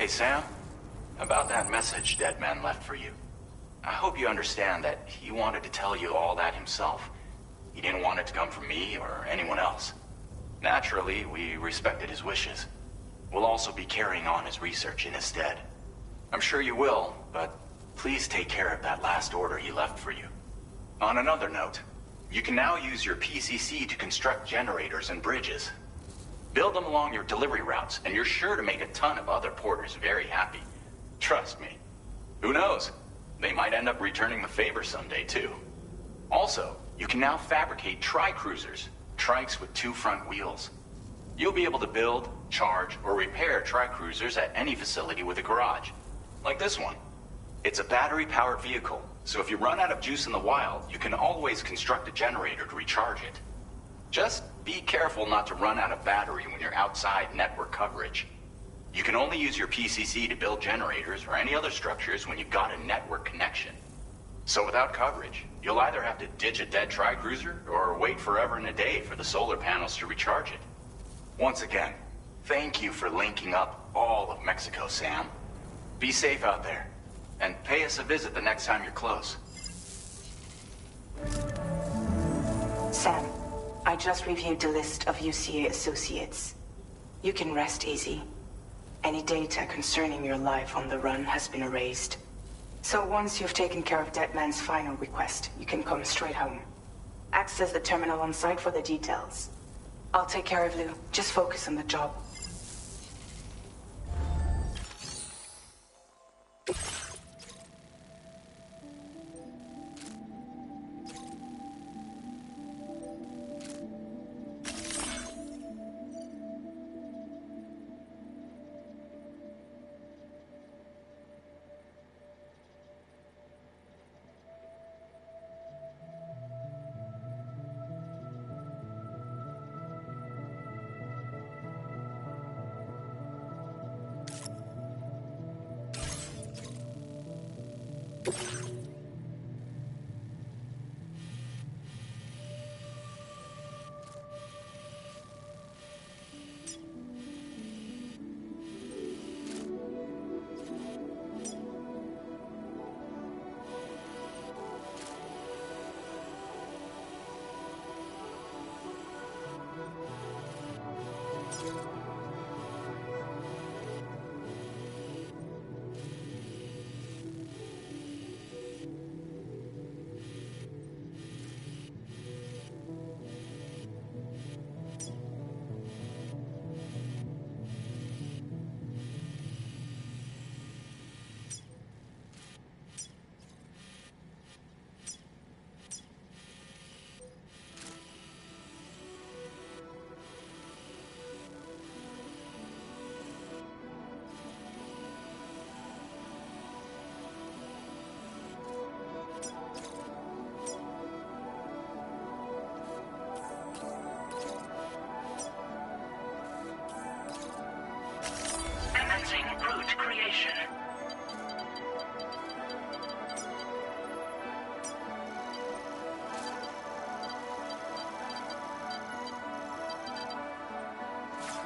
Sam, about that message Deadman left for you. I hope you understand that he wanted to tell you all that himself. He didn't want it to come from me or anyone else. Naturally, we respected his wishes. We'll also be carrying on his research in his stead. I'm sure you will, but please take care of that last order he left for you. On another note, you can now use your PCC to construct generators and bridges. Build them along your delivery routes, and you're sure to make a ton of other porters very happy. Trust me. Who knows? They might end up returning the favor someday, too. Also, you can now fabricate tri-cruisers, trikes with 2 front wheels. You'll be able to build, charge, or repair tri-cruisers at any facility with a garage. Like this one. It's a battery-powered vehicle, so if you run out of juice in the wild, you can always construct a generator to recharge it. Just be careful not to run out of battery when you're outside network coverage. You can only use your PCC to build generators or any other structures when you've got a network connection. So without coverage, you'll either have to ditch a dead tri-cruiser or wait forever and a day for the solar panels to recharge it. Once again, thank you for linking up all of Mexico, Sam. Be safe out there, and pay us a visit the next time you're close. Sam, I just reviewed the list of UCA associates. You can rest easy. Any data concerning your life on the run has been erased. So once you've taken care of Deadman's final request, you can come straight home. Access the terminal on site for the details. I'll take care of Lou. Just focus on the job.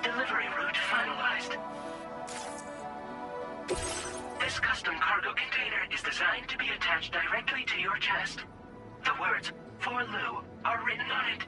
Delivery route finalized. This custom cargo container is designed to be attached directly to your chest. The words, "For Lou," are written on it.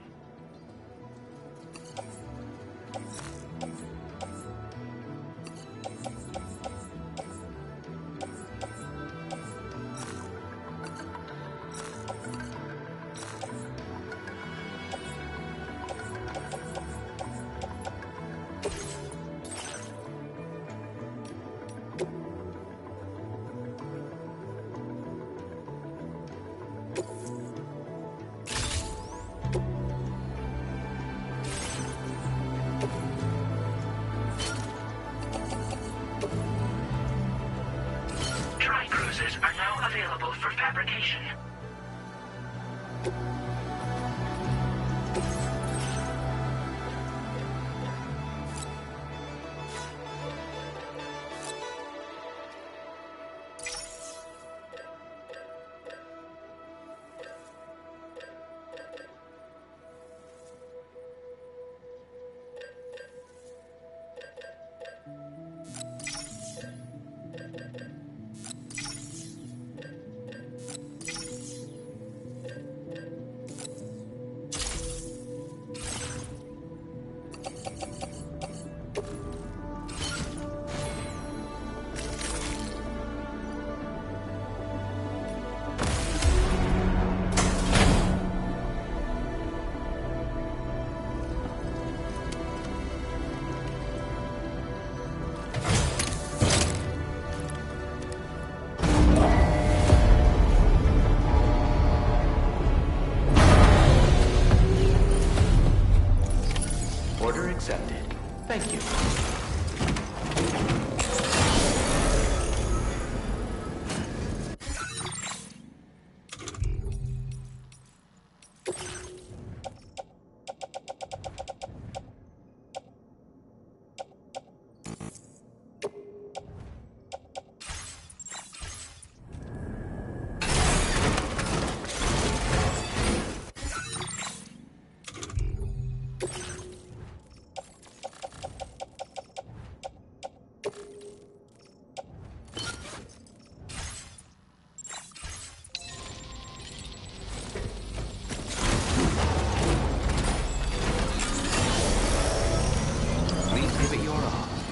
Tri-cruisers are now available for fabrication. Thank you.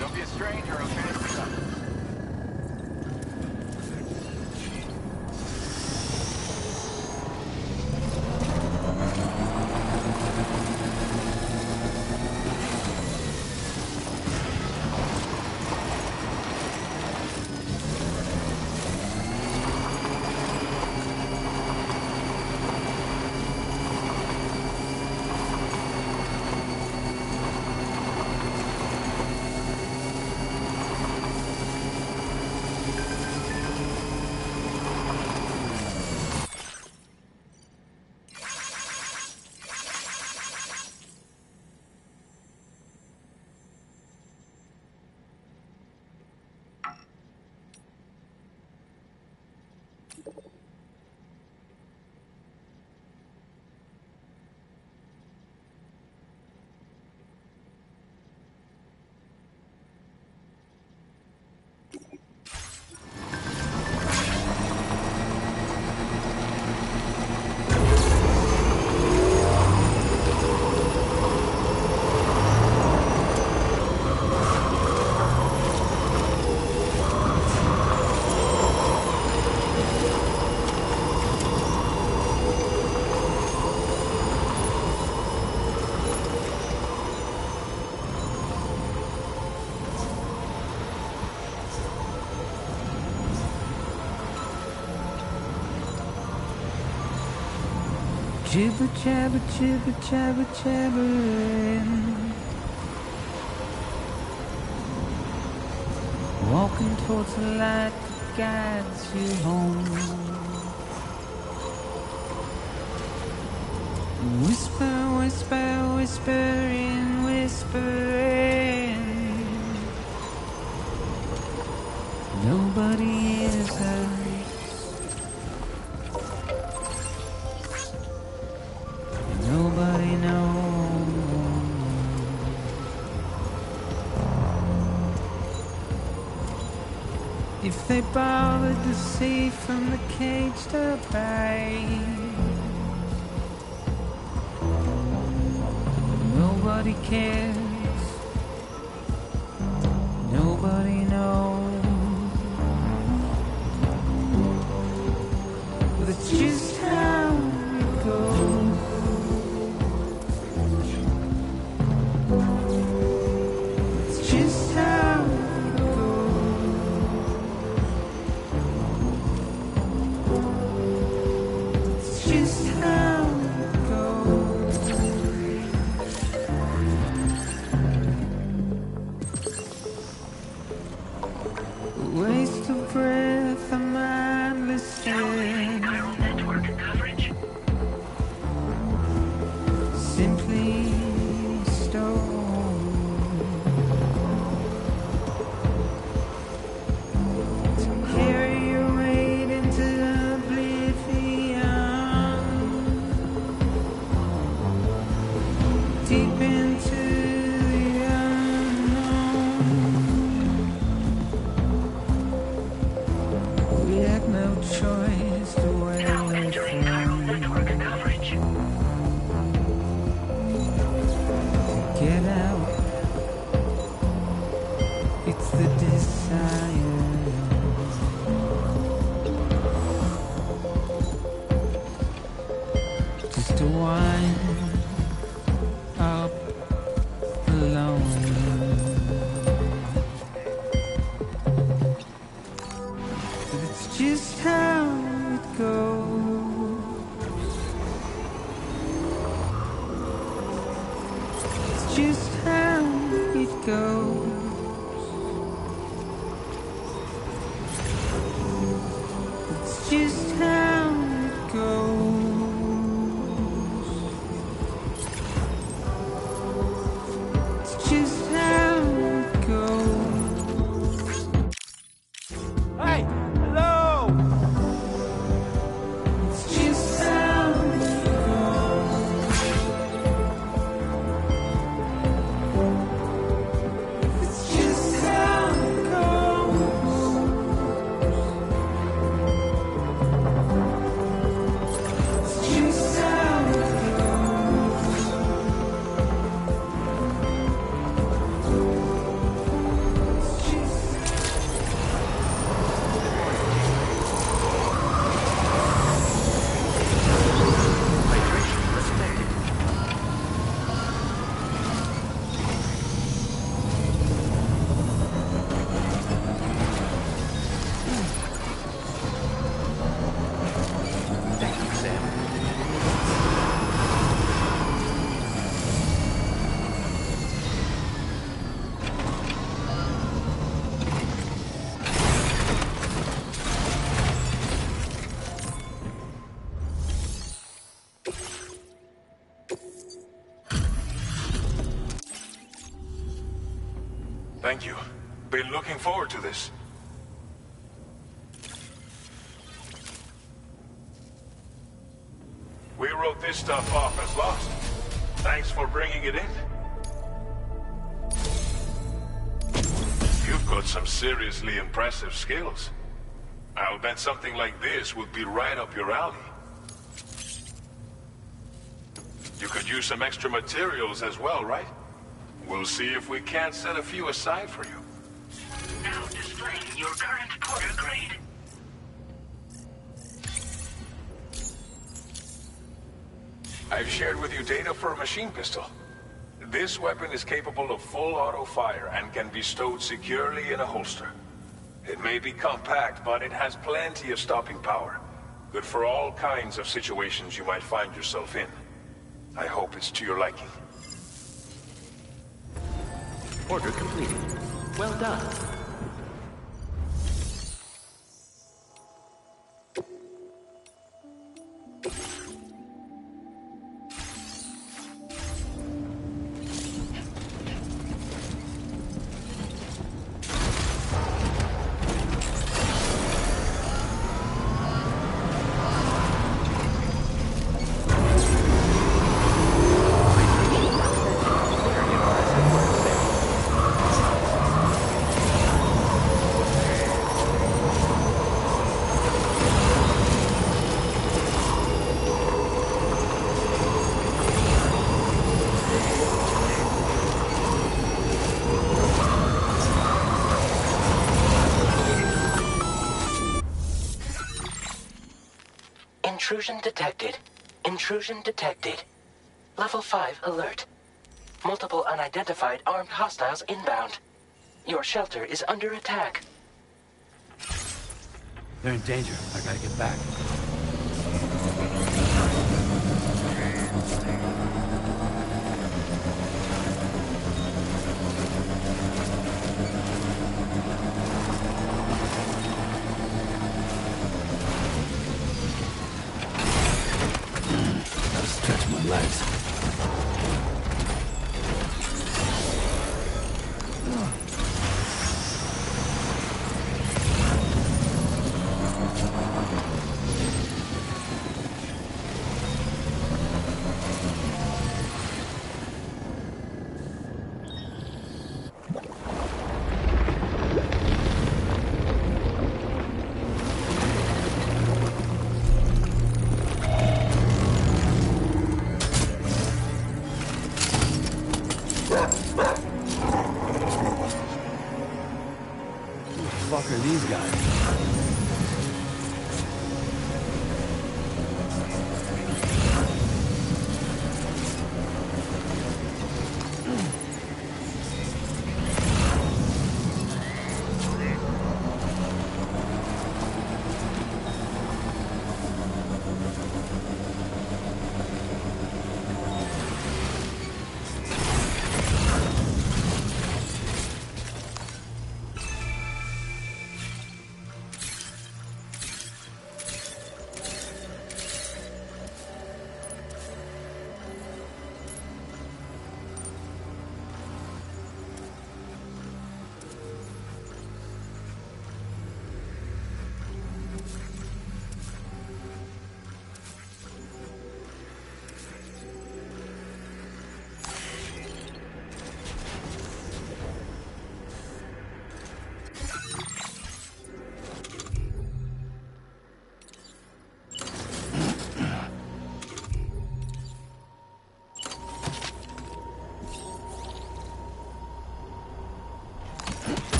Don't be a stranger, okay? Jibber jabber jibber jabber jabbering, walking towards the light that guides you home. Whisper, whisper, whispering, whispering. Nobody hears us. Nobody knows. If they bothered to see from the cage to bay, nobody cares. Nobody knows. But it's just how it goes. Waste of breath, a mindless Calculating chiral network coverage. simply stone. To carry your weight into oblivion, deep into the unknown. We had no choice to wait. Now entering chiral network coverage. Get out. It's the desire. Just to wind up alone. But it's just how it goes. It's just how it goes. goes. It's just how it goes. It's just how it goes. Hey, hello. It's just how it goes. It's just how it goes. It's just how it goes. It's just Hydration respected. Thank you, Sam. Thank you. Been looking forward to this. We wrote this stuff off as lost. Thanks for bringing it in. You've got some seriously impressive skills. I'll bet something like this would be right up your alley. You could use some extra materials as well, right? We'll see if we can't set a few aside for you. Now displaying your current Porter grade. I've shared with you data for a machine pistol. This weapon is capable of full auto fire and can be stowed securely in a holster. It may be compact, but it has plenty of stopping power. Good for all kinds of situations you might find yourself in. I hope it's to your liking. Order completed. Well done. Intrusion detected. Intrusion detected. Level 5 alert. Multiple unidentified armed hostiles inbound. Your shelter is under attack. They're in danger. I gotta get back. Gotta stretch my legs. Who the fuck are these guys?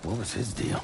What was his deal?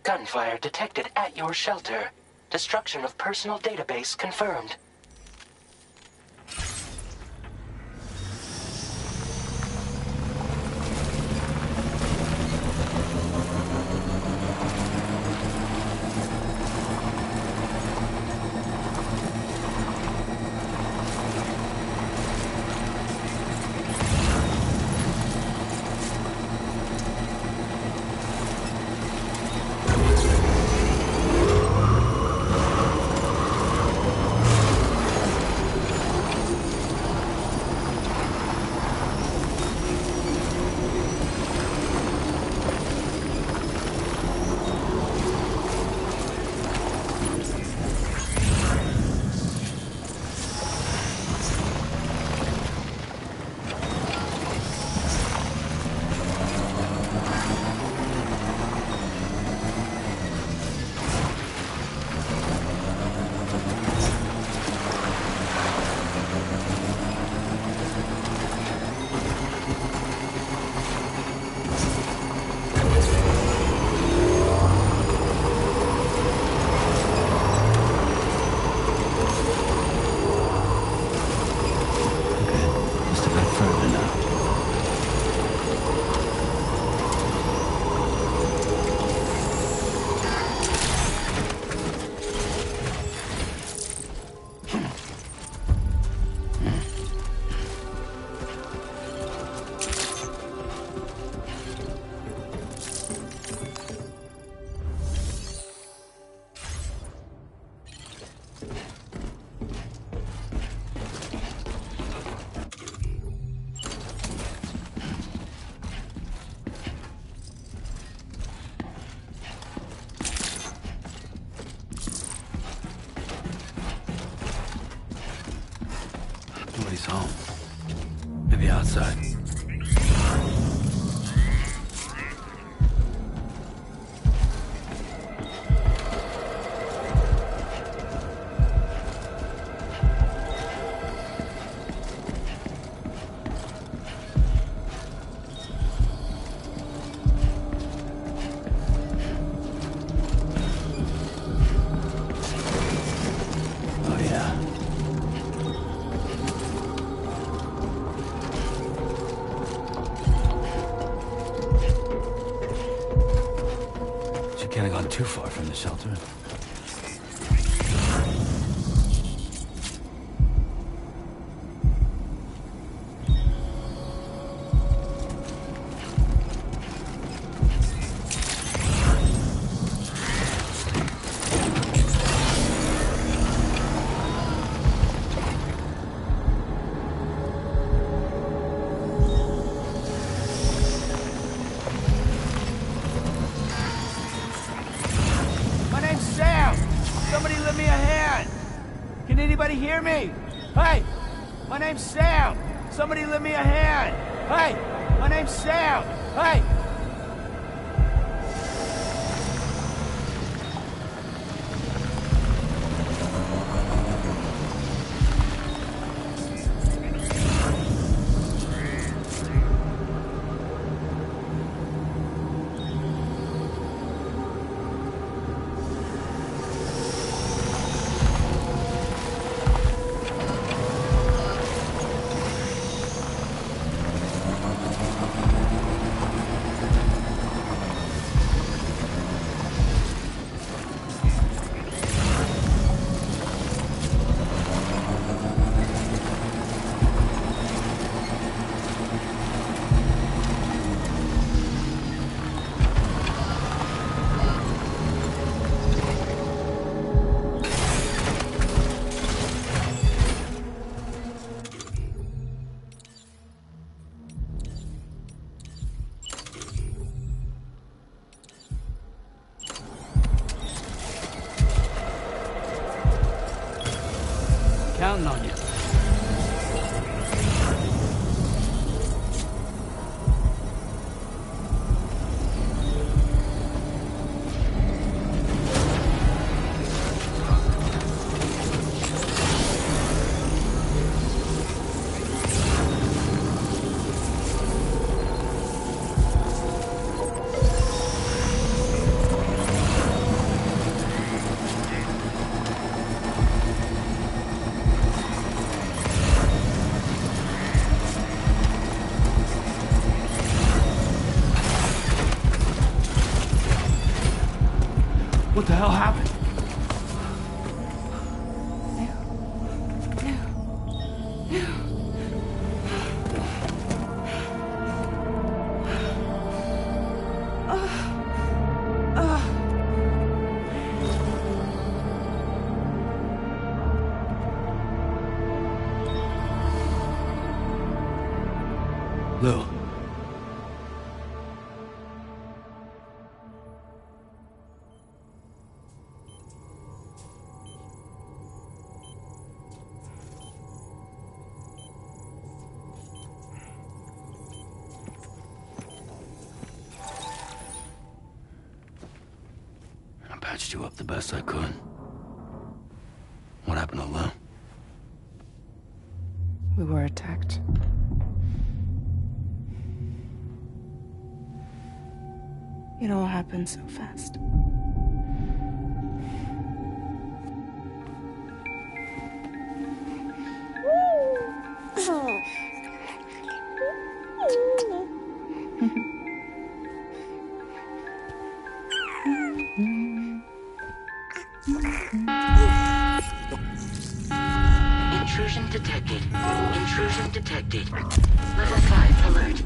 Gunfire detected at your shelter. Destruction of personal database confirmed. Nobody's home. Maybe outside. Oh yeah. She can't have gone too far from the shelter. My name's anybody hear me? Hey, my name's Sam. Somebody lend me a hand. Hey, my name's Sam. Hey. Counting on you. What the hell happened? Lou. I patched you up the best I could. What happened to Lou? We were attacked. It all happened so fast. Intrusion detected. Intrusion detected. Level 5 alert.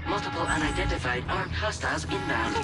Multiple unidentified armed hostiles inbound.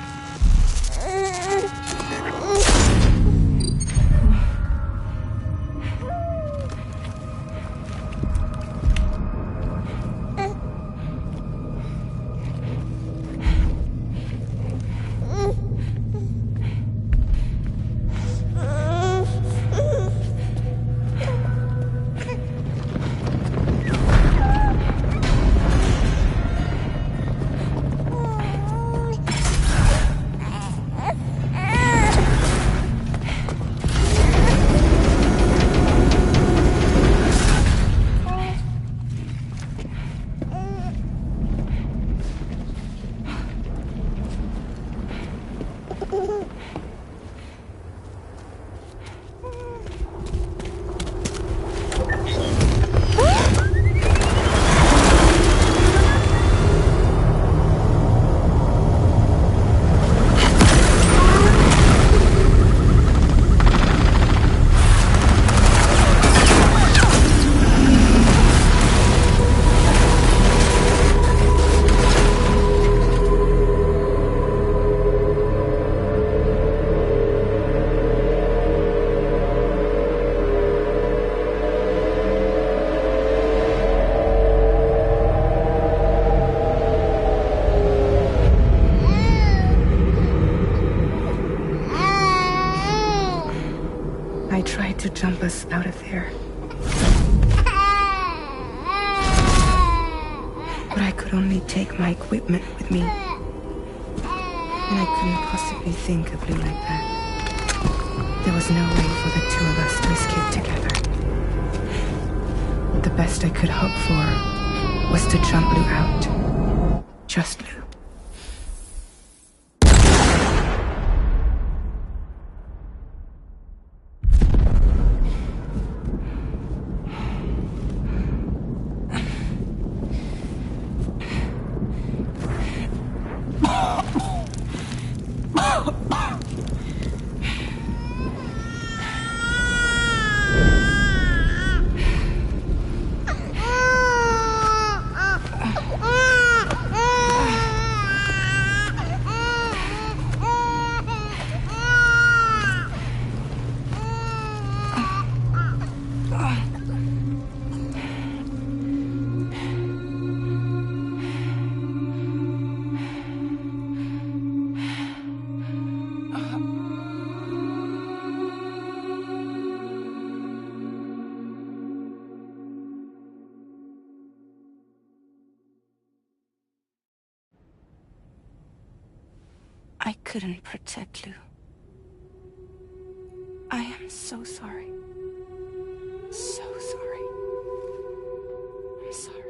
I tried to jump us out of there. But I could only take my equipment with me. And I couldn't possibly think of Lou like that. There was no way for the two of us to escape together. The best I could hope for was to jump Lou out. Just Lou. I couldn't protect Lou. I am so sorry. So sorry. I'm sorry.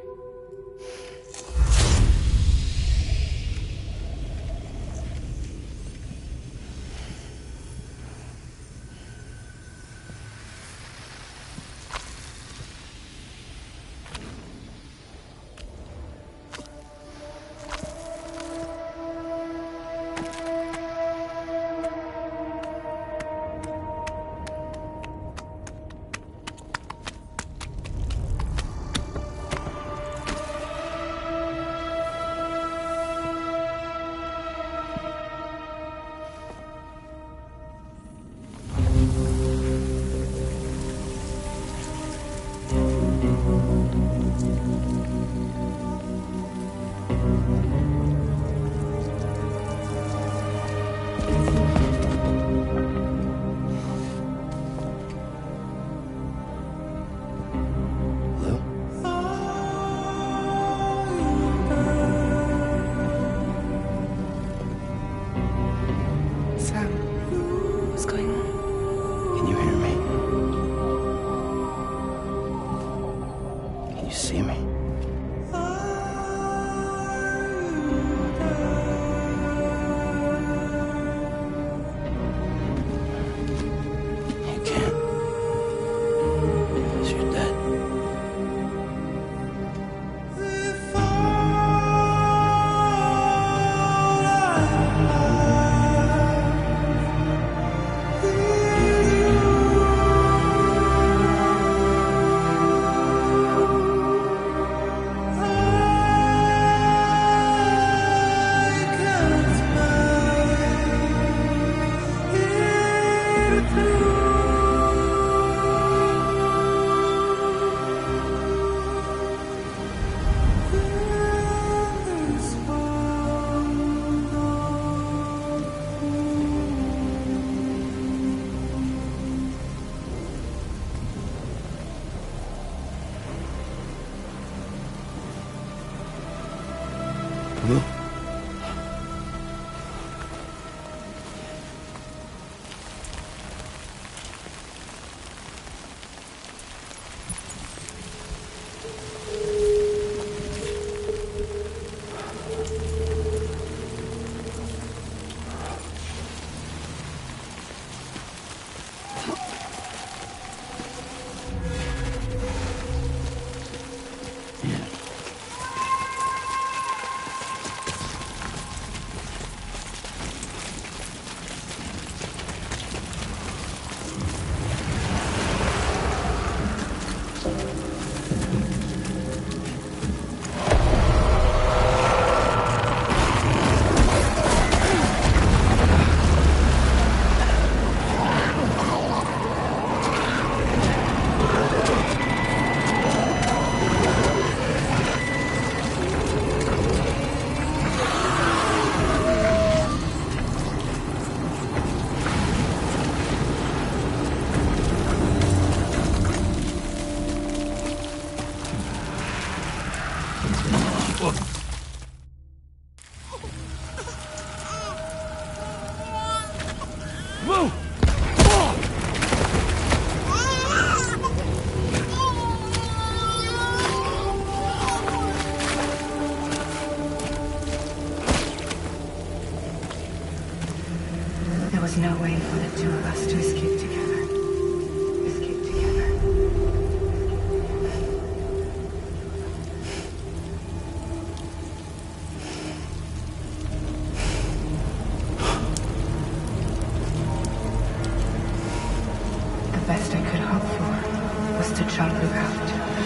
to jump without,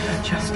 but just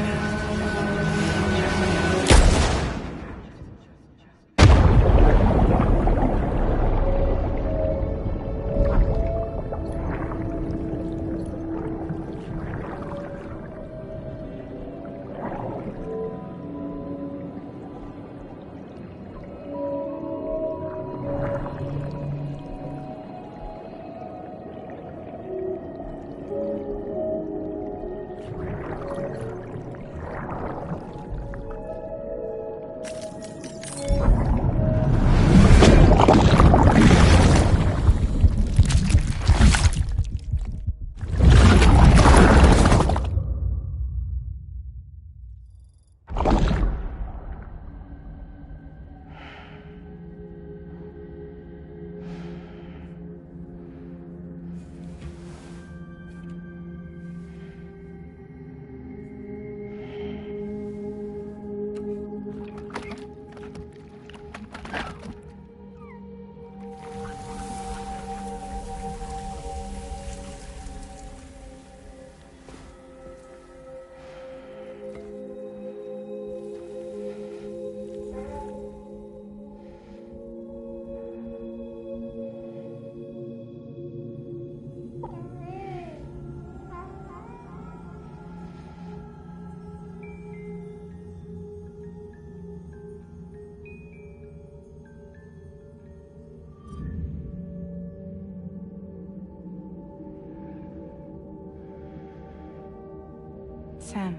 Sam,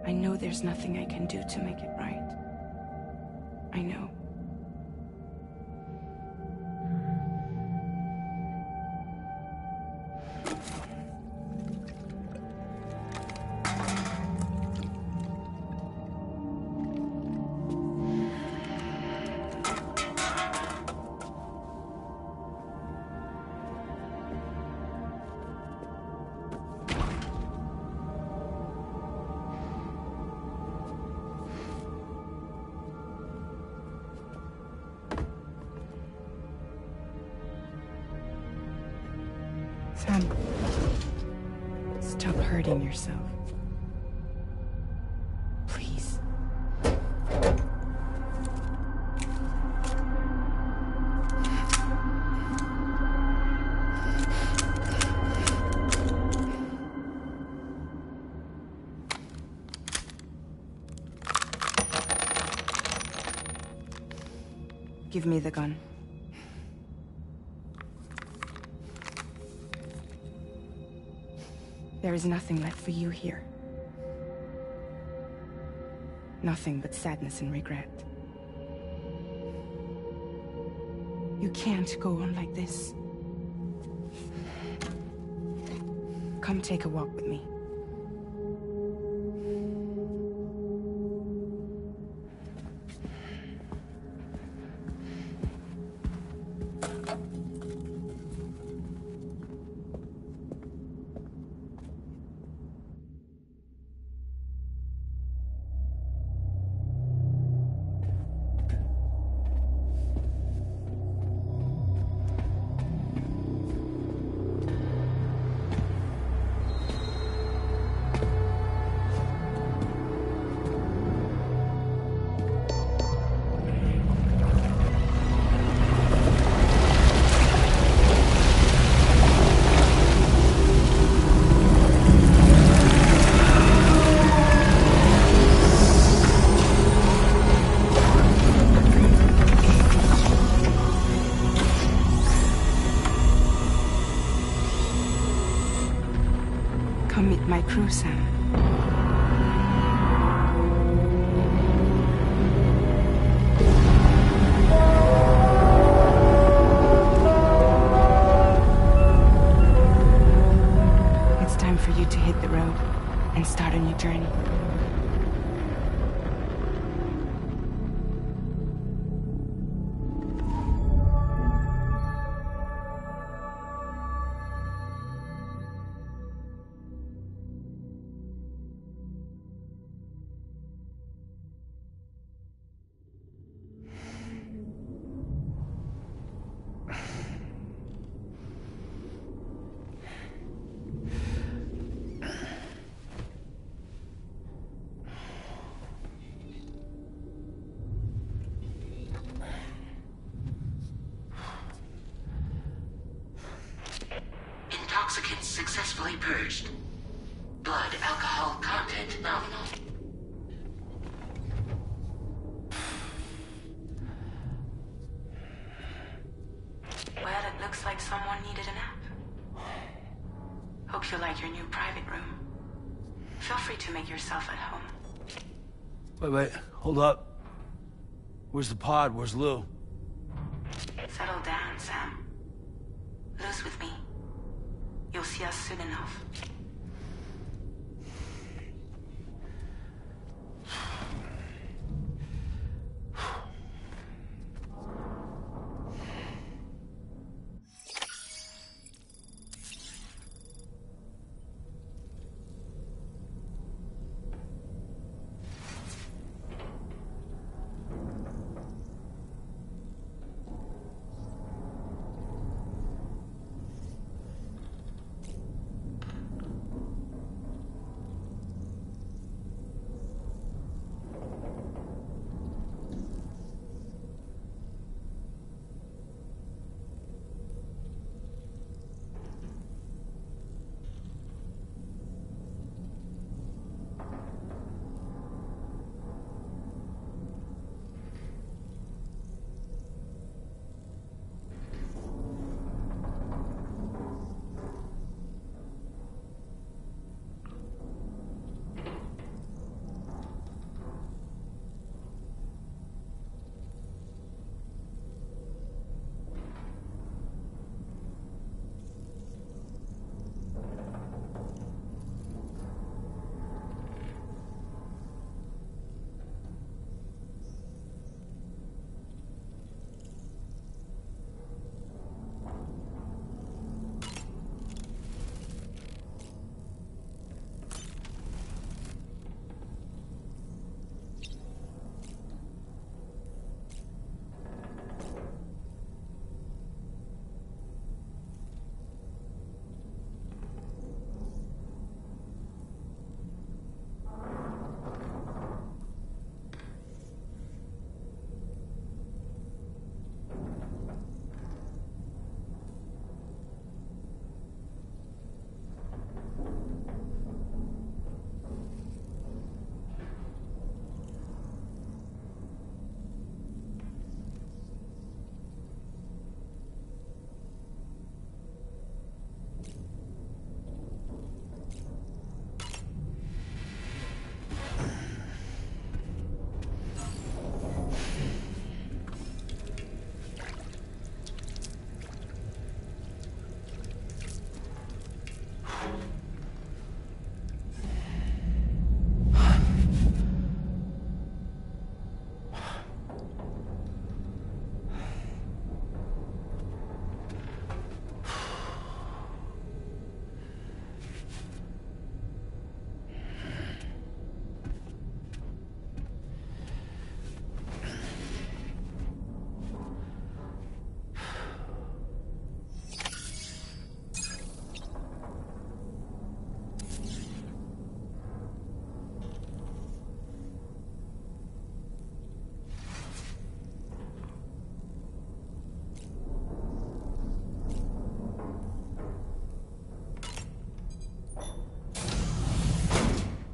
I know there's nothing I can do to make it right. I know. Sam, stop hurting yourself. Please. Give me the gun. There is nothing left for you here. Nothing but sadness and regret. You can't go on like this. Come take a walk with me. Come meet my crew, Sam. It's time for you to hit the road and start a new journey. successfully purged. Blood alcohol content nominal. Well, it looks like someone needed a nap. Hope you like your new private room. Feel free to make yourself at home. Wait, hold up. Where's the pod? Where's Lou? Settle down, Sam. Lou's with me. You'll see us soon enough.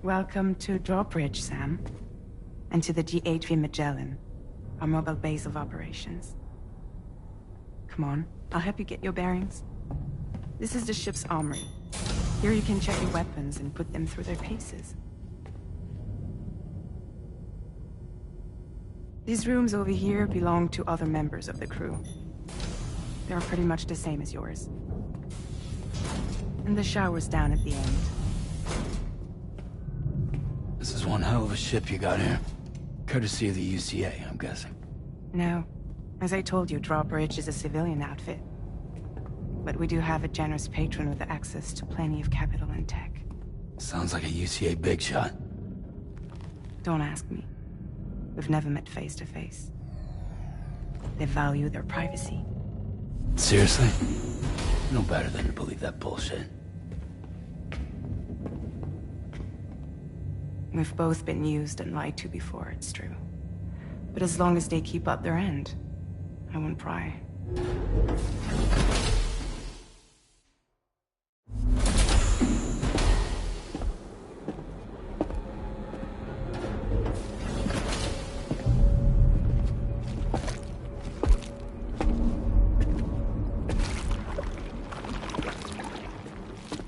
Welcome to Drawbridge, Sam. And to the GHV Magellan, our mobile base of operations. Come on, I'll help you get your bearings. This is the ship's armory. Here you can check your weapons and put them through their paces. These rooms over here belong to other members of the crew. They're pretty much the same as yours. And the shower's down at the end. This is one hell of a ship you got here. Courtesy of the UCA, I'm guessing. No. As I told you, Drawbridge is a civilian outfit. But we do have a generous patron with access to plenty of capital and tech. Sounds like a UCA big shot. Don't ask me. We've never met face to face. They value their privacy. Seriously? No better than to believe that bullshit. We've both been used and lied to before, it's true. But as long as they keep up their end, I won't pry.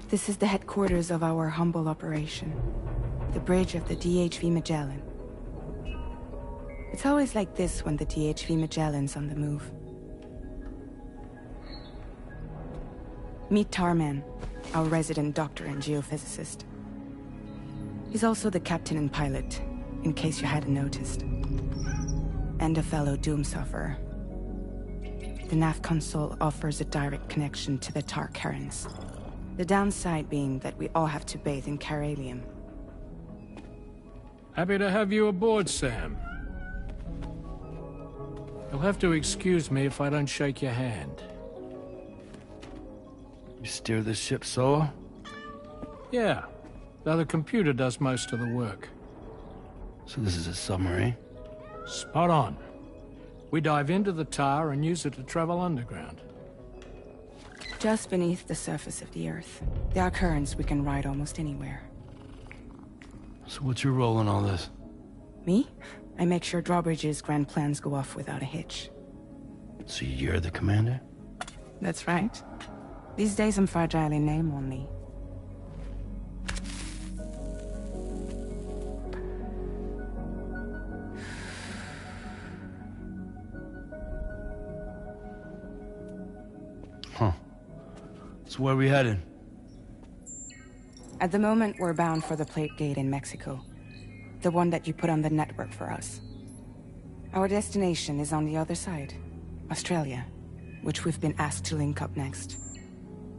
This is the headquarters of our humble operation. The bridge of the DHV Magellan. It's always like this when the DHV Magellan's on the move. Meet Tarman, our resident doctor and geophysicist. He's also the captain and pilot, in case you hadn't noticed. And a fellow doom sufferer. The nav console offers a direct connection to the Tar currents. The downside being that we all have to bathe in Caralium. Happy to have you aboard, Sam. You'll have to excuse me if I don't shake your hand. You steer this ship solo? Yeah, though the computer does most of the work. So this is a submarine? Spot on. We dive into the tar and use it to travel underground. Just beneath the surface of the Earth. There are currents we can ride almost anywhere. So what's your role in all this? Me? I make sure Drawbridge's grand plans go off without a hitch. So you're the commander? That's right. These days I'm fragile in name only. Huh. So where are we headed? At the moment, we're bound for the Plate Gate in Mexico. The one that you put on the network for us. Our destination is on the other side, Australia, which we've been asked to link up next.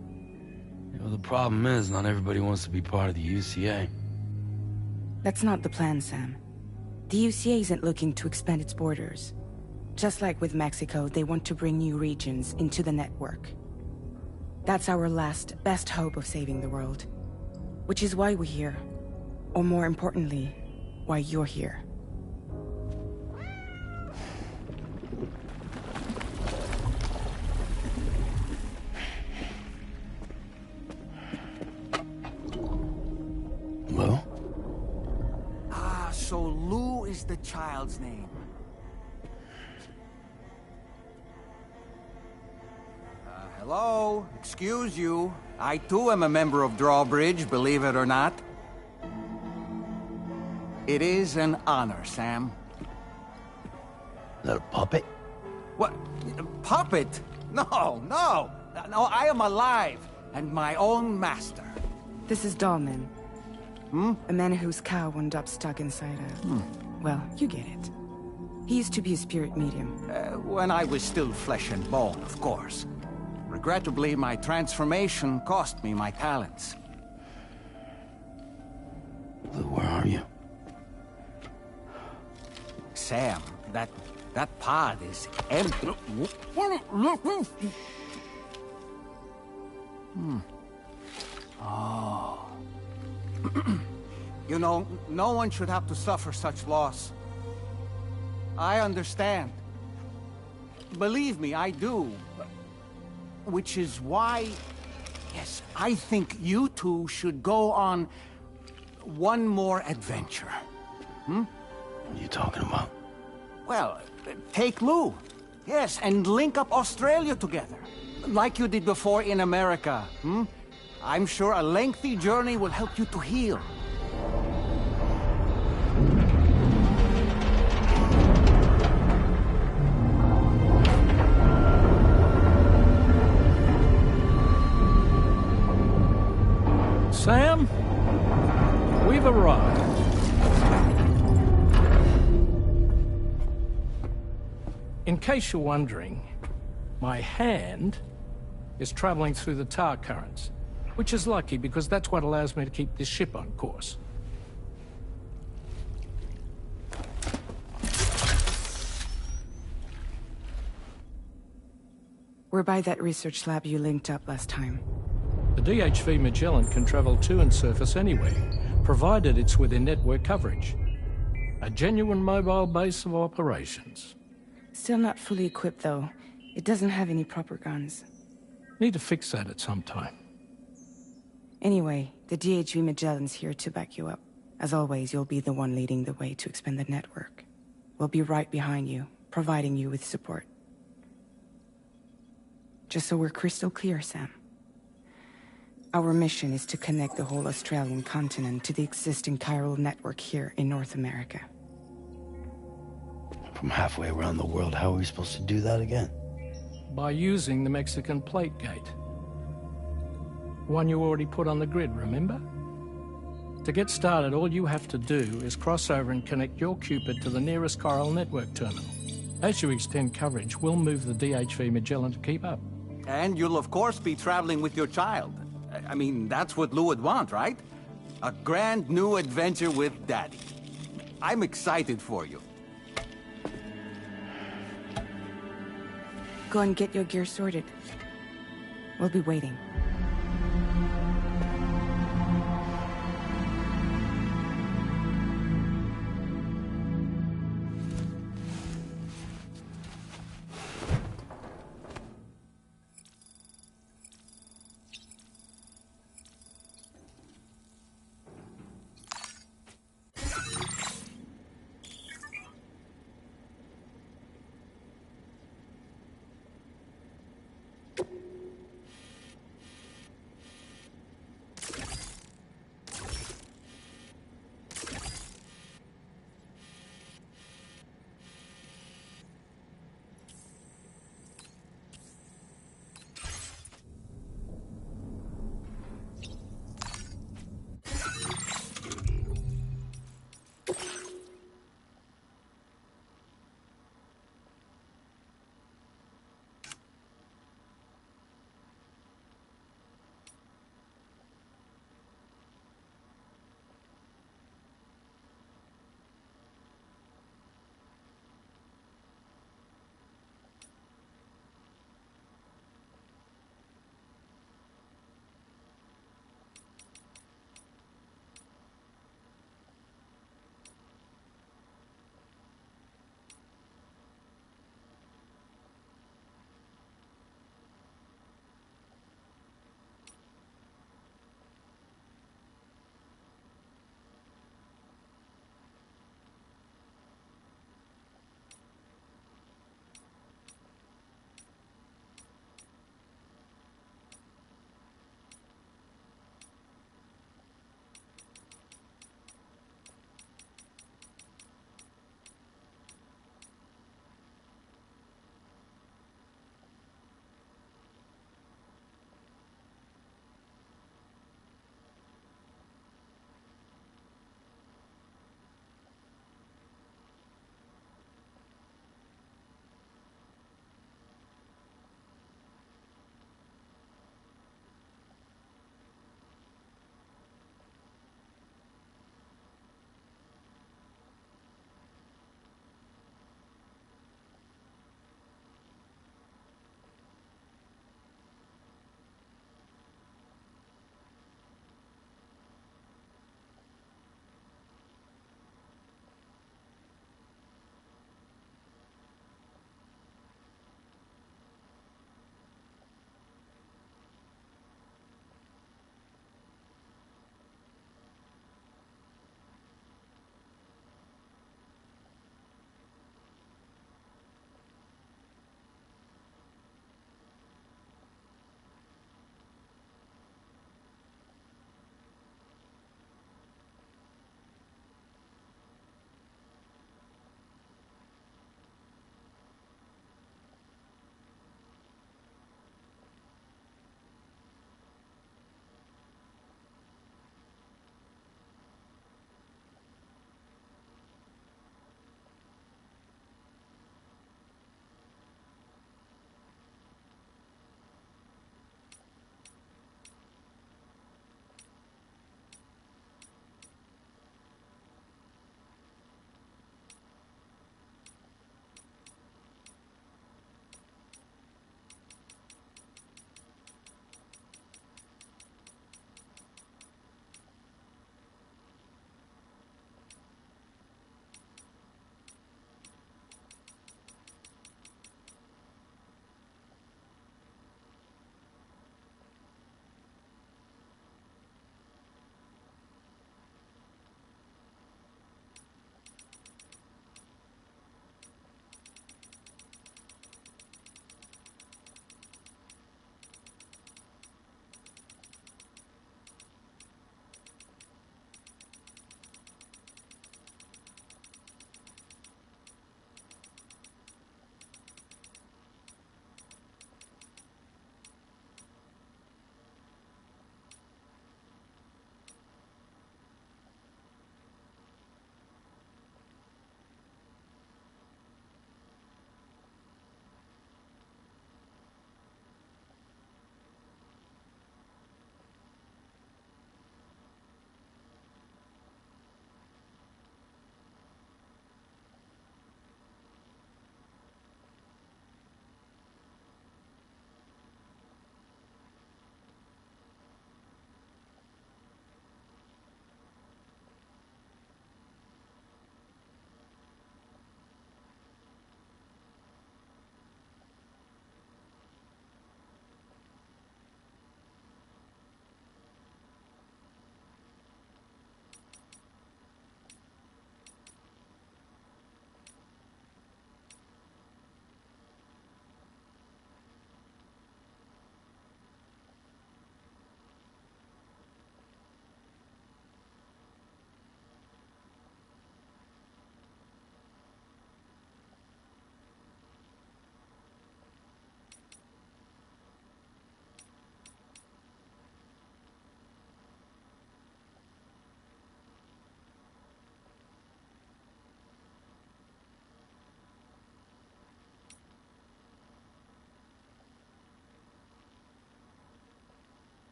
You know, the problem is, not everybody wants to be part of the UCA. That's not the plan, Sam. The UCA isn't looking to expand its borders. Just like with Mexico, they want to bring new regions into the network. That's our last, best hope of saving the world. Which is why we're here. Or more importantly, why you're here. Well? Ah, so Lou is the child's name. Hello? Excuse you. I too am a member of Drawbridge, believe it or not. It is an honor, Sam. Is that a puppet? What? Puppet? No, no! No, I am alive, and my own master. This is Dahlman. A man whose cow wound up stuck inside a... Well, you get it. He used to be a spirit medium. When I was still flesh and bone, of course. Regrettably, my transformation cost me my talents. Lou, where are you? Sam, that pod is empty. Oh. You know, no one should have to suffer such loss. I understand. Believe me, I do. Which is why, yes, I think you two should go on one more adventure. What are you talking about? Well, take Lou. Yes, and link up Australia together. Like you did before in America. I'm sure a lengthy journey will help you to heal. Sam, we've arrived. In case you're wondering, my hand is traveling through the tar currents, which is lucky because that's what allows me to keep this ship on course. We're by that research lab you linked up last time. The DHV Magellan can travel to and surface anywhere, provided it's within network coverage. A genuine mobile base of operations. Still not fully equipped, though. It doesn't have any proper guns. Need to fix that at some time. Anyway, the DHV Magellan's here to back you up. As always, you'll be the one leading the way to expand the network. We'll be right behind you, providing you with support. Just so we're crystal clear, Sam. Our mission is to connect the whole Australian continent to the existing chiral network here in North America. From halfway around the world, how are we supposed to do that again? By using the Mexican plate gate. One you already put on the grid, remember? To get started, all you have to do is cross over and connect your Cupid to the nearest chiral network terminal. As you extend coverage, we'll move the DHV Magellan to keep up. And you'll of course be traveling with your child. I mean, that's what Lou would want, right? A grand new adventure with Daddy. I'm excited for you. Go and get your gear sorted. We'll be waiting.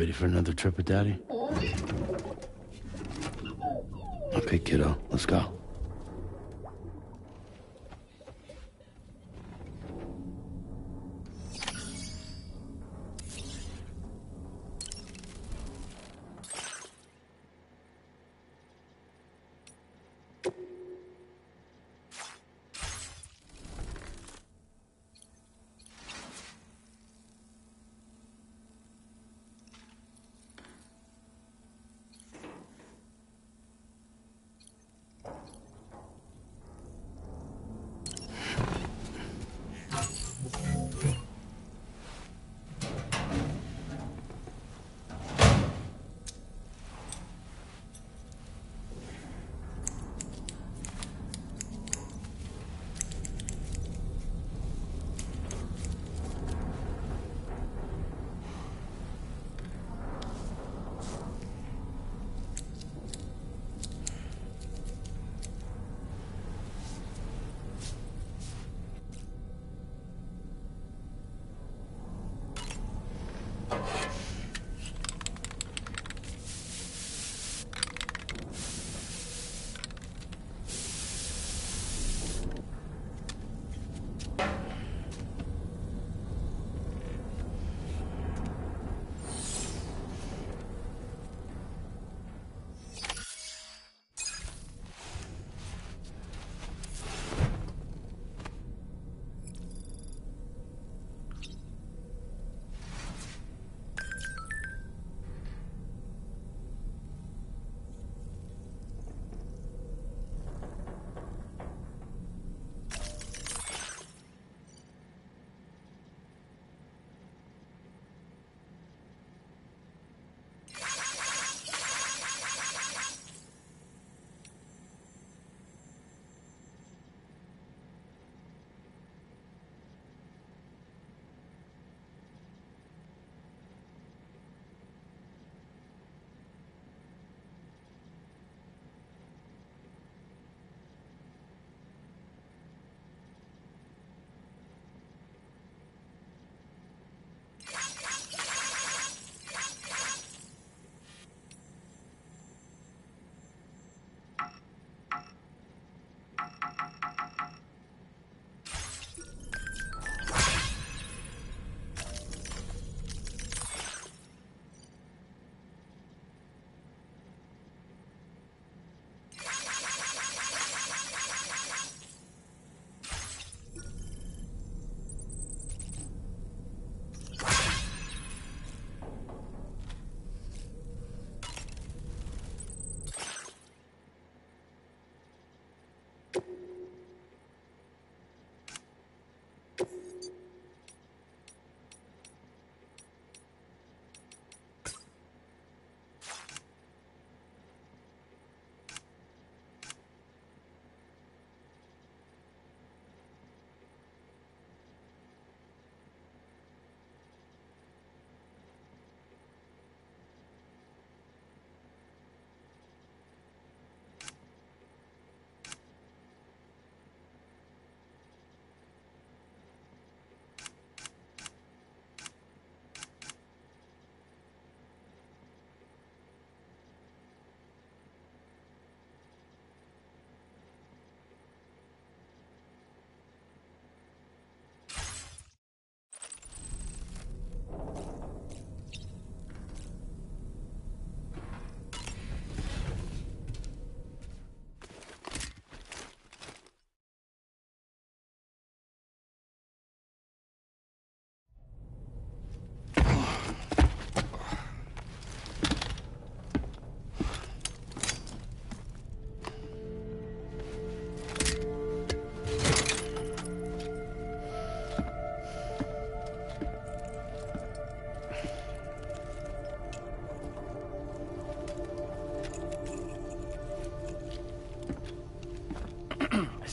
ready for another trip with Daddy? Okay, kiddo, let's go.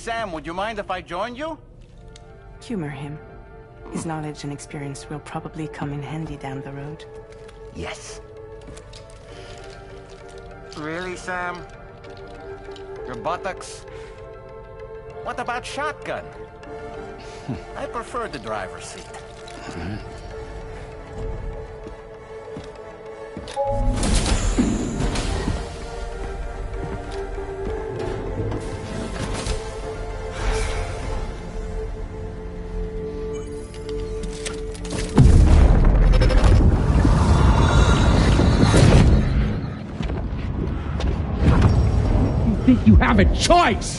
Sam, would you mind if I joined you? Humor him. His knowledge and experience will probably come in handy down the road. Yes. Really, Sam? Your buttocks? What about shotgun? I prefer the driver's seat. Think you have a choice?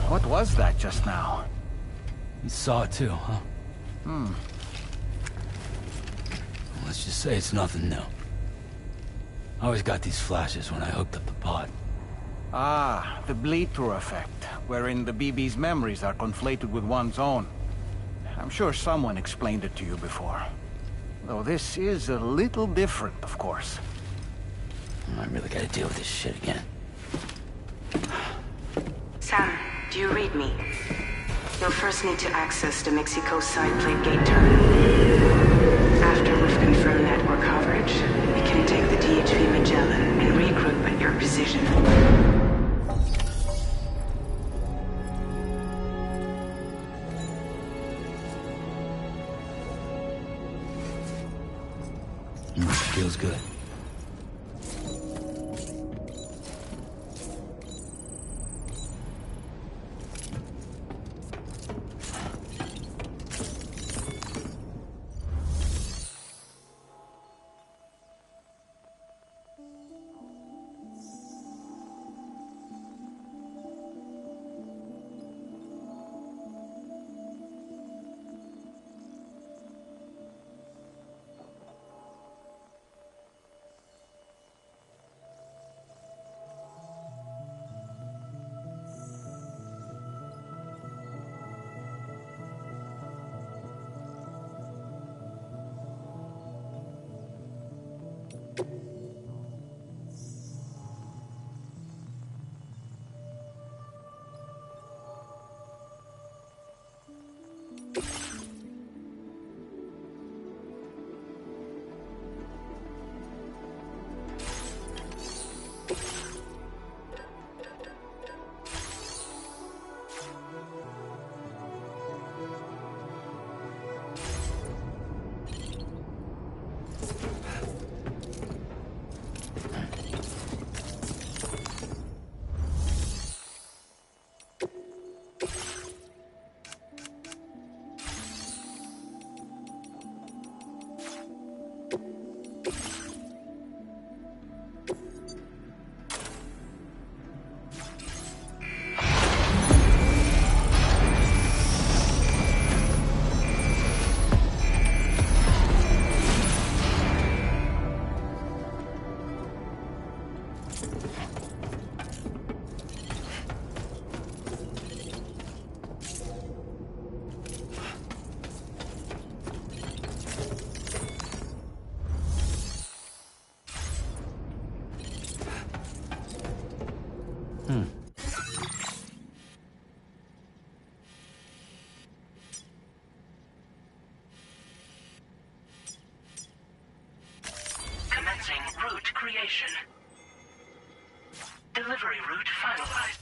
What was that just now? You saw it too, huh? Let's just say it's nothing new. I always got these flashes when I hooked up the pod. Ah, the bleed-through effect, wherein the BB's memories are conflated with one's own. I'm sure someone explained it to you before. Though this is a little different, of course. I really gotta deal with this shit again. Sam, do you read me? You'll first need to access the Mexico side plate gate terminal. After we've confirmed network coverage, we can take the DHV Magellan and regroup at your position. Feels good. Commencing route creation. Delivery route finalized.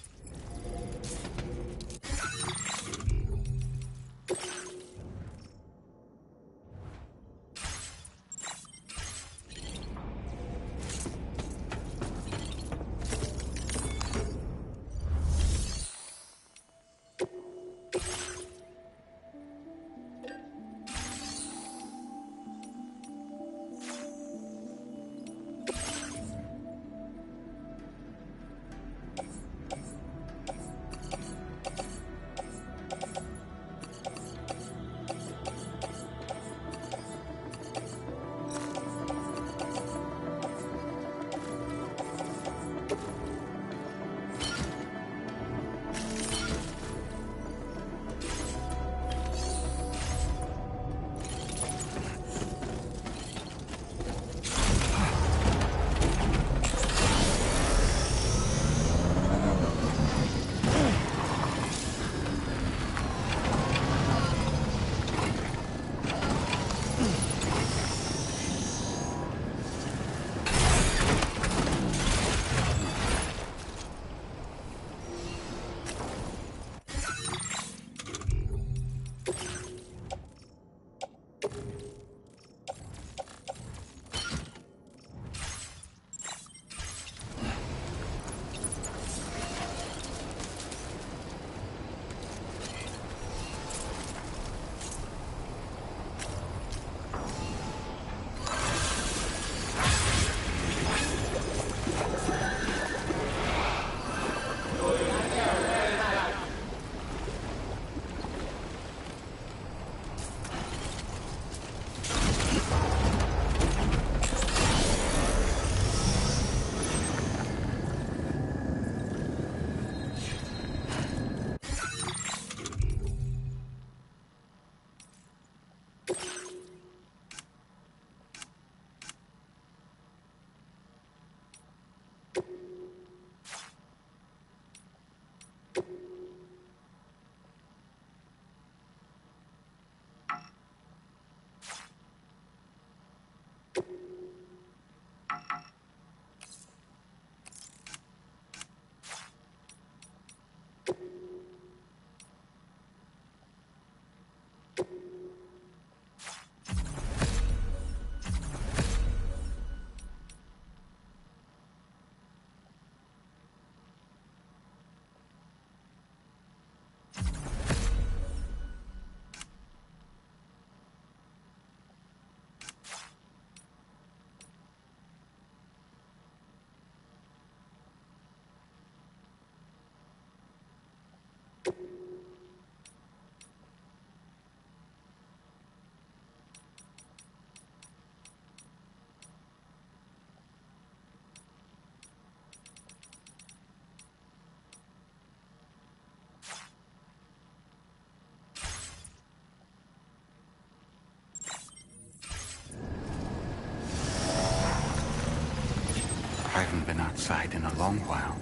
been outside in a long while.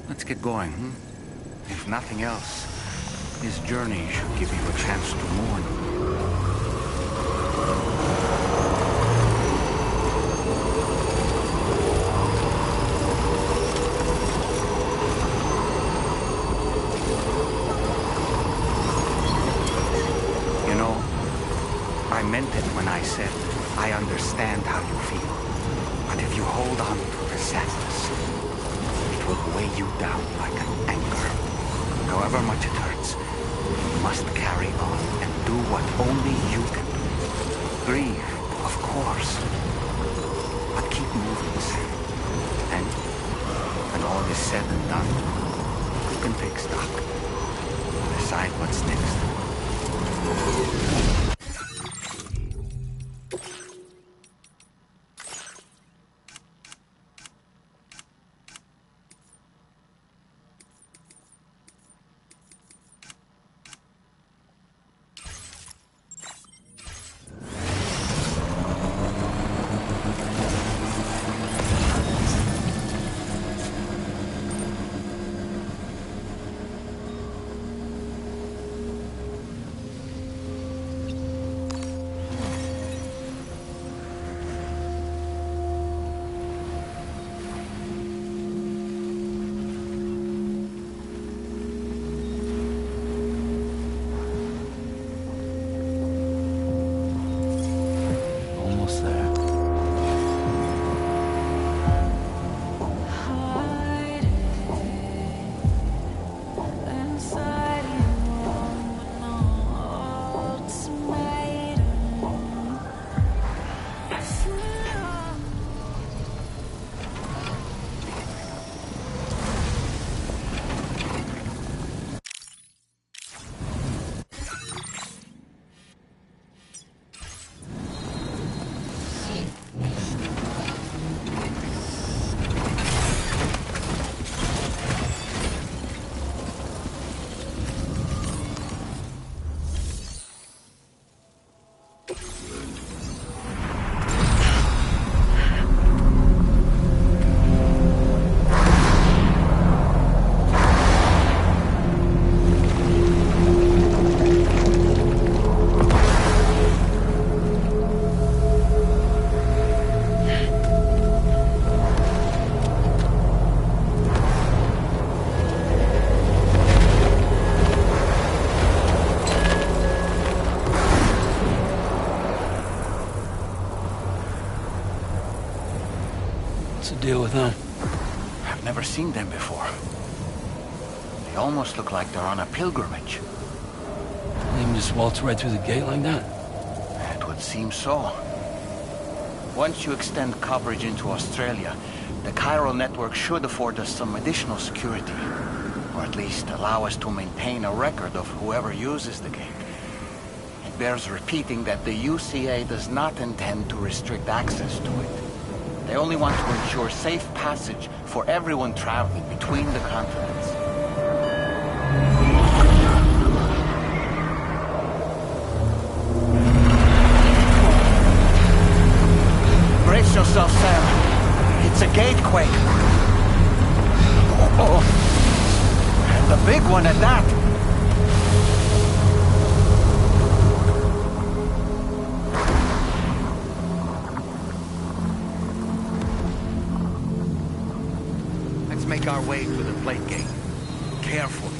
Let's get going, hmm? If nothing else, this journey should give you a chance to mourn. You know, I meant it when I said I understand how you feel. But if you hold on to the sadness, it will weigh you down like an anchor. However much it hurts, you must carry on and do what only you can do. Grieve, of course, but keep moving, Sam. And when all is said and done, you can take stock. Decide what's next. Deal with them. I've never seen them before. They almost look like they're on a pilgrimage. They can just waltz right through the gate like that? It would seem so. Once you extend coverage into Australia, the chiral network should afford us some additional security. Or at least allow us to maintain a record of whoever uses the gate. It bears repeating that the UCA does not intend to restrict access to it. They only want to ensure safe passage for everyone traveling between the continents. Brace yourself, Sam. It's a gatequake. Oh, and a big one at that. Make our way to the plate gate. Carefully.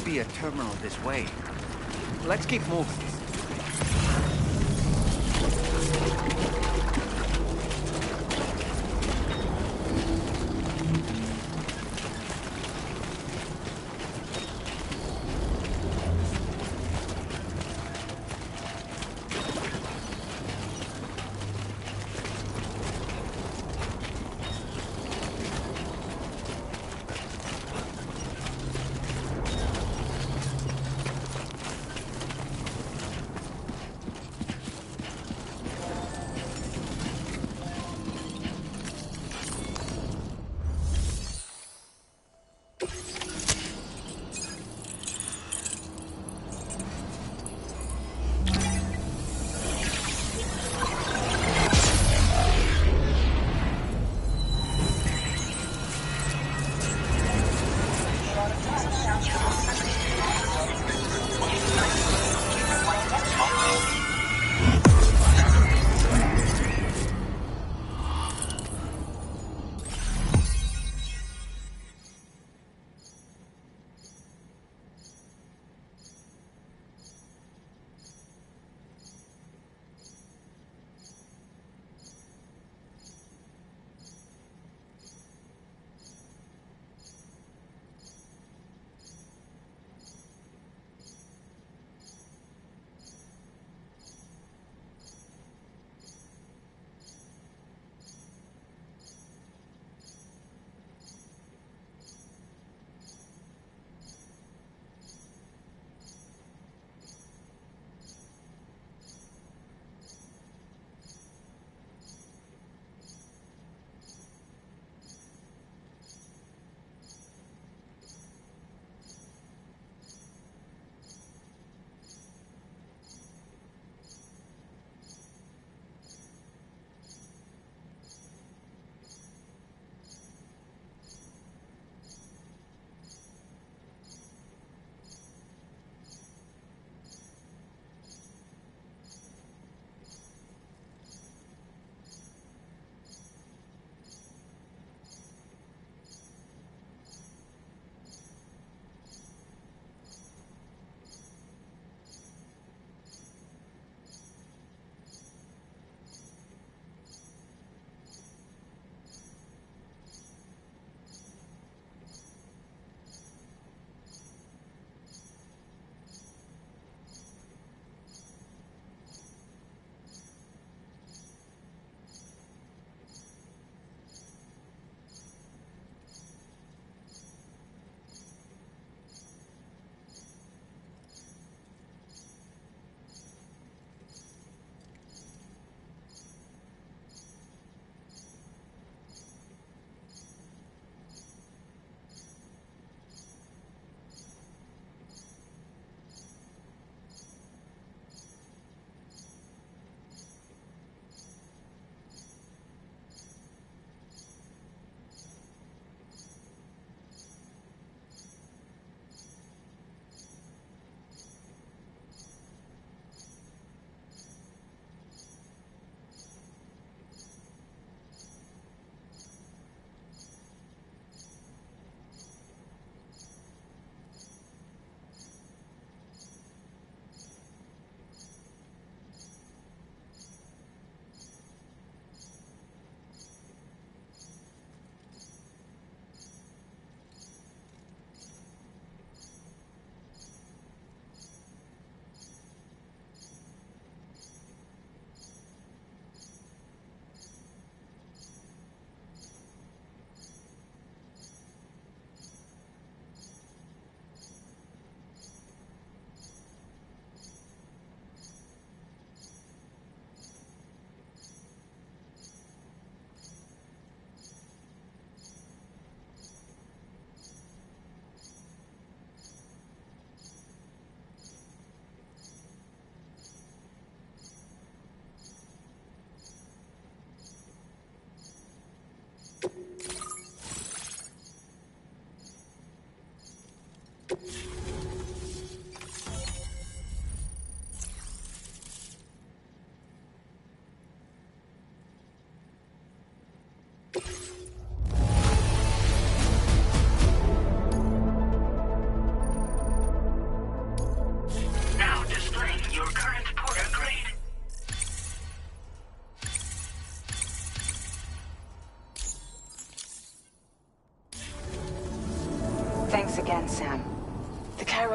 be a terminal this way. Let's keep moving.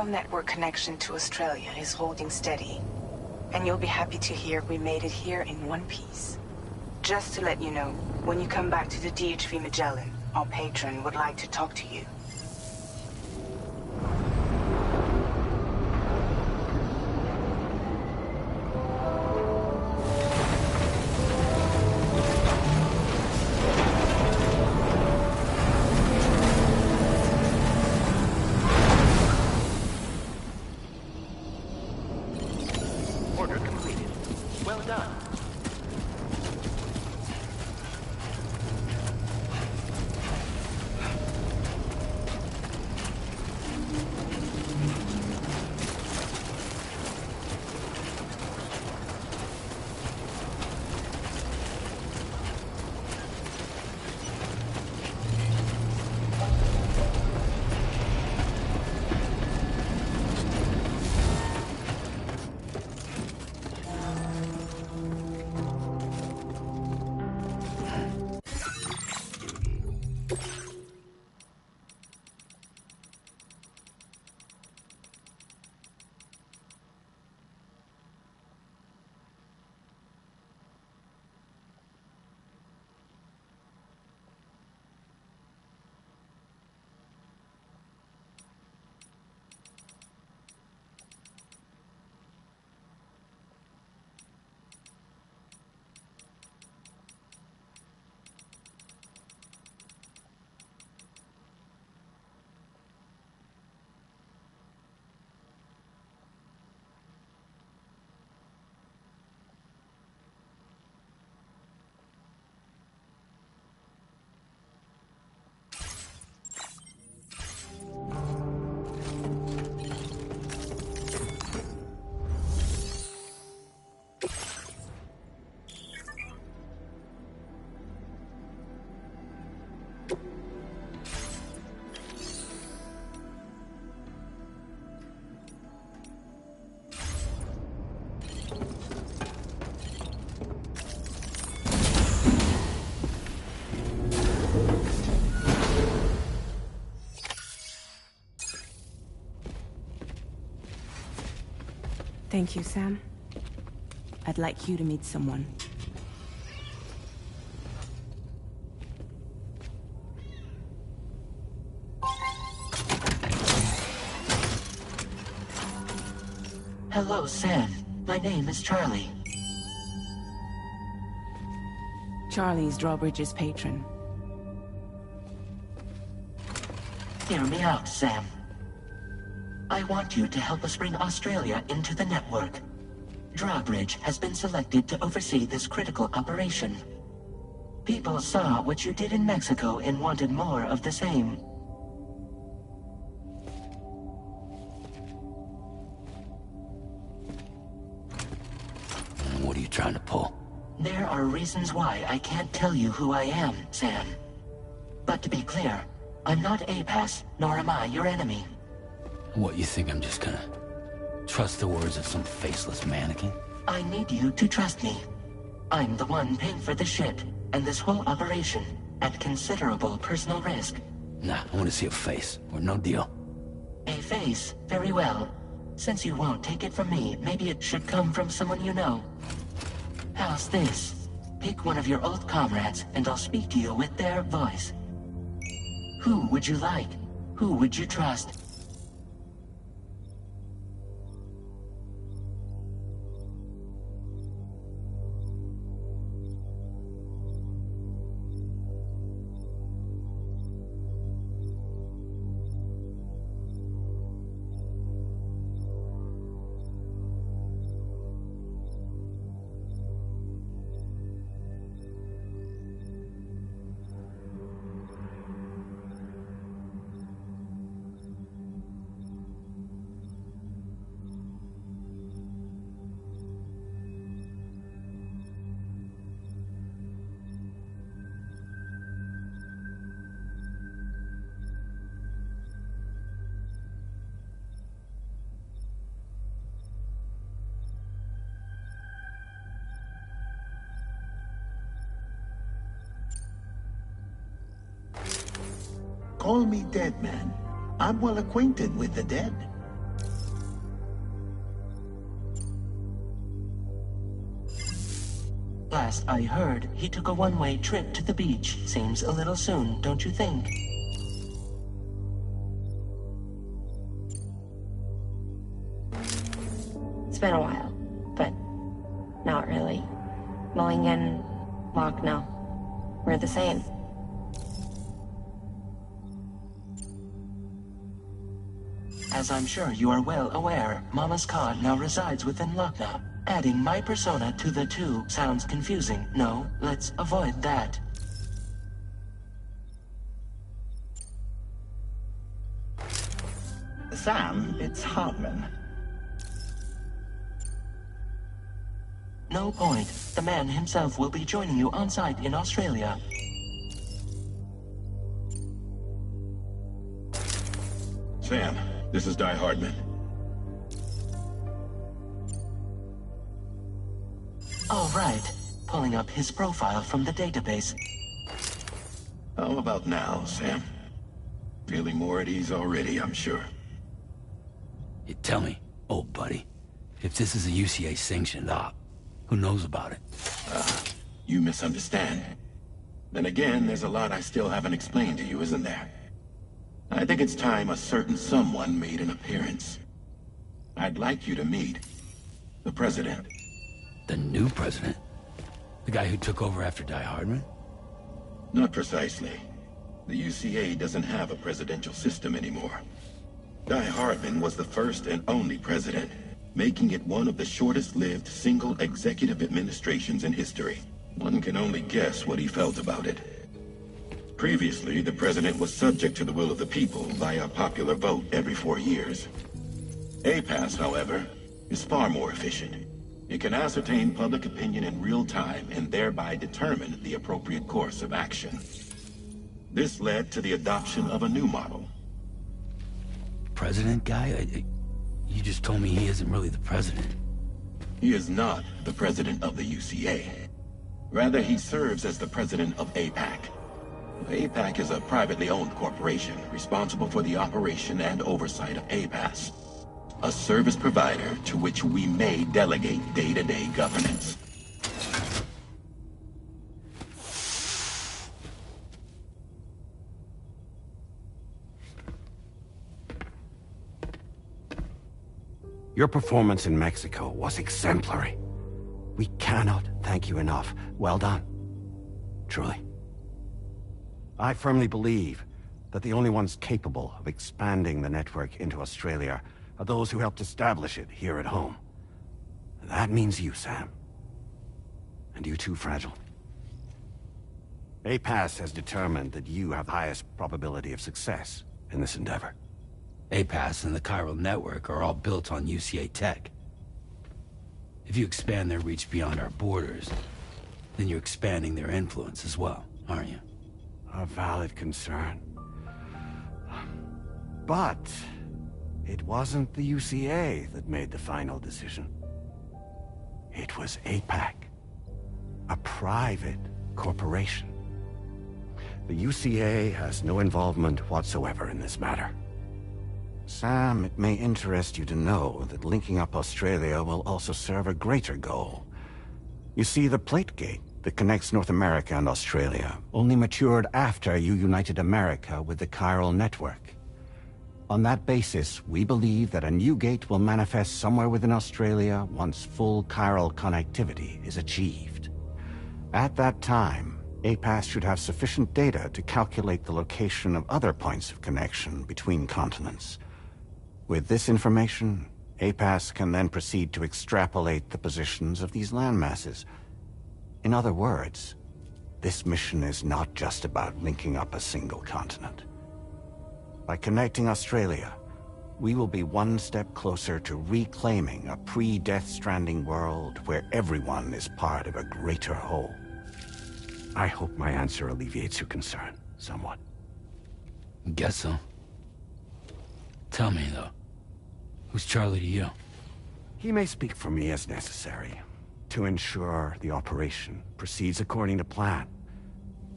Central network connection to Australia is holding steady. And you'll be happy to hear we made it here in one piece. Just to let you know, when you come back to the DHV Magellan, our patron would like to talk to you. Order completed. Well done. Thank you, Sam. I'd like you to meet someone. Hello, Sam. My name is Charlie. Charlie's Drawbridge's patron. Hear me out, Sam. I want you to help us bring Australia into the network. Drawbridge has been selected to oversee this critical operation. People saw what you did in Mexico and wanted more of the same. What are you trying to pull? There are reasons why I can't tell you who I am, Sam. But to be clear, I'm not APAS, nor am I your enemy. What, you think I'm just gonna trust the words of some faceless mannequin? I need you to trust me. I'm the one paying for the shit, and this whole operation, at considerable personal risk. Nah, I want to see a face, or no deal. A face? Very well. Since you won't take it from me, maybe it should come from someone you know. How's this? Pick one of your old comrades, and I'll speak to you with their voice. Who would you like? Who would you trust? Call me Dead Man. I'm well acquainted with the dead. Last I heard, he took a one-way trip to the beach. Seems a little soon, don't you think? It's been a while, but not really. Mulligan, Locke, no. We're the same. As I'm sure you are well aware, Mama's Cod now resides within Lochna. Adding my persona to the two sounds confusing. No, let's avoid that. Sam, it's Hartman. No point. The man himself will be joining you on site in Australia. Sam, this is Di Hardman. All right. Pulling up his profile from the database. How about now, Sam? Feeling more at ease already, I'm sure. You tell me, old buddy, if this is a UCA-sanctioned op, who knows about it? You misunderstand. Then again, there's a lot I still haven't explained to you, isn't there? I think it's time a certain someone made an appearance. I'd like you to meet the President. The new president? The guy who took over after Di Hardman? Not precisely. The UCA doesn't have a presidential system anymore. Di Hardman was the first and only president, making it one of the shortest-lived single executive administrations in history. One can only guess what he felt about it. Previously, the president was subject to the will of the people via popular vote every 4 years. APAS, however, is far more efficient. It can ascertain public opinion in real time and thereby determine the appropriate course of action. This led to the adoption of a new model. President guy? You just told me he isn't really the president. He is not the president of the UCA. Rather, he serves as the president of APAC. APAC is a privately owned corporation responsible for the operation and oversight of APAS, a service provider to which we may delegate day-to-day governance. Your performance in Mexico was exemplary. We cannot thank you enough. Well done. Truly. I firmly believe that the only ones capable of expanding the network into Australia are those who helped establish it here at home. That means you, Sam. And you too, Fragile. APAS has determined that you have the highest probability of success in this endeavor. APAS and the chiral network are all built on UCA tech. If you expand their reach beyond our borders, then you're expanding their influence as well, aren't you? A valid concern. But it wasn't the UCA that made the final decision. It was APAC, a private corporation. The UCA has no involvement whatsoever in this matter. Sam, it may interest you to know that linking up Australia will also serve a greater goal. You see, the plate gate that connects North America and Australia only matured after you united America with the chiral network. On that basis, we believe that a new gate will manifest somewhere within Australia once full chiral connectivity is achieved. At that time, APAS should have sufficient data to calculate the location of other points of connection between continents. With this information, APAS can then proceed to extrapolate the positions of these landmasses. In other words, this mission is not just about linking up a single continent. By connecting Australia, we will be one step closer to reclaiming a pre-Death Stranding world where everyone is part of a greater whole. I hope my answer alleviates your concern somewhat. Guess so. Tell me, though, who's Charlie to you? He may speak for me as necessary, to ensure the operation proceeds according to plan.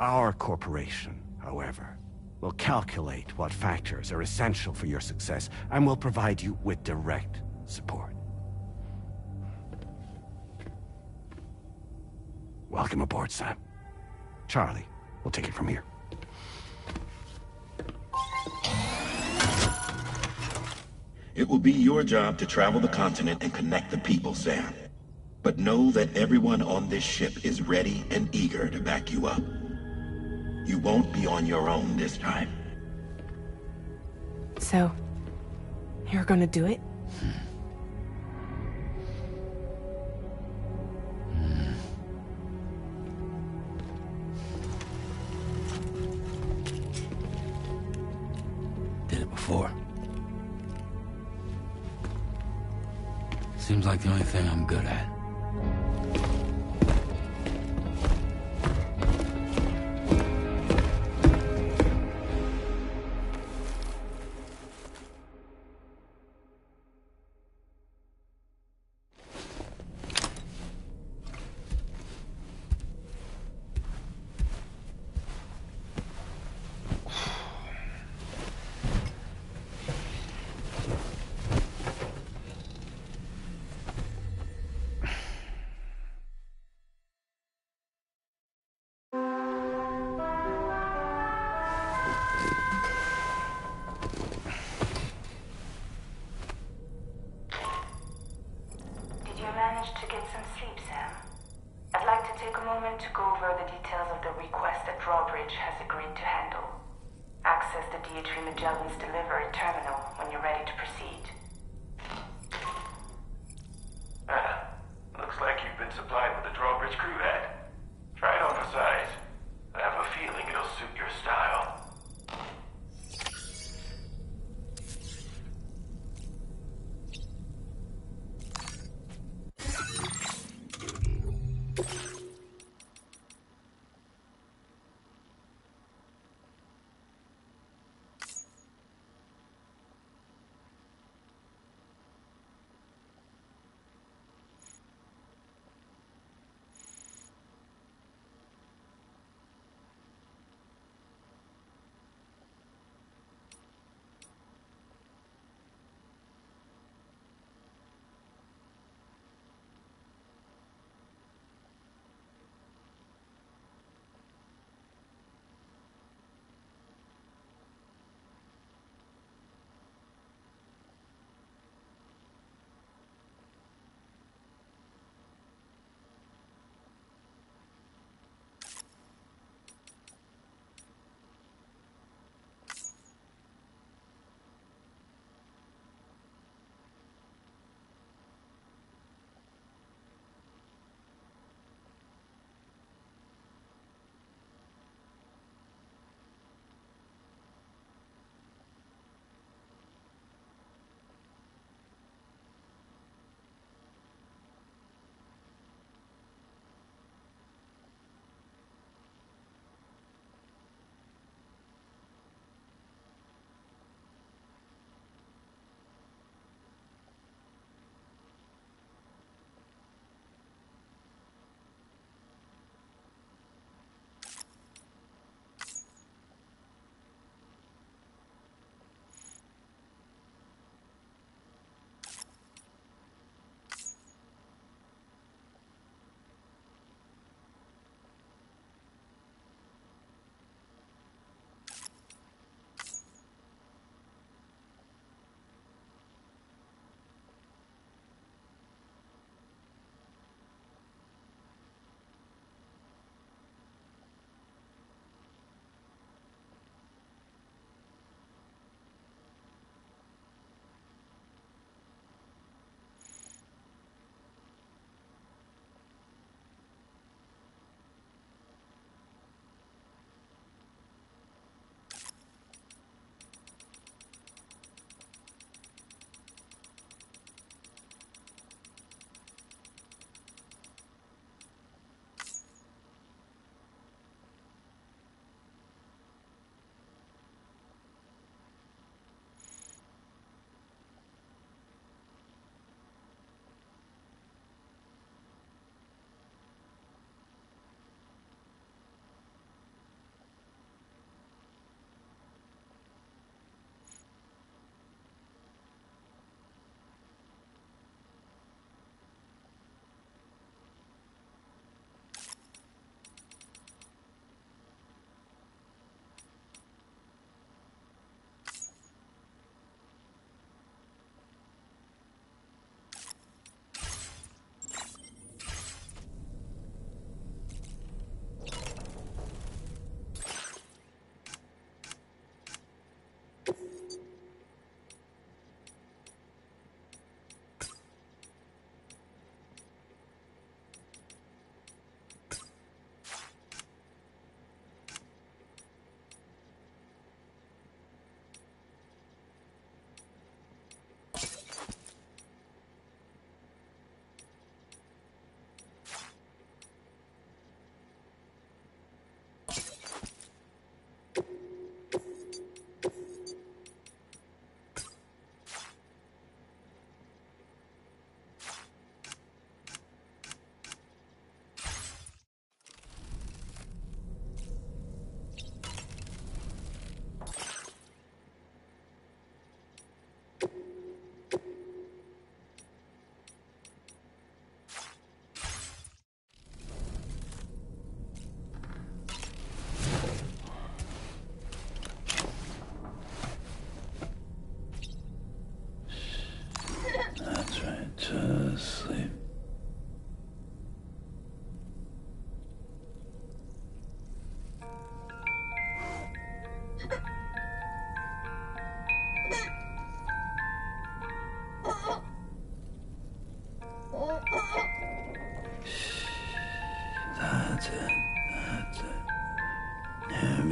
Our corporation, however, will calculate what factors are essential for your success and will provide you with direct support. Welcome aboard, Sam. Charlie, we'll take it from here. It will be your job to travel the continent and connect the people, Sam. But know that everyone on this ship is ready and eager to back you up. You won't be on your own this time. So, you're gonna do it? Did it before. Seems like the only thing I'm good at. Managed to get some sleep, Sam? I'd like to take a moment to go over the details of the request that Drawbridge has agreed to handle. Access the D3 Magellan's delivery terminal when you're ready to proceed. Looks like you've been supplied with the Drawbridge crew hat. Try it on for size. I have a feeling it'll suit your style.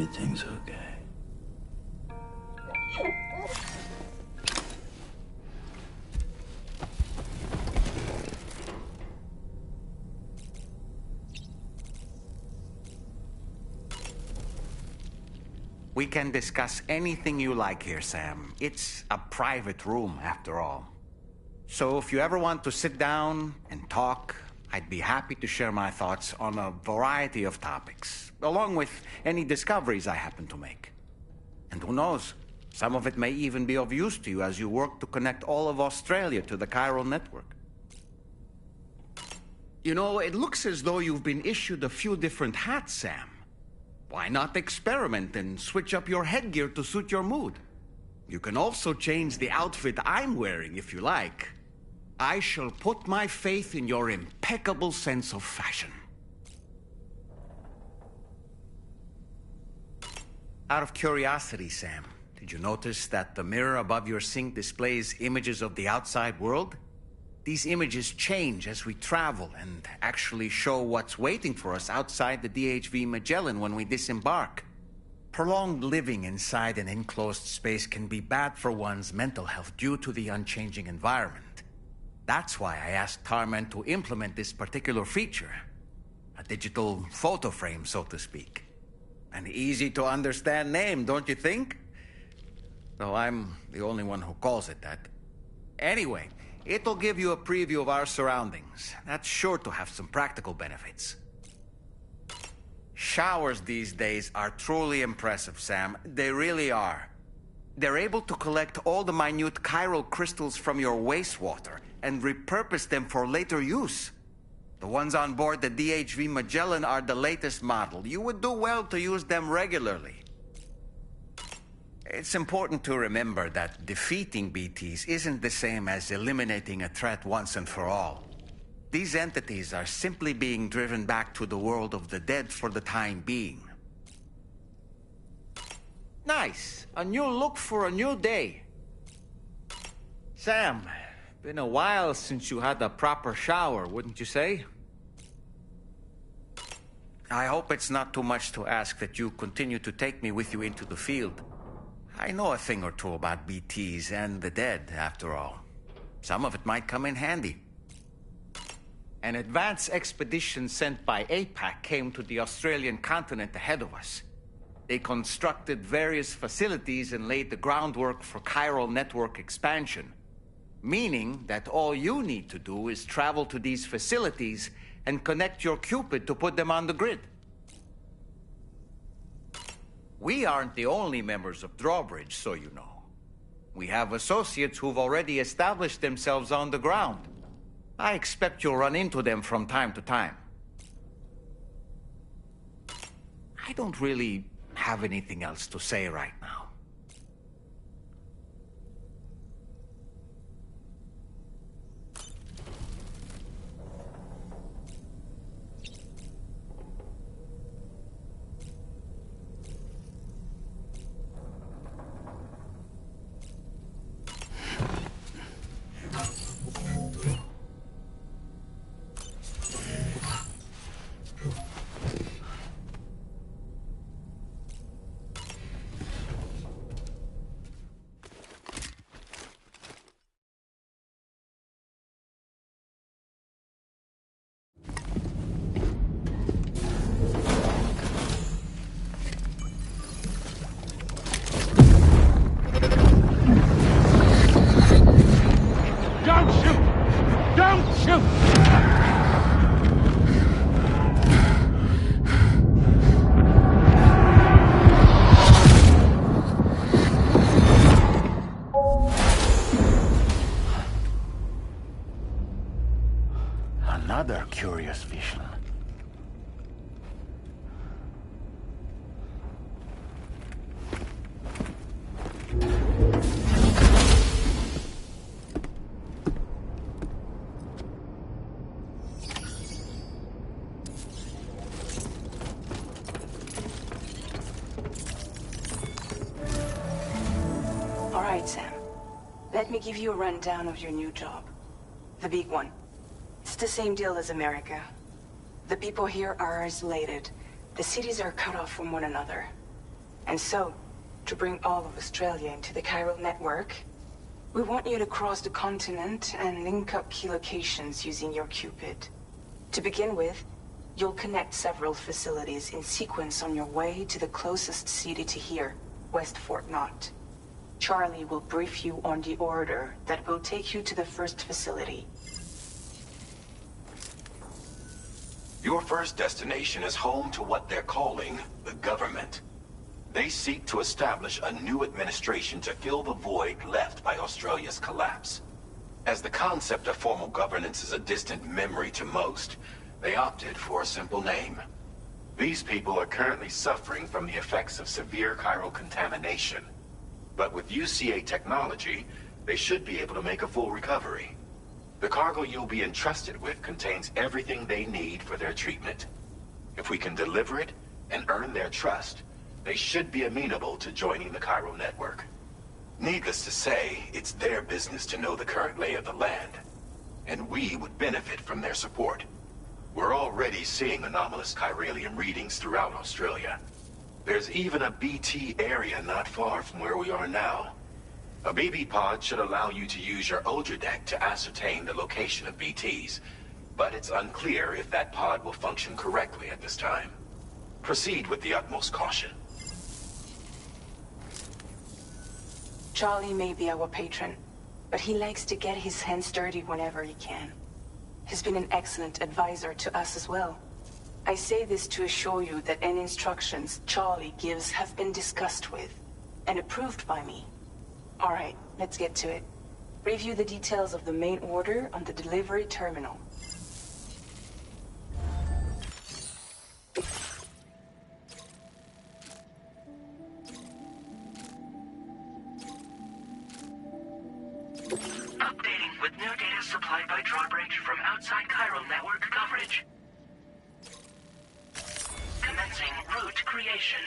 Everything's okay. We can discuss anything you like here, Sam. It's a private room, after all. So if you ever want to sit down and talk, I'd be happy to share my thoughts on a variety of topics, along with any discoveries I happen to make. And who knows, some of it may even be of use to you as you work to connect all of Australia to the chiral network. You know, it looks as though you've been issued a few different hats, Sam. Why not experiment and switch up your headgear to suit your mood? You can also change the outfit I'm wearing if you like. I shall put my faith in your impeccable sense of fashion. Out of curiosity, Sam, did you notice that the mirror above your sink displays images of the outside world? These images change as we travel and actually show what's waiting for us outside the DHV Magellan when we disembark. Prolonged living inside an enclosed space can be bad for one's mental health due to the unchanging environment. That's why I asked Tarman to implement this particular feature. A digital photo frame, so to speak. An easy-to-understand name, don't you think? Though I'm the only one who calls it that. Anyway, it'll give you a preview of our surroundings. That's sure to have some practical benefits. Showers these days are truly impressive, Sam. They really are. They're able to collect all the minute chiral crystals from your wastewater and repurpose them for later use. The ones on board the DHV Magellan are the latest model. You would do well to use them regularly. It's important to remember that defeating BTs isn't the same as eliminating a threat once and for all. These entities are simply being driven back to the world of the dead for the time being. Nice. A new look for a new day. Sam, been a while since you had a proper shower, wouldn't you say? I hope it's not too much to ask that you continue to take me with you into the field. I know a thing or two about BTs and the dead, after all. Some of it might come in handy. An advance expedition sent by APAC came to the Australian continent ahead of us. They constructed various facilities and laid the groundwork for chiral network expansion. Meaning that all you need to do is travel to these facilities and connect your Cupid to put them on the grid. We aren't the only members of Drawbridge, so you know. We have associates who've already established themselves on the ground. I expect you'll run into them from time to time. I don't really have anything else to say right now. Another curious vision. All right, Sam. Let me give you a rundown of your new job. The big one. It's the same deal as America. The people here are isolated. The cities are cut off from one another. And so, to bring all of Australia into the chiral network, we want you to cross the continent and link up key locations using your Cupid. To begin with, you'll connect several facilities in sequence on your way to the closest city to here, West Fort Knott. Charlie will brief you on the order that will take you to the first facility. Your first destination is home to what they're calling the government. They seek to establish a new administration to fill the void left by Australia's collapse. As the concept of formal governance is a distant memory to most, they opted for a simple name. These people are currently suffering from the effects of severe chiral contamination. But with UCA technology, they should be able to make a full recovery. The cargo you'll be entrusted with contains everything they need for their treatment. If we can deliver it and earn their trust, they should be amenable to joining the chiral network. Needless to say, it's their business to know the current lay of the land, and we would benefit from their support. We're already seeing anomalous chiralium readings throughout Australia. There's even a BT area not far from where we are now. A BB pod should allow you to use your Ultra deck to ascertain the location of BTs, but it's unclear if that pod will function correctly at this time. Proceed with the utmost caution. Charlie may be our patron, but he likes to get his hands dirty whenever he can. He's been an excellent advisor to us as well. I say this to assure you that any instructions Charlie gives have been discussed with and approved by me. All right, let's get to it. Review the details of the main order on the delivery terminal. Updating with new data supplied by drawbridge from outside chiral network coverage. Commencing route creation.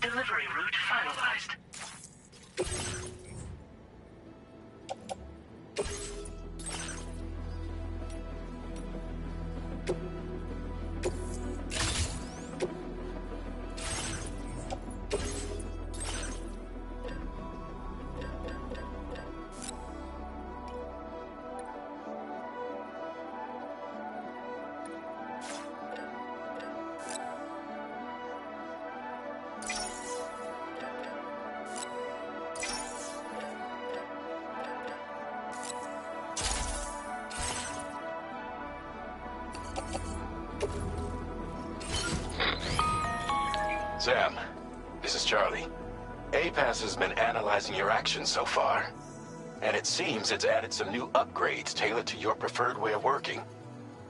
Delivery route finalized. Sam, this is Charlie. APAS has been analyzing your actions so far, and it seems it's added some new upgrades tailored to your preferred way of working.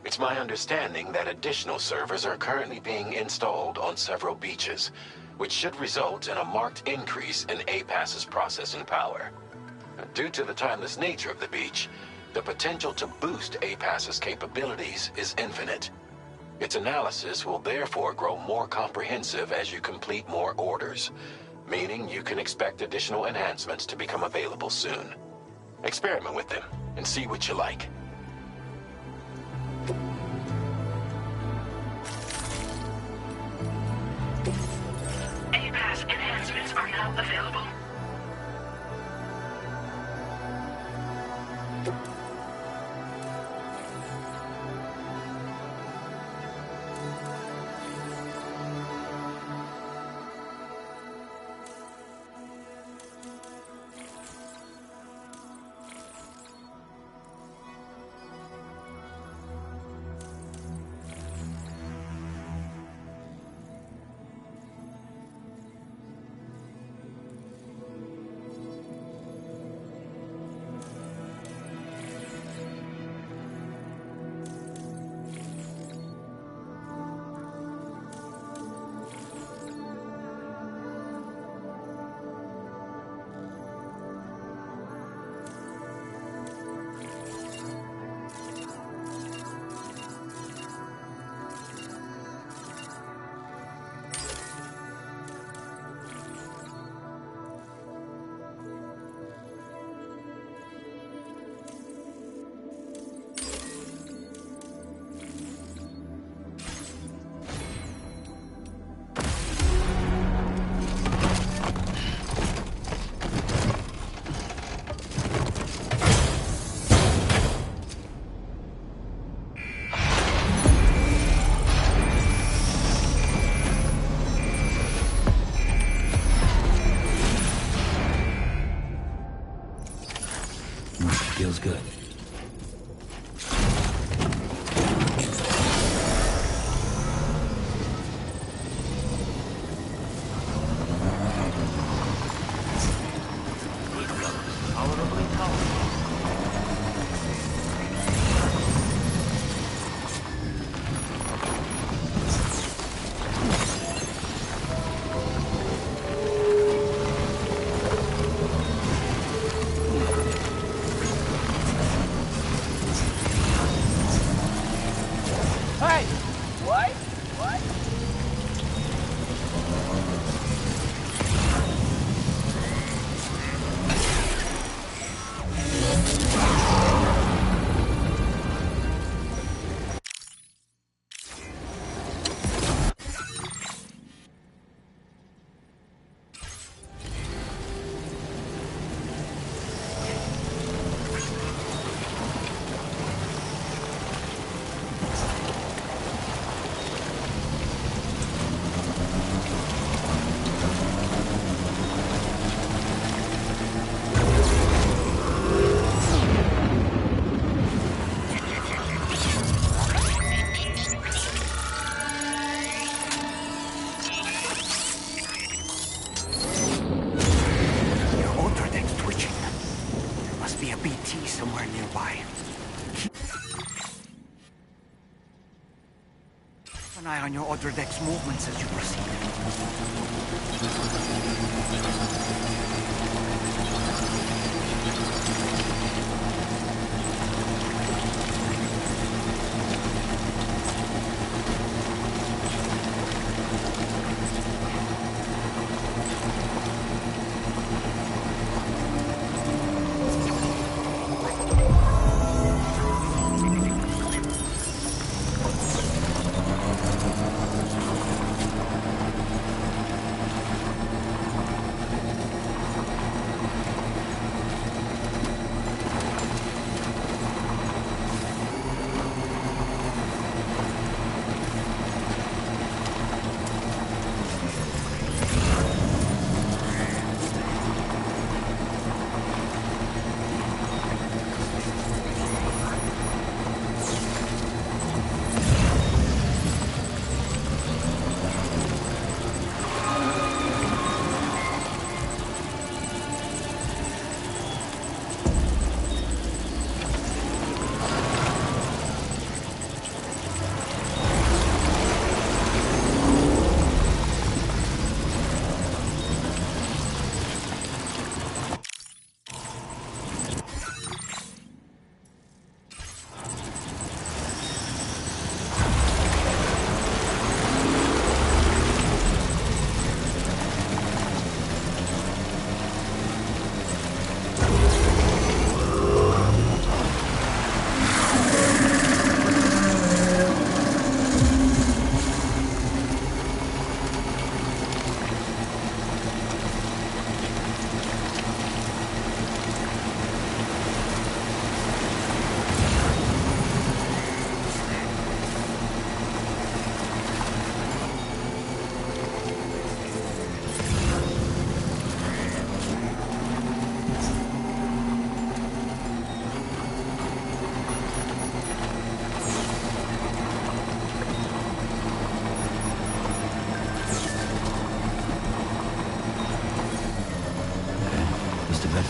It's my understanding that additional servers are currently being installed on several beaches, which should result in a marked increase in APAS's processing power. Due to the timeless nature of the beach, the potential to boost APAS's capabilities is infinite. Its analysis will therefore grow more comprehensive as you complete more orders, meaning you can expect additional enhancements to become available soon. Experiment with them and see what you like. APAS enhancements are now available. good. Somewhere nearby. Keep an eye on your other deck's movements as you proceed.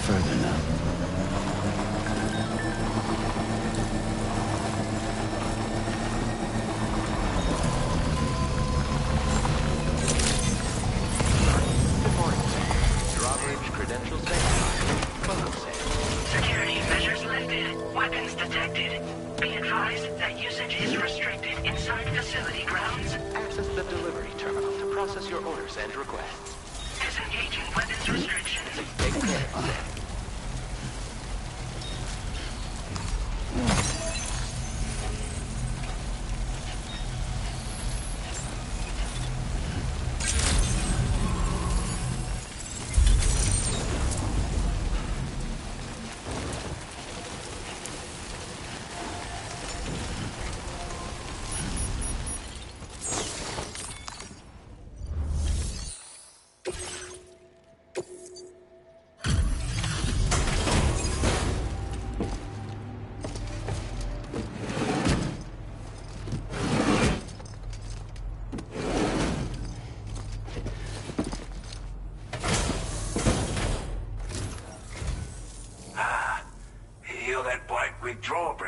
Further now. Good morning, sir. Drawbridge credentials verified. Welcome, sir. Security measures lifted. Weapons detected. Be advised that usage is restricted inside facility grounds. Access the delivery terminal to process your orders and requests. Disengaging weapons restrictions. Take care, sir.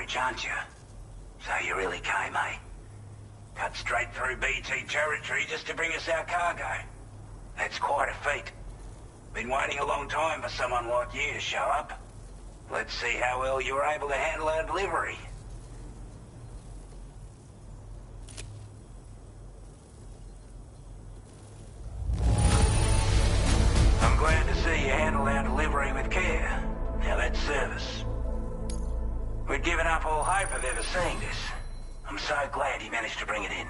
rich, aren't you? So you really came, eh? Cut straight through BT territory just to bring us our cargo. That's quite a feat. Been waiting a long time for someone like you to show up. Let's see how well you were able to handle our delivery. I'm glad to see you handled our delivery with care. Now that's service. We'd given up all hope of ever seeing this. I'm so glad you managed to bring it in.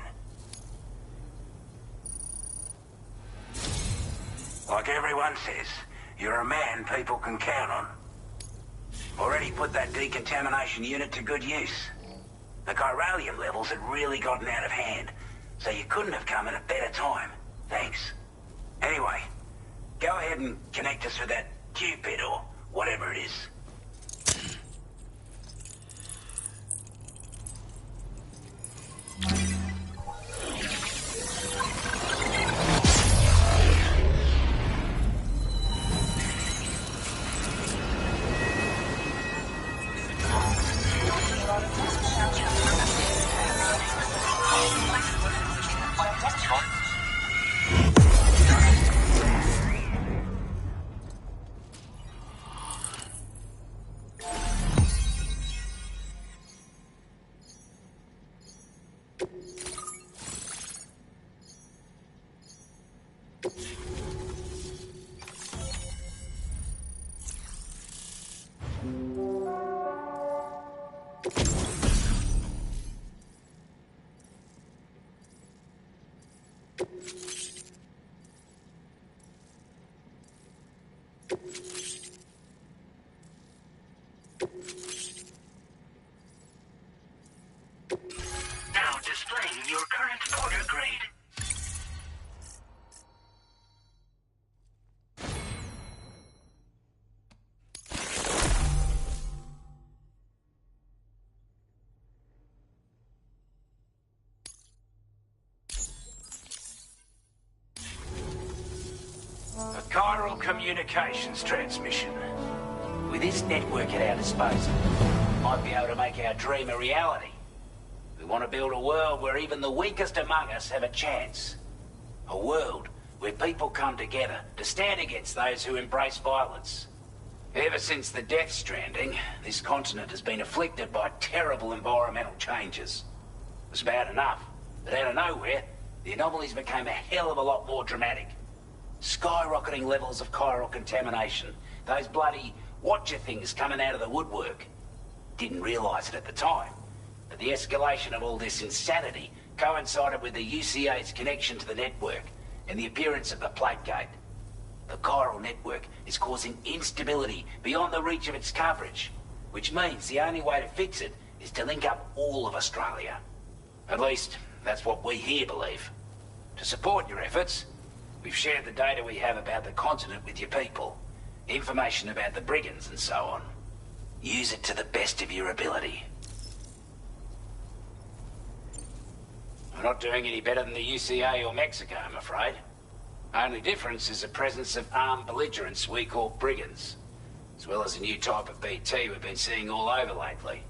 Like everyone says, you're a man people can count on. Already put that decontamination unit to good use. The chiralium levels had really gotten out of hand, so you couldn't have come at a better time. Thanks. Anyway, go ahead and connect us with that Cupid or whatever it is. Now displaying your current order grade. A chiral communications transmission. With this network at our disposal, we might be able to make our dream a reality. We want to build a world where even the weakest among us have a chance. A world where people come together to stand against those who embrace violence. Ever since the Death Stranding, this continent has been afflicted by terrible environmental changes. It was bad enough, but out of nowhere, the anomalies became a hell of a lot more dramatic. Skyrocketing levels of chiral contamination. Those bloody watcher things coming out of the woodwork. Didn't realise it at the time, but the escalation of all this insanity coincided with the UCA's connection to the network and the appearance of the plate gate. The chiral network is causing instability beyond the reach of its coverage, which means the only way to fix it is to link up all of Australia. At least, that's what we here believe. To support your efforts, we've shared the data we have about the continent with your people. Information about the brigands and so on. Use it to the best of your ability. We're not doing any better than the UCA or Mexico, I'm afraid. Only difference is the presence of armed belligerents we call brigands, as well as a new type of BT we've been seeing all over lately.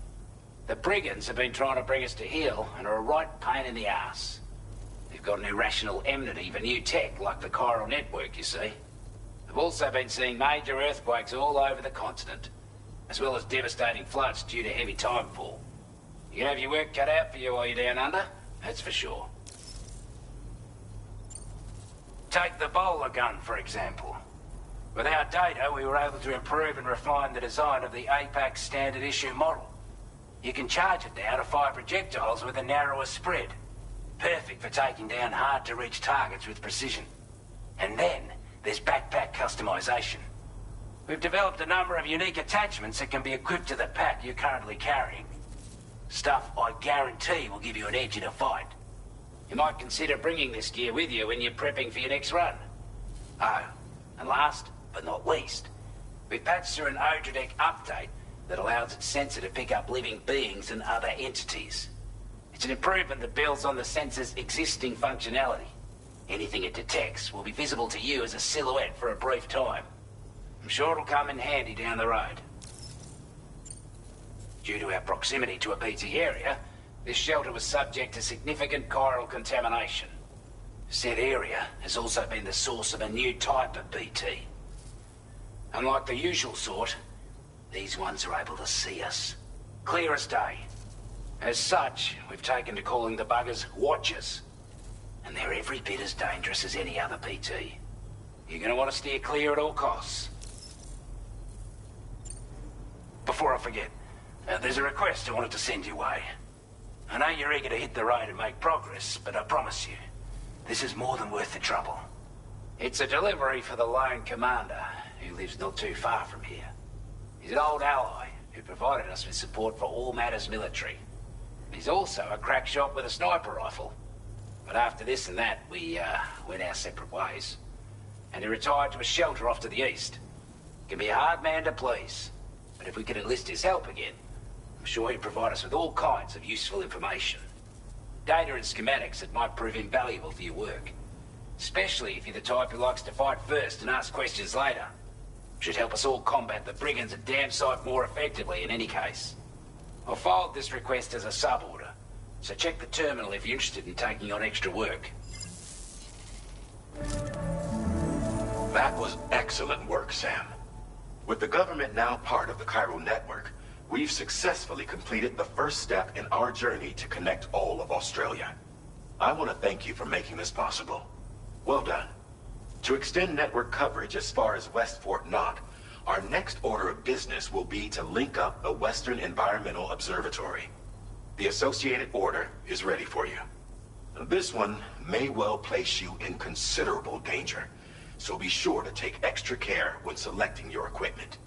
The brigands have been trying to bring us to heel and are a right pain in the ass. They've got an irrational enmity for new tech like the chiral network, you see. They've also been seeing major earthquakes all over the continent, as well as devastating floods due to heavy timefall. You can have your work cut out for you while you're down under, that's for sure. Take the bowler gun, for example. With our data, we were able to improve and refine the design of the APAC standard issue model. You can charge it now to fire projectiles with a narrower spread. Perfect for taking down hard-to-reach targets with precision. And then, there's backpack customization. We've developed a number of unique attachments that can be equipped to the pack you're currently carrying. Stuff I guarantee will give you an edge in a fight. You might consider bringing this gear with you when you're prepping for your next run. Oh, and last but not least, we've patched through an Odradek update that allows its sensor to pick up living beings and other entities. It's an improvement that builds on the sensor's existing functionality. Anything it detects will be visible to you as a silhouette for a brief time. I'm sure it'll come in handy down the road. Due to our proximity to a BT area, this shelter was subject to significant chiral contamination. Said area has also been the source of a new type of BT. Unlike the usual sort, these ones are able to see us. Clear as day. As such, we've taken to calling the buggers Watchers. And they're every bit as dangerous as any other BT. You're gonna want to steer clear at all costs. Before I forget, there's a request I wanted to send your way. I know you're eager to hit the road and make progress, but I promise you, this is more than worth the trouble. It's a delivery for the lone commander, who lives not too far from here. He's an old ally who provided us with support for all matters military. He's also a crack shot with a sniper rifle. But after this and that, we went our separate ways. And he retired to a shelter off to the east. Can be a hard man to please. But if we could enlist his help again, I'm sure he'd provide us with all kinds of useful information. Data and schematics that might prove invaluable for your work. Especially if you're the type who likes to fight first and ask questions later. Should help us all combat the brigands a damn sight more effectively in any case. I filed this request as a sub-order, so check the terminal if you're interested in taking on extra work. That was excellent work, Sam. With the government now part of the chiral network, we've successfully completed the first step in our journey to connect all of Australia. I want to thank you for making this possible. Well done. To extend network coverage as far as West Fort Knott, our next order of business will be to link up the Western Environmental Observatory. The associated order is ready for you. This one may well place you in considerable danger, so be sure to take extra care when selecting your equipment.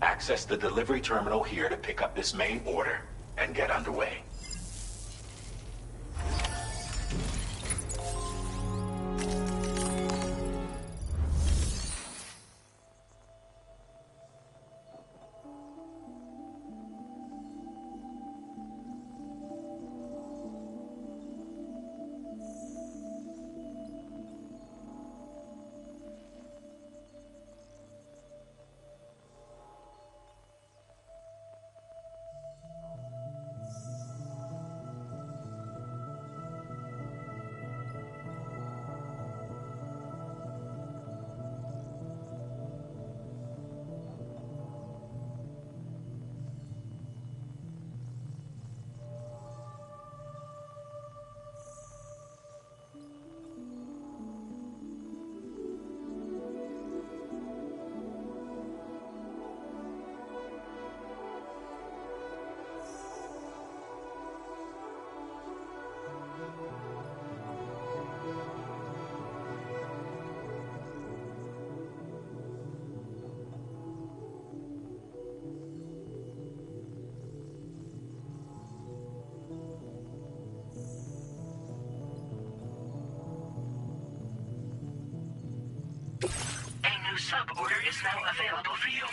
Access the delivery terminal here to pick up this main order and get underway. A new sub-order is now available for you.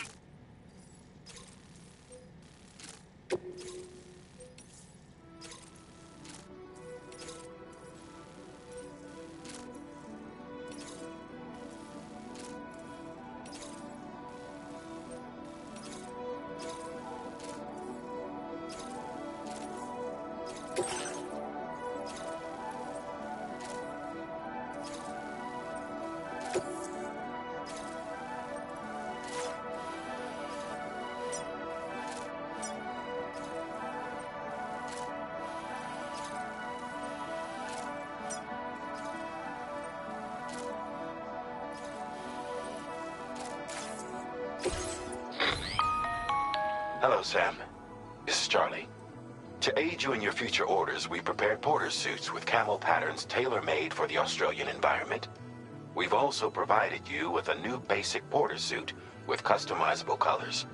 Hello, Sam. This is Charlie. To aid you in your future orders, we prepared porter suits with camel patterns tailor-made for the Australian environment. We've also provided you with a new basic porter suit with customizable colors.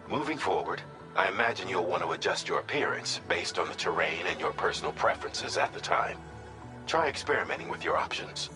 Moving forward, I imagine you'll want to adjust your appearance based on the terrain and your personal preferences at the time. Try experimenting with your options.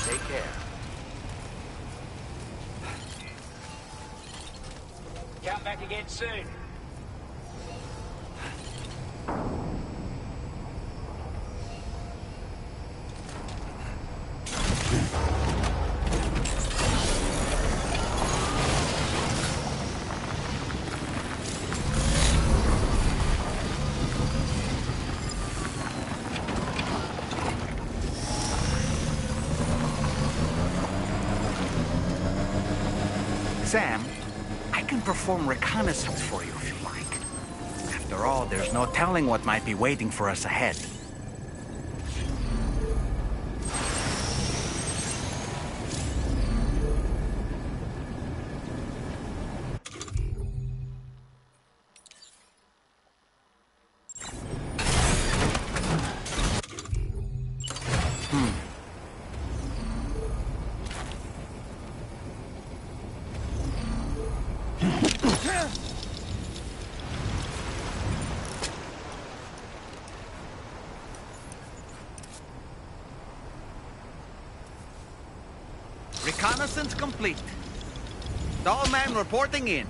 Take care. Come back again soon. Sam, I can perform reconnaissance for you if you like. After all, there's no telling what might be waiting for us ahead. Reconnaissance complete. Dollman reporting in.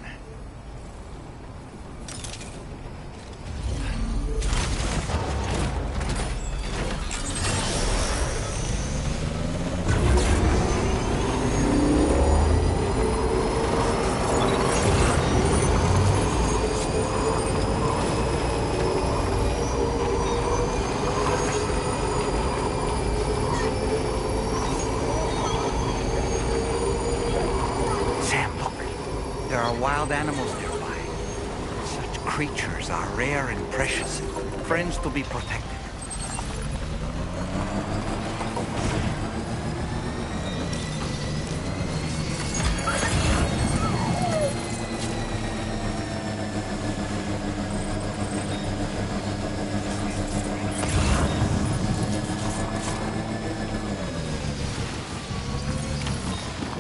Wild animals nearby. Such creatures are rare and precious. Friends to be protected.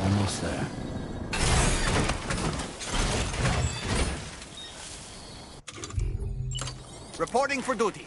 Almost there. Reporting for duty.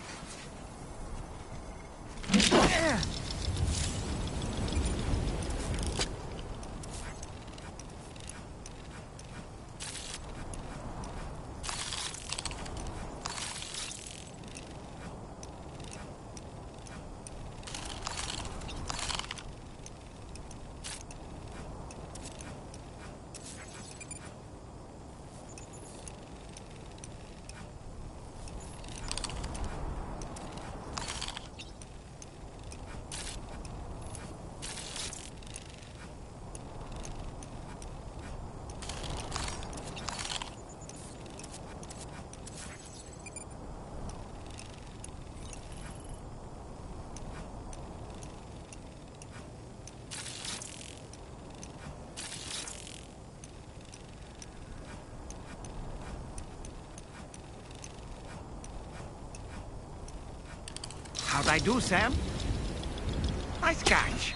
I do, Sam. Nice catch.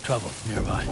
Trouble nearby.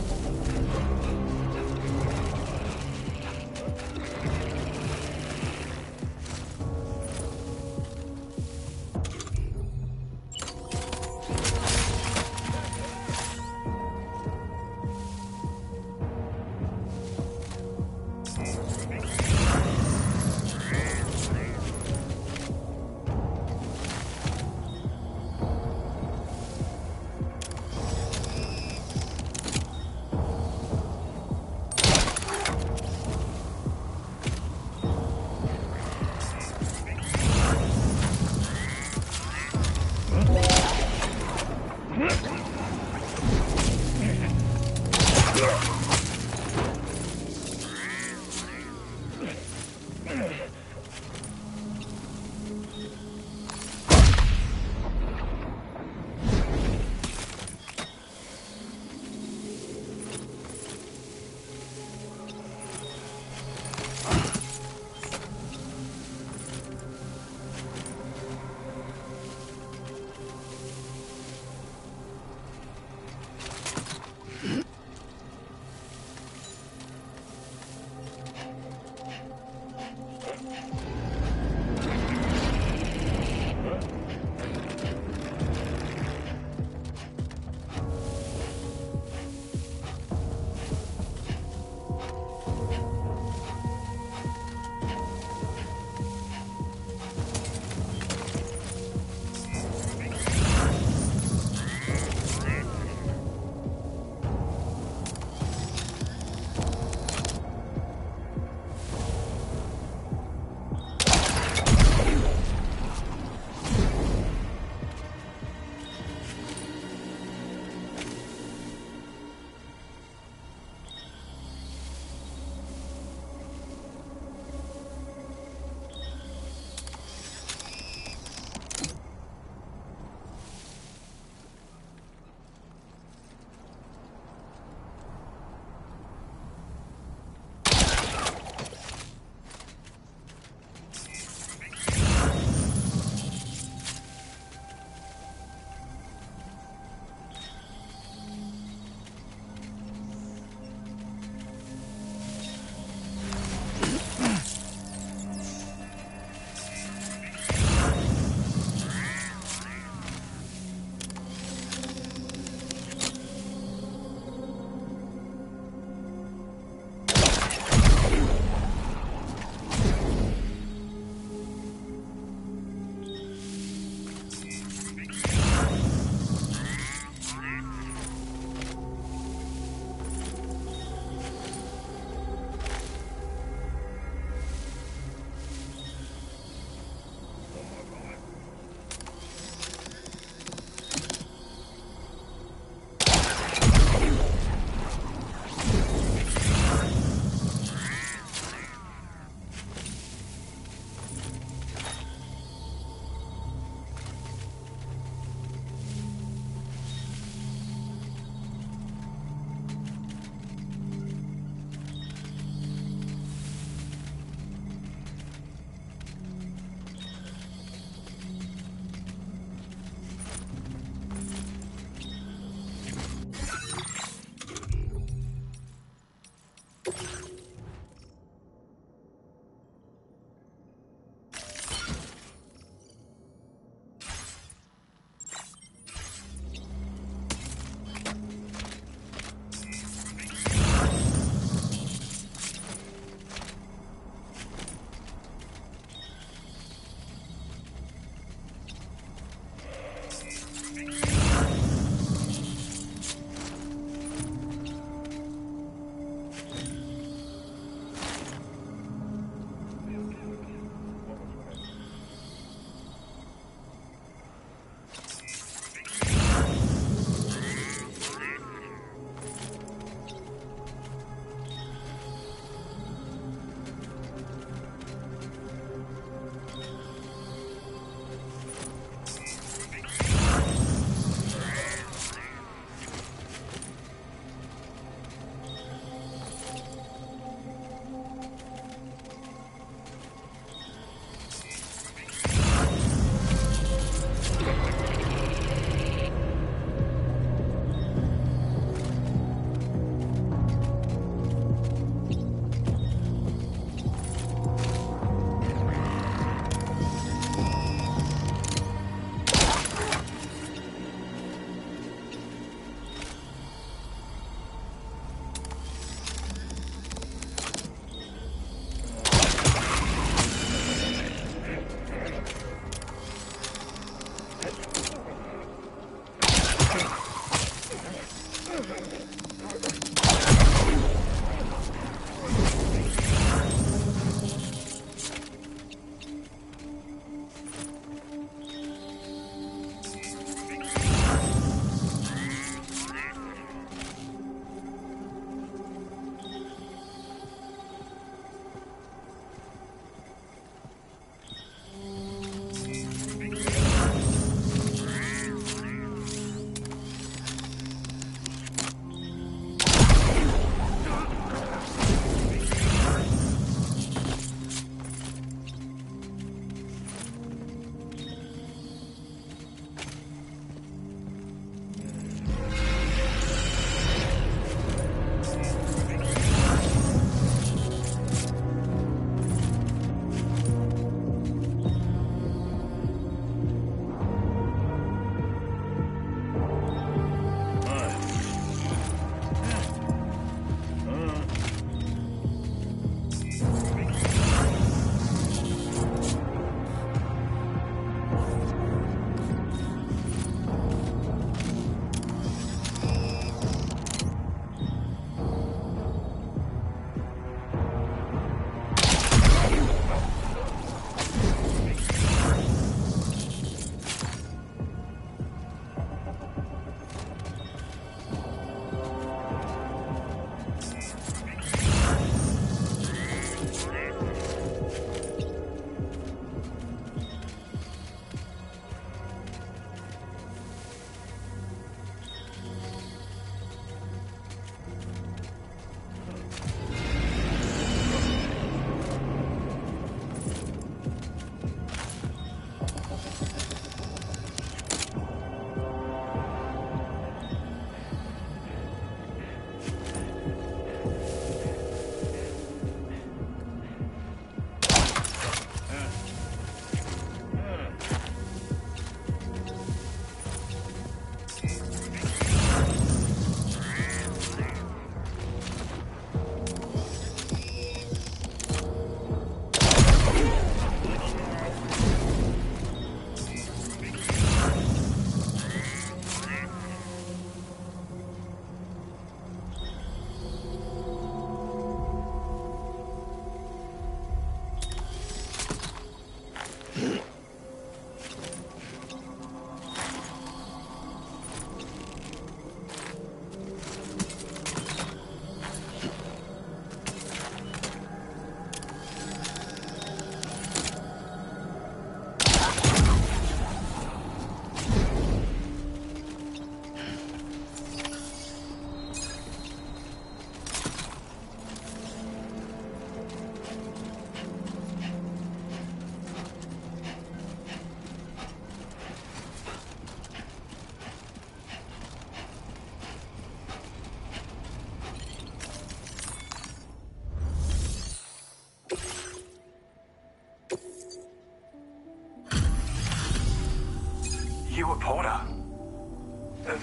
You a Porter?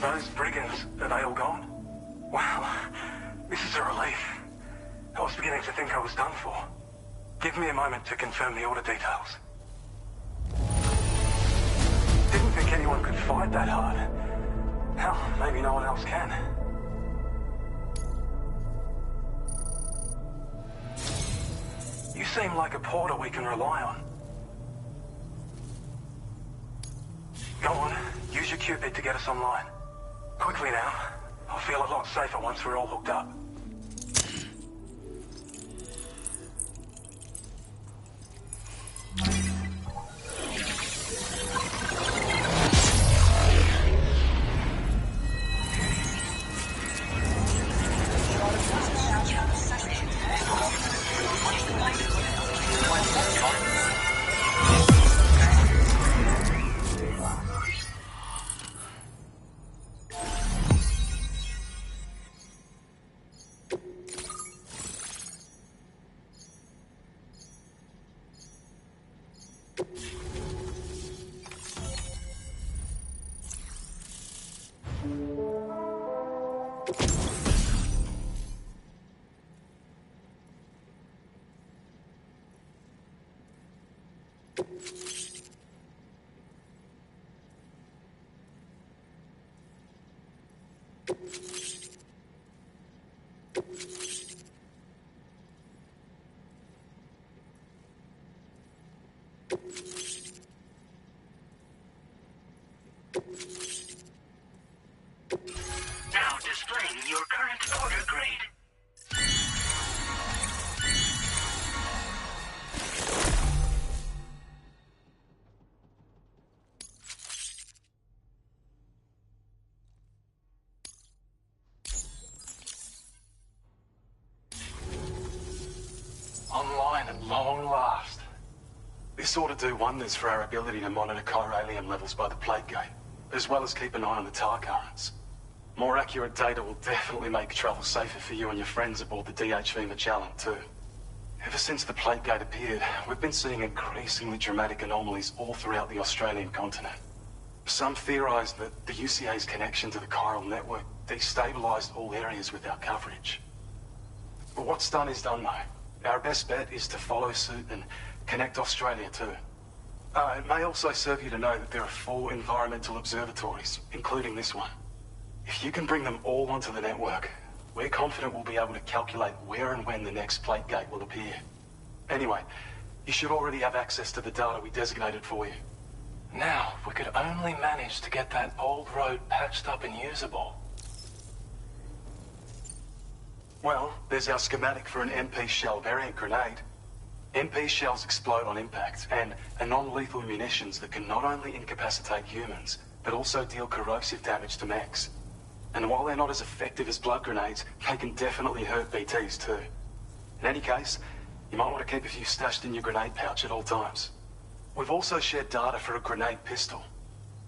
Those brigands, are they all gone? Wow, this is a relief. I was beginning to think I was done for. Give me a moment to confirm the order details. Didn't think anyone could fight that hard. Hell, maybe no one else can. You seem like a Porter we can rely on. Go on, use your Cupid to get us online. Quickly now. I'll feel a lot safer once we're all hooked up. Now displaying your current order grade. Online at long last. This ought to do wonders for our ability to monitor chiralium levels by the plate gate, as well as keep an eye on the tar currents. More accurate data will definitely make travel safer for you and your friends aboard the DHV Magellan, too. Ever since the plate gate appeared, we've been seeing increasingly dramatic anomalies all throughout the Australian continent. Some theorize that the UCA's connection to the chiral network destabilized all areas with our coverage. But what's done is done, though. Our best bet is to follow suit and connect Australia too. It may also serve you to know that there are 4 environmental observatories, including this one. If you can bring them all onto the network, we're confident we'll be able to calculate where and when the next plate gate will appear. Anyway, you should already have access to the data we designated for you. Now, if we could only manage to get that old road patched up and usable. Well, there's our schematic for an MP shell variant grenade. MP shells explode on impact, and are non-lethal munitions that can not only incapacitate humans, but also deal corrosive damage to mechs. And while they're not as effective as blood grenades, they can definitely hurt BTs too. In any case, you might want to keep a few stashed in your grenade pouch at all times. We've also shared data for a grenade pistol.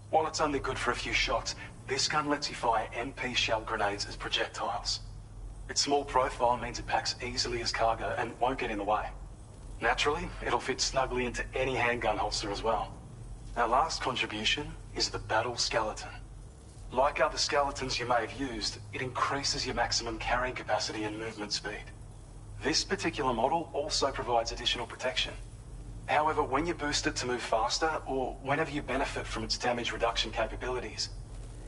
While it's only good for a few shots, this gun lets you fire MP shell grenades as projectiles. Its small profile means it packs easily as cargo and won't get in the way. Naturally, it'll fit snugly into any handgun holster as well. Our last contribution is the battle skeleton. Like other skeletons you may have used, it increases your maximum carrying capacity and movement speed. This particular model also provides additional protection. However, when you boost it to move faster, or whenever you benefit from its damage reduction capabilities,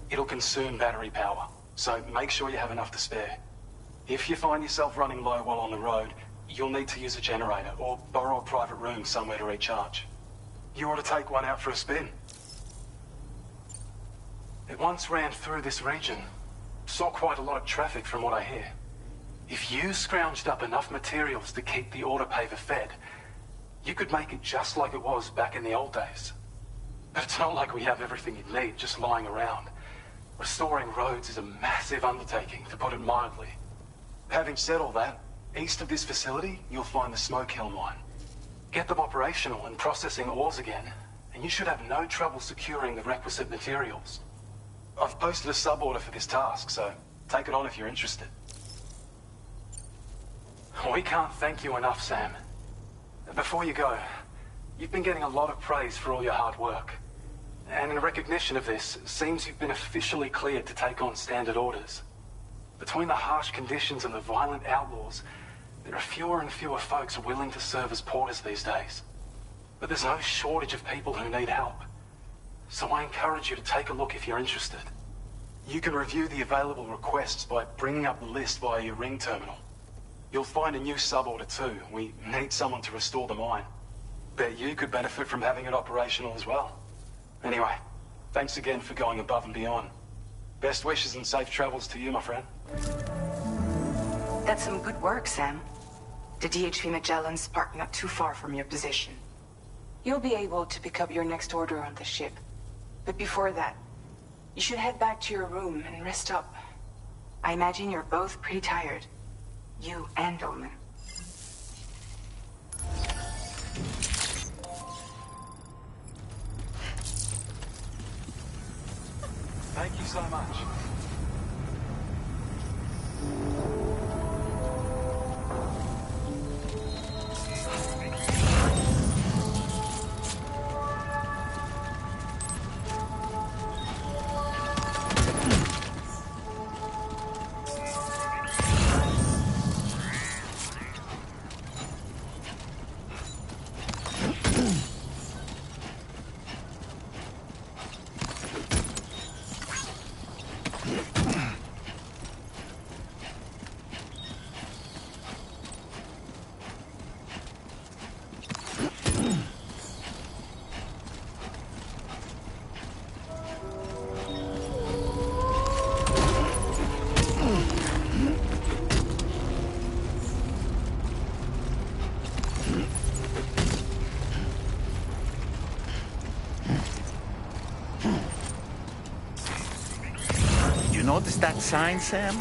it'll consume battery power, so make sure you have enough to spare. If you find yourself running low while on the road, you'll need to use a generator or borrow a private room somewhere to recharge. You ought to take one out for a spin. It once ran through this region. Saw quite a lot of traffic from what I hear. If you scrounged up enough materials to keep the autopaver fed, you could make it just like it was back in the old days. But it's not like we have everything you need just lying around. Restoring roads is a massive undertaking, to put it mildly. Having said all that, east of this facility, you'll find the Smoke Hill mine. Get them operational and processing ores again, and you should have no trouble securing the requisite materials. I've posted a sub-order for this task, so take it on if you're interested. We can't thank you enough, Sam. Before you go, you've been getting a lot of praise for all your hard work. And in recognition of this, it seems you've been officially cleared to take on standard orders. Between the harsh conditions and the violent outlaws, there are fewer and fewer folks willing to serve as porters these days. But there's no shortage of people who need help. So I encourage you to take a look if you're interested. You can review the available requests by bringing up the list via your ring terminal. You'll find a new sub-order too. We need someone to restore the mine. Bet you could benefit from having it operational as well. Anyway, thanks again for going above and beyond. Best wishes and safe travels to you, my friend. That's some good work, Sam. The DHV Magellan's parked not too far from your position. You'll be able to pick up your next order on the ship. But before that, you should head back to your room and rest up. I imagine you're both pretty tired. You and Dolman. Thank you so much. Notice that sign, Sam?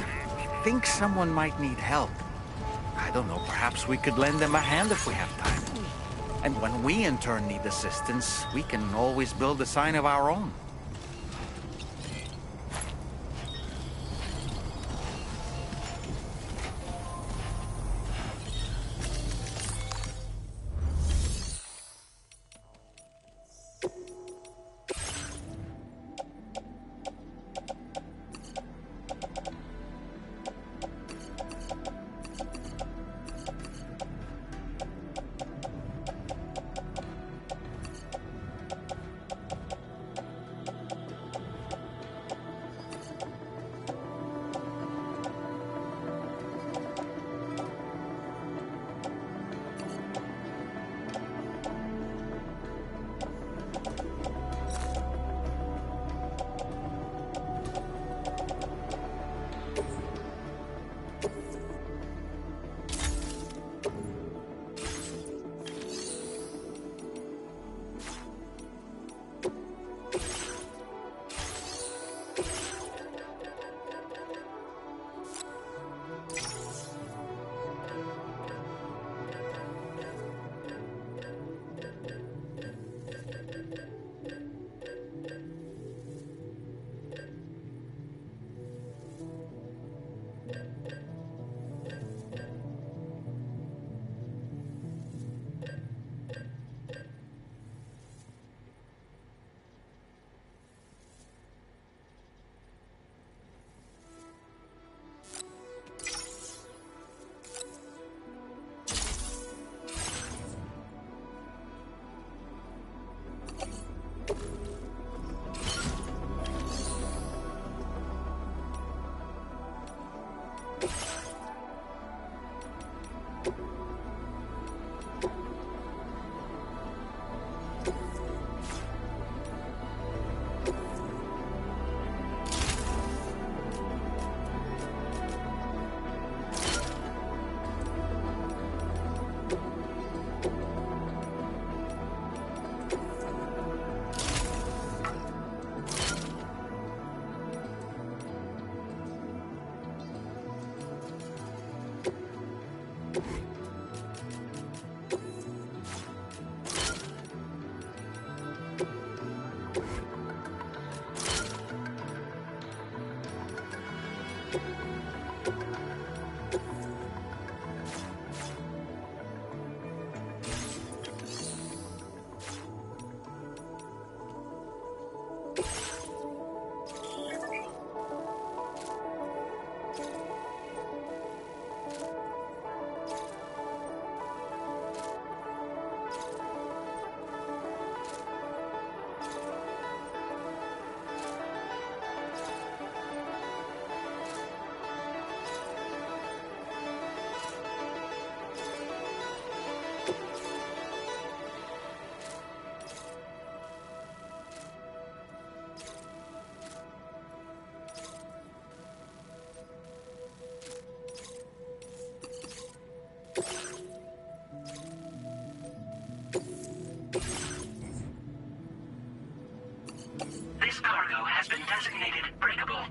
Think someone might need help. I don't know, perhaps we could lend them a hand if we have time. And when we in turn need assistance, we can always build a sign of our own. This cargo has been designated breakable.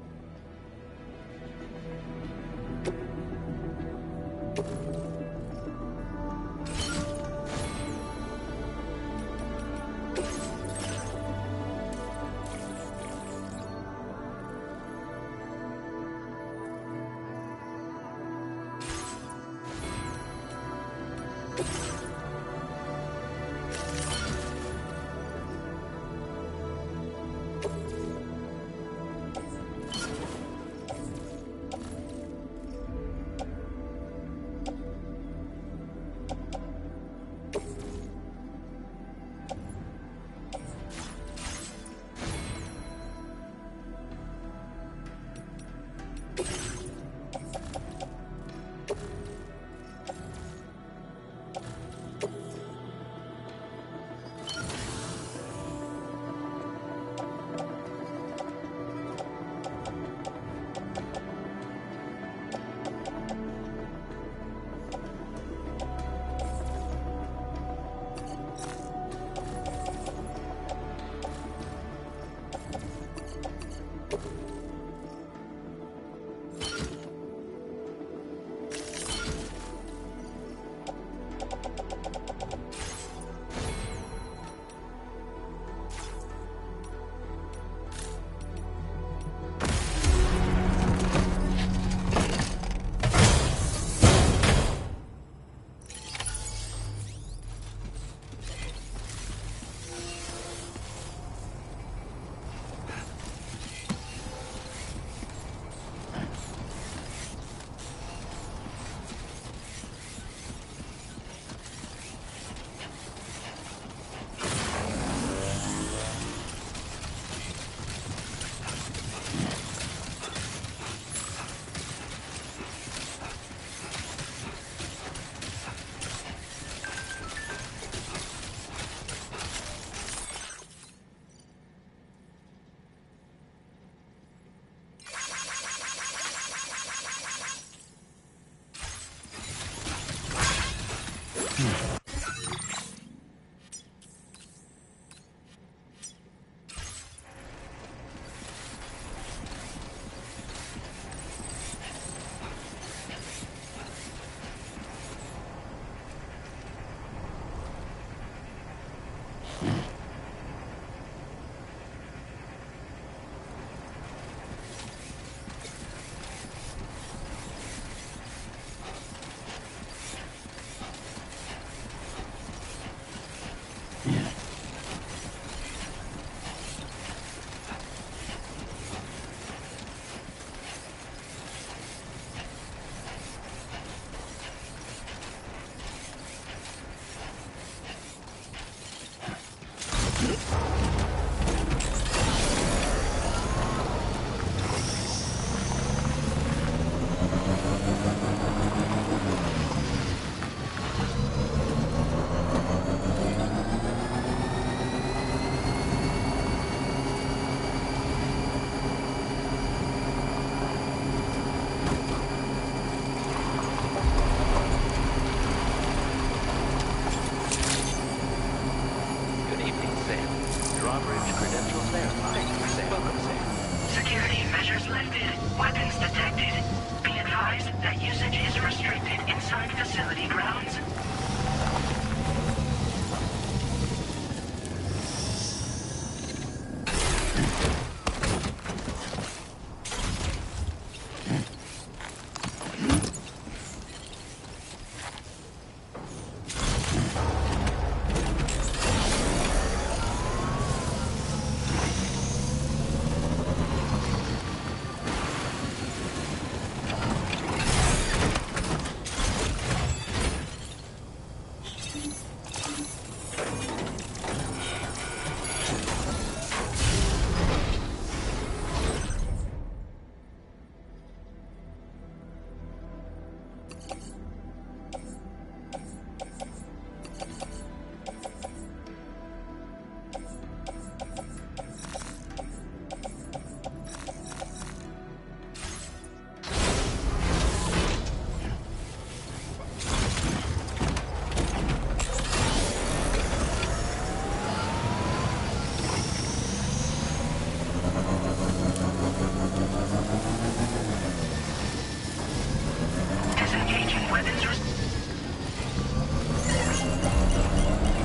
Orders lifted. Weapons detected. Be advised that usage is restricted inside facility grounds.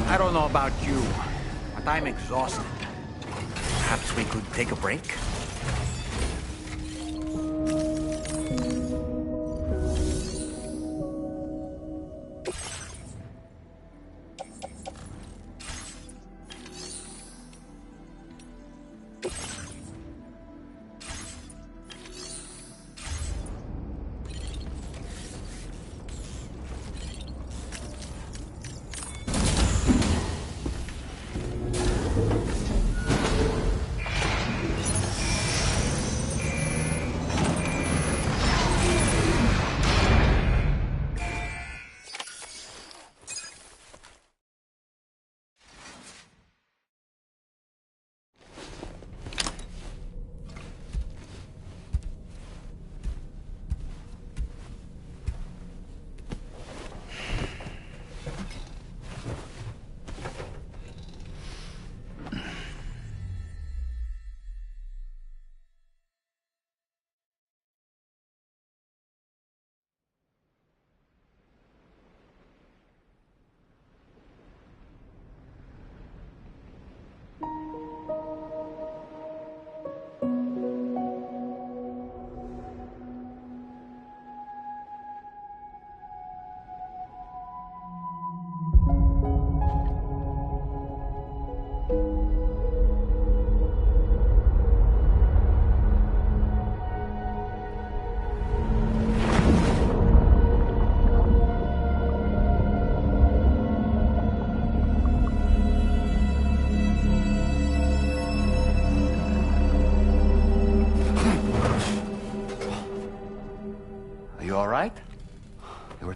I don't know about you, but I'm exhausted. Perhaps we could take a break?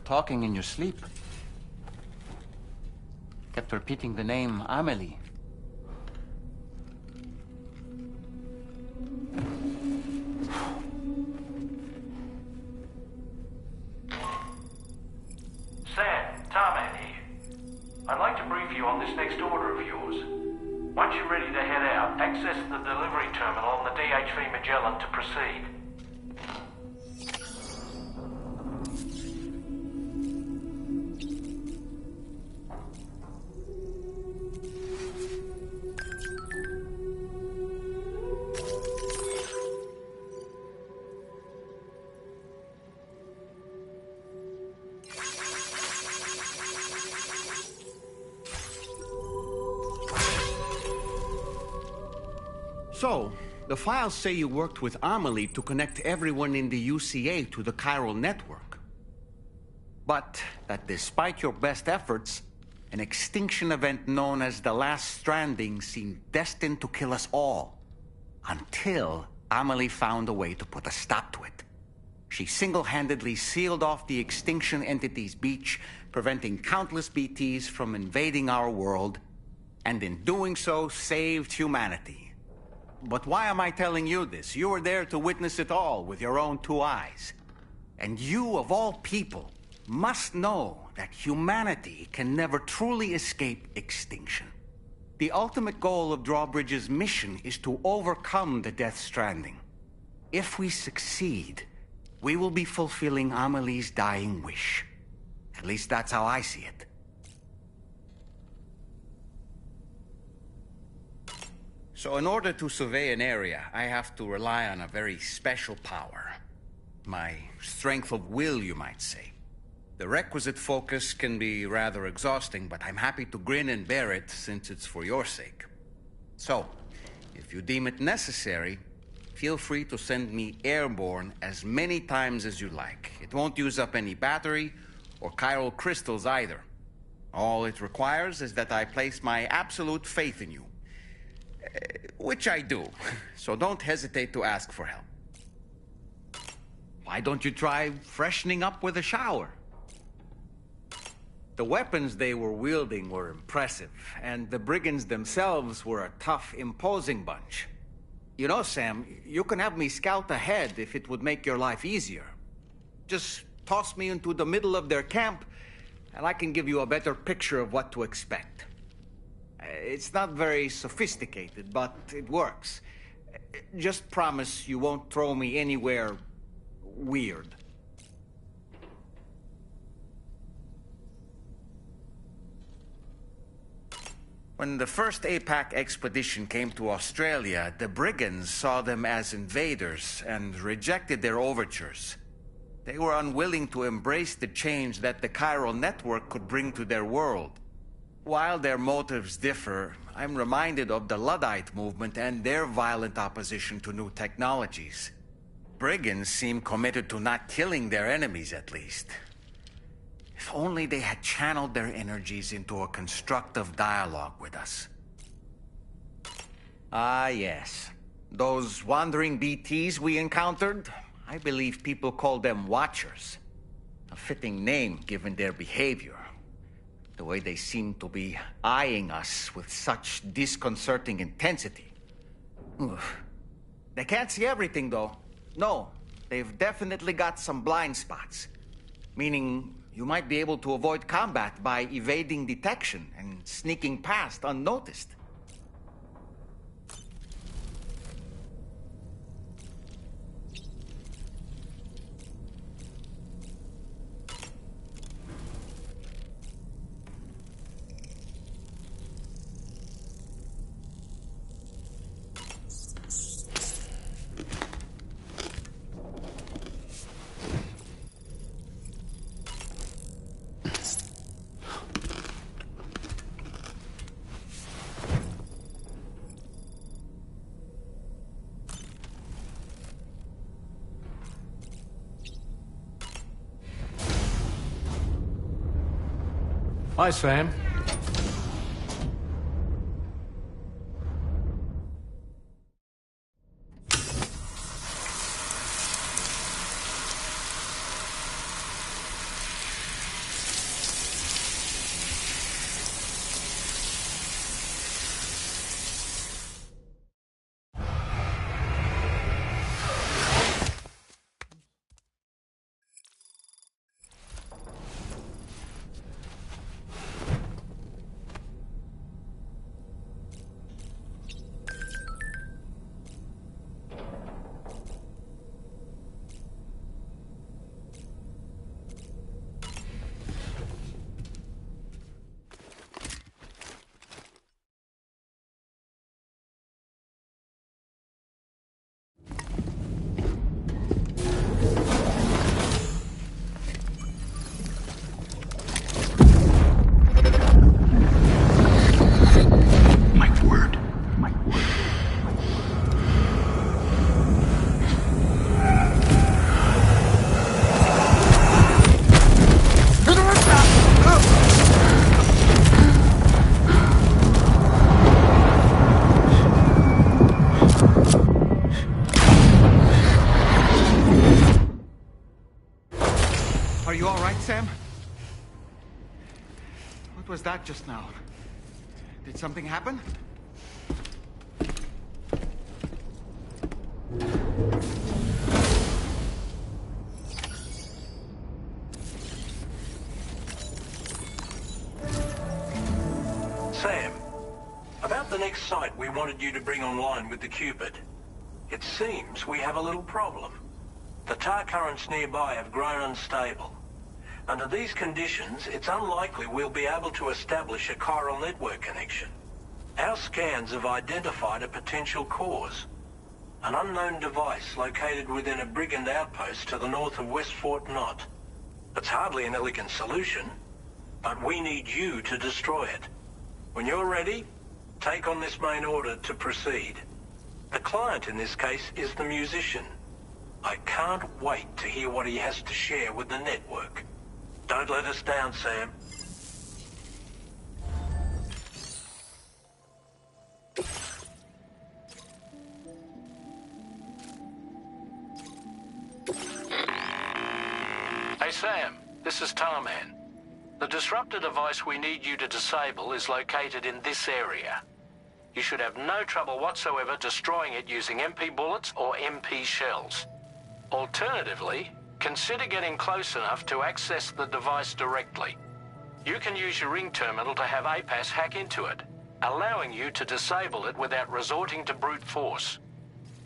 Talking in your sleep. Kept repeating the name Amelie. Sam, Tarman here. I'd like to brief you on this next order of yours. Once you're ready to head out, access the delivery terminal on the DHV Magellan to proceed. So, the files say you worked with Amelie to connect everyone in the UCA to the chiral network. But that despite your best efforts, an extinction event known as the Last Stranding seemed destined to kill us all. Until Amelie found a way to put a stop to it. She single-handedly sealed off the extinction entity's beach, preventing countless BTs from invading our world, and in doing so, saved humanity. But why am I telling you this? You were there to witness it all with your own two eyes. And you, of all people, must know that humanity can never truly escape extinction. The ultimate goal of Drawbridge's mission is to overcome the Death Stranding. If we succeed, we will be fulfilling Amelie's dying wish. At least that's how I see it. So in order to survey an area, I have to rely on a very special power. My strength of will, you might say. The requisite focus can be rather exhausting, but I'm happy to grin and bear it since it's for your sake. So, if you deem it necessary, feel free to send me airborne as many times as you like. It won't use up any battery or chiral crystals either. All it requires is that I place my absolute faith in you. Which I do, so don't hesitate to ask for help. Why don't you try freshening up with a shower? The weapons they were wielding were impressive, and the brigands themselves were a tough, imposing bunch. You know, Sam, you can have me scout ahead if it would make your life easier. Just toss me into the middle of their camp, and I can give you a better picture of what to expect. It's not very sophisticated, but it works. Just promise you won't throw me anywhere weird. When the first APAC expedition came to Australia, the brigands saw them as invaders and rejected their overtures. They were unwilling to embrace the change that the chiral network could bring to their world. While their motives differ, I'm reminded of the Luddite movement and their violent opposition to new technologies. Brigands seem committed to not killing their enemies, at least. If only they had channeled their energies into a constructive dialogue with us. Ah, yes. Those wandering BTs we encountered, I believe people call them Watchers. A fitting name given their behavior. The way they seem to be eyeing us with such disconcerting intensity. Oof. They can't see everything, though. No, they've definitely got some blind spots. Meaning, you might be able to avoid combat by evading detection and sneaking past unnoticed. Hi, Sam. Are you all right, Sam? What was that just now? Did something happen? Sam, about the next site we wanted you to bring online with the Cupid. It seems we have a little problem. The tar currents nearby have grown unstable. Under these conditions, it's unlikely we'll be able to establish a chiral network connection. Our scans have identified a potential cause. An unknown device located within a brigand outpost to the north of West Fort Knot. It's hardly an elegant solution, but we need you to destroy it. When you're ready, take on this main order to proceed. The client in this case is the musician. I can't wait to hear what he has to share with the network. Don't let us down, Sam. Hey Sam, this is Tarman. The disruptor device we need you to disable is located in this area. You should have no trouble whatsoever destroying it using MP bullets or MP shells. Alternatively, consider getting close enough to access the device directly. You can use your ring terminal to have APAS hack into it, allowing you to disable it without resorting to brute force.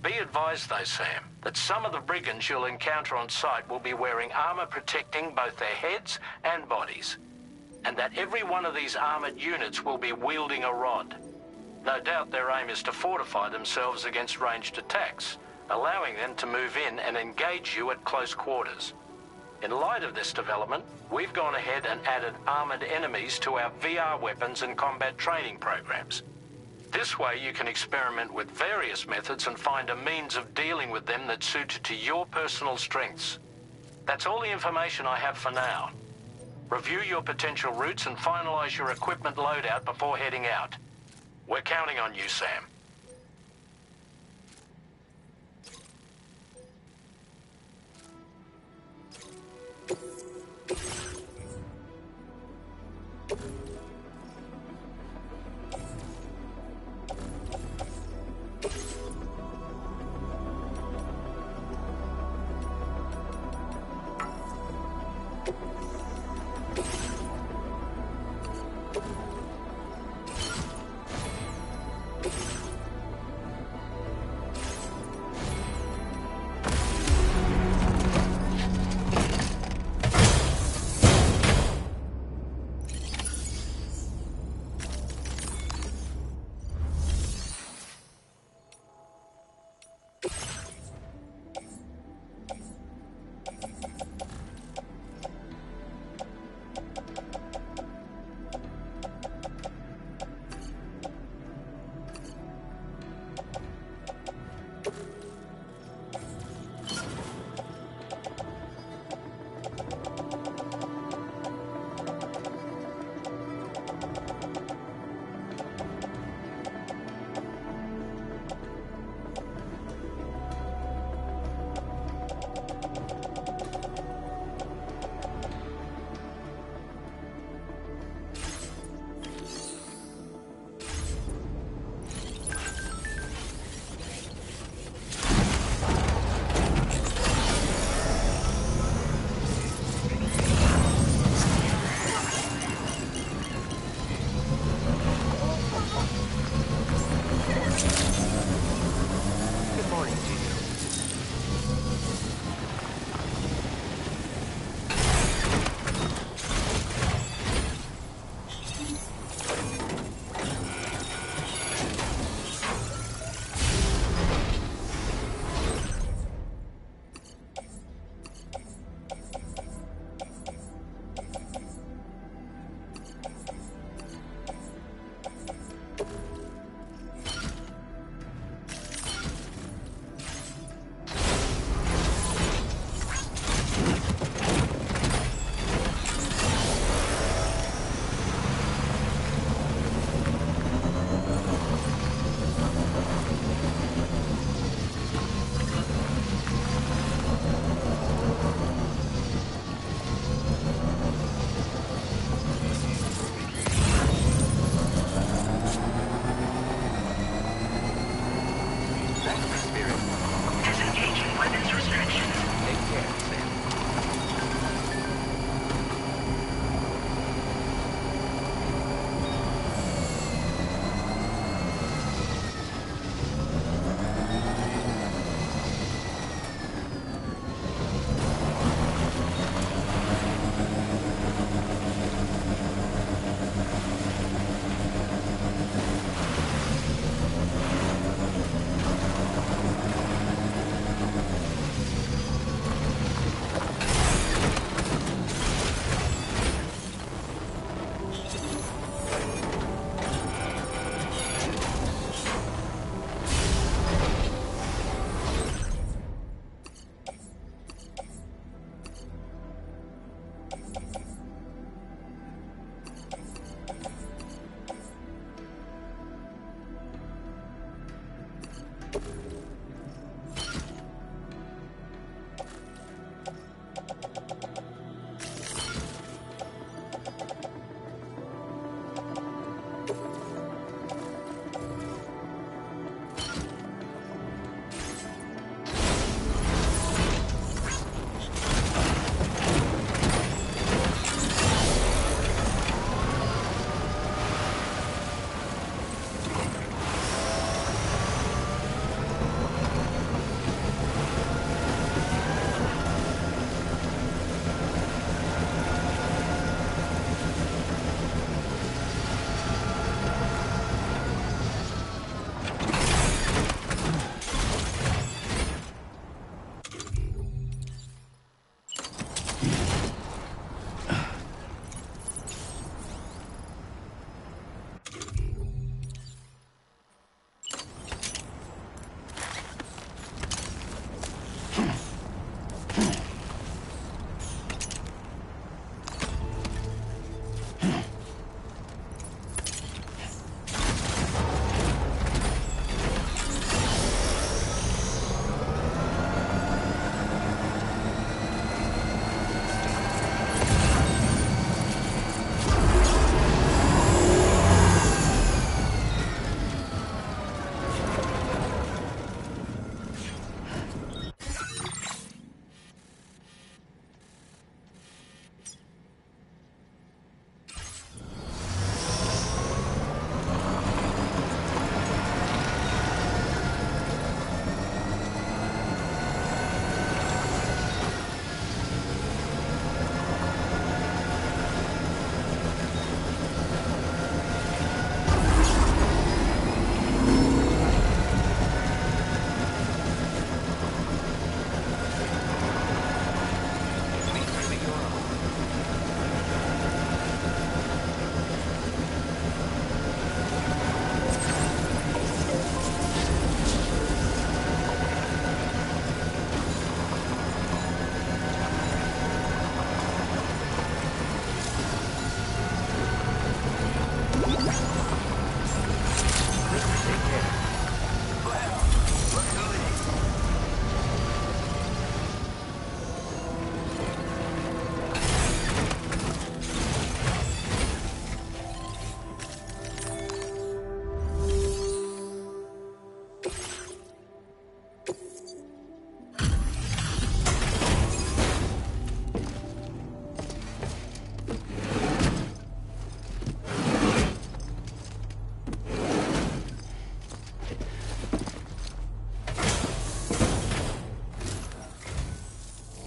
Be advised though, Sam, that some of the brigands you'll encounter on site will be wearing armor protecting both their heads and bodies, and that every one of these armored units will be wielding a rod. No doubt their aim is to fortify themselves against ranged attacks, allowing them to move in and engage you at close quarters. In light of this development, we've gone ahead and added armored enemies to our VR weapons and combat training programs. This way you can experiment with various methods and find a means of dealing with them that's suited to your personal strengths. That's all the information I have for now. Review your potential routes and finalize your equipment loadout before heading out. We're counting on you, Sam.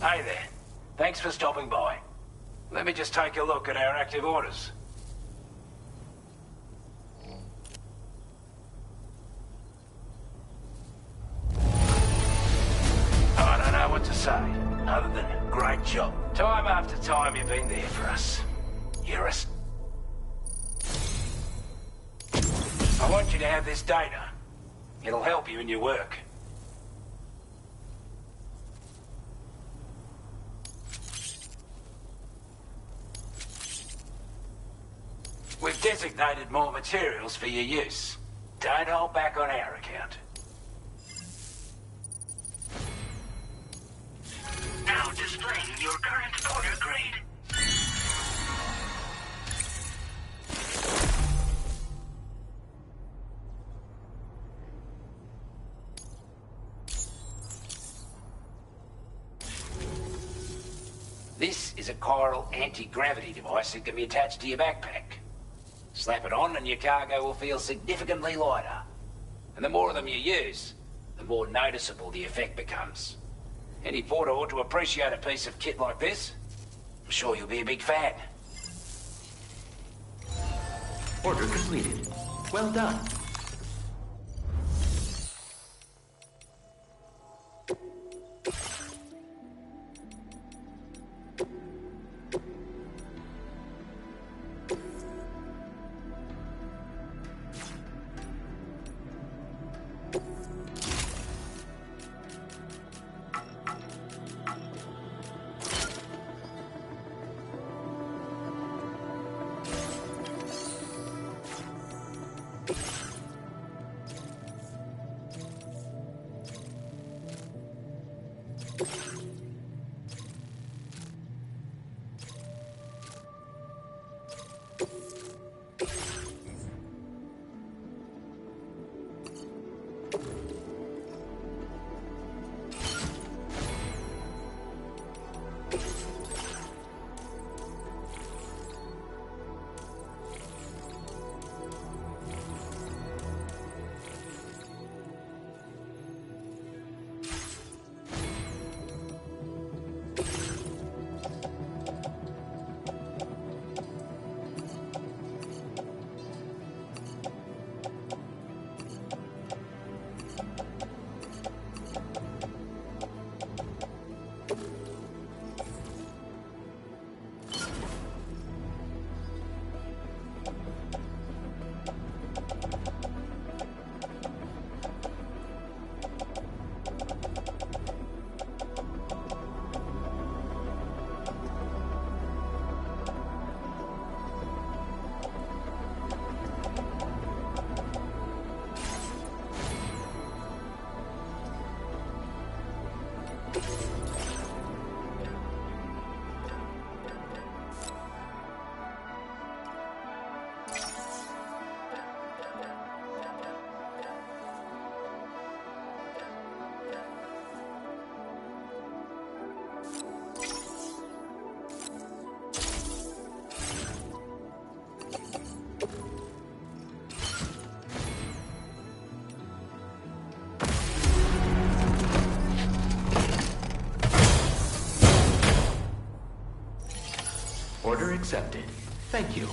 Hey there. Thanks for stopping by. Let me just take a look at our active orders. I don't know what to say, other than great job. Time after time you've been there for us. You're us. I want you to have this data. It'll help you in your work. We've designated more materials for your use. Don't hold back on our account. Now displaying your current order grade. This is a chiral anti-gravity device that can be attached to your backpack. Slap it on and your cargo will feel significantly lighter. And the more of them you use, the more noticeable the effect becomes. Any porter ought to appreciate a piece of kit like this. I'm sure you'll be a big fan. Order completed. Well done. Order accepted. Thank you.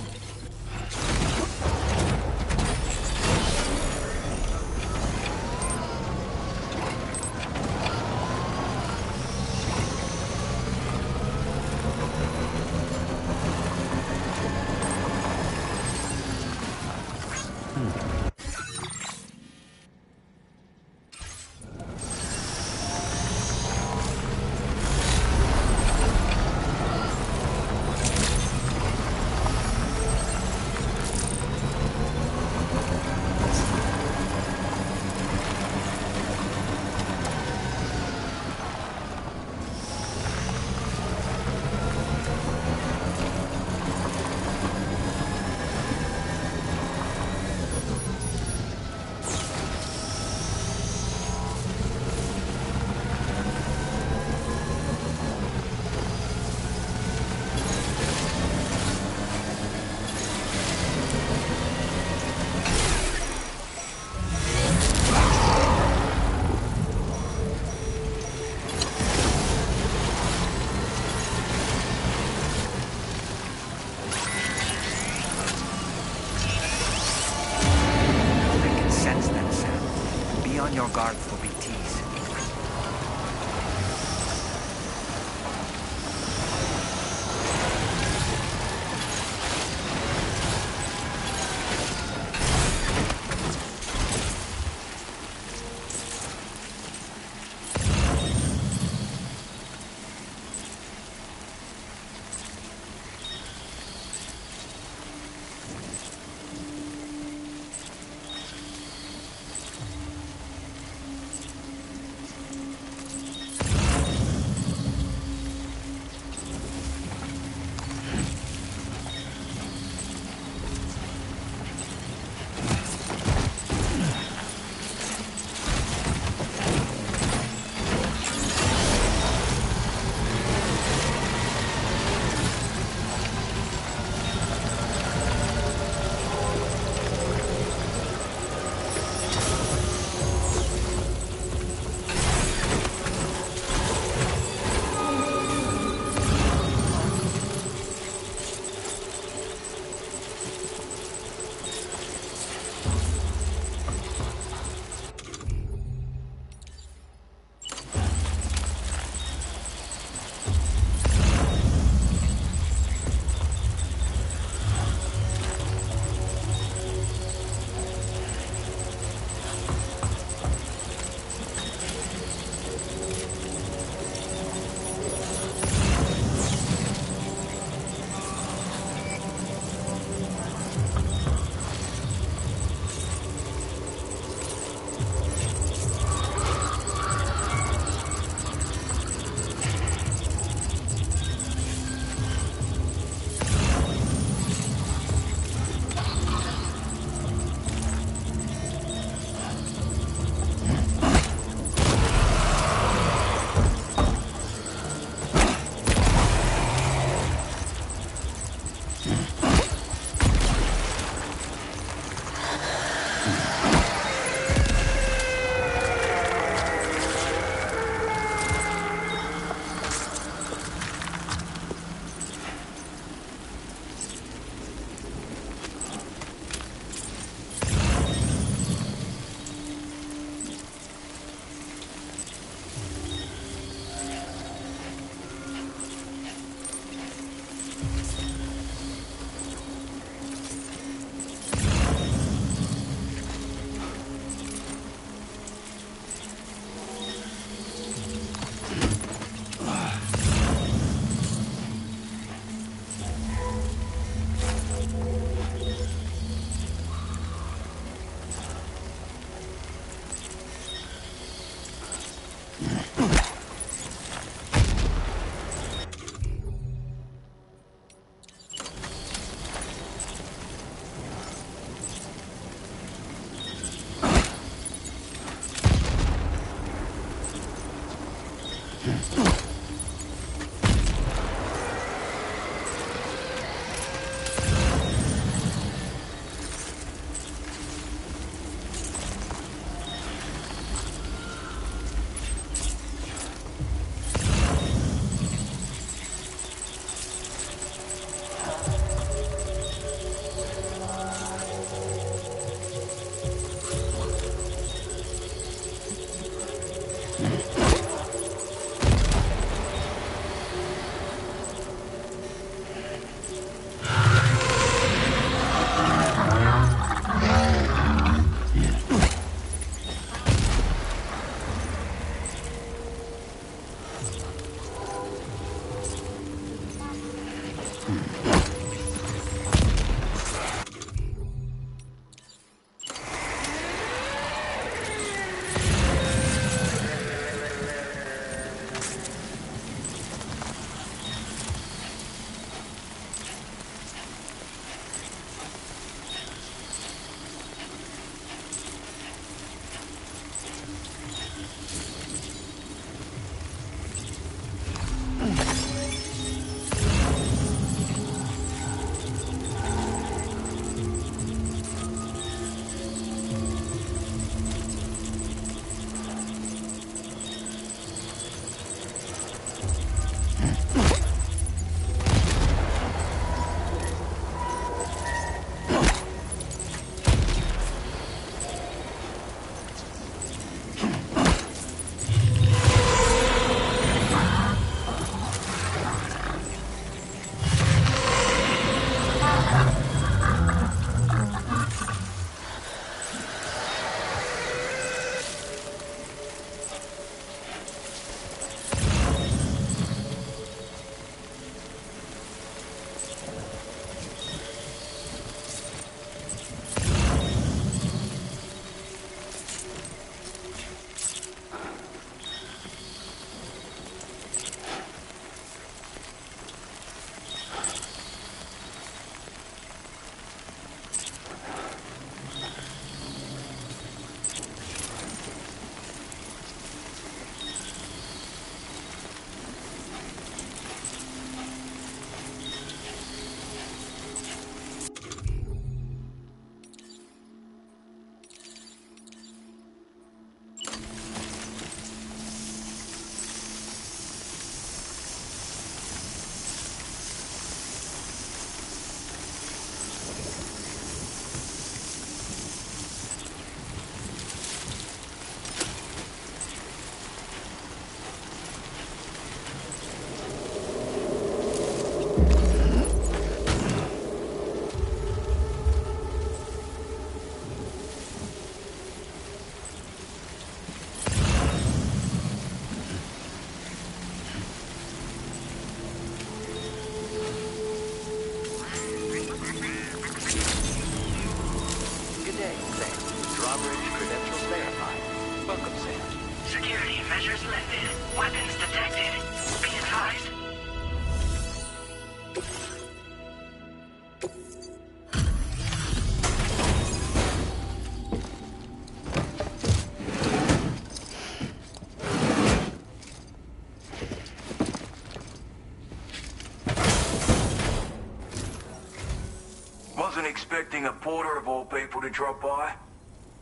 Wasn't expecting a porter of all people to drop by.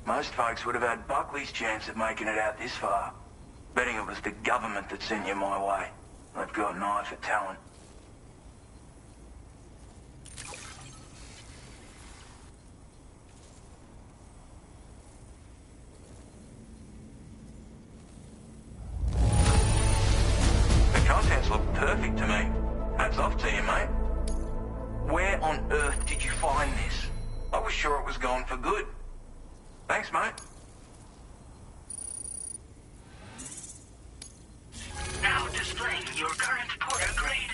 Most folks would have had Buckley's chance of making it out this far. Betting it was the government that sent you my way. They've got an eye for talent. The contents look perfect to me. Hats off to you, mate. Where on earth did you find this? I was sure it was gone for good. Thanks, mate. Now displaying your current porter grade.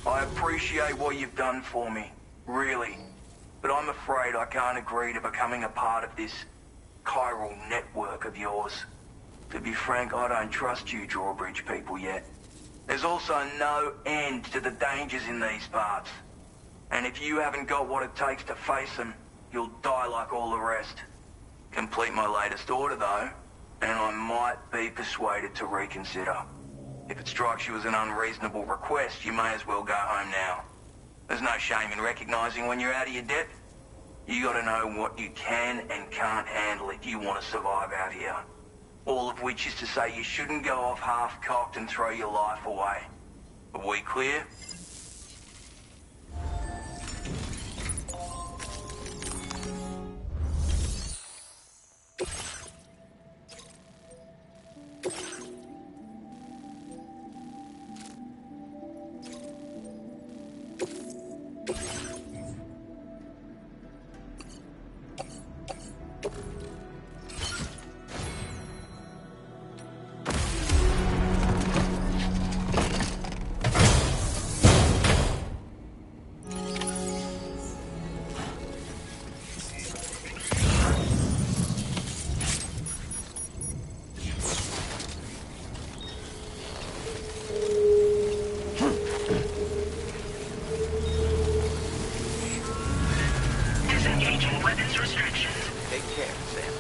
I appreciate what you've done for me, really. But I'm afraid I can't agree to becoming a part of this chiral network of yours. To be frank, I don't trust you drawbridge people yet. There's also no end to the dangers in these parts. And if you haven't got what it takes to face them, you'll die like all the rest. Complete my latest order, though, and I might be persuaded to reconsider. If it strikes you as an unreasonable request, you may as well go home now. There's no shame in recognizing when you're out of your depth. You gotta know what you can and can't handle if you want to survive out here. All of which is to say you shouldn't go off half-cocked and throw your life away. Are we clear? Disengaging weapons restrictions. Take care, Sam.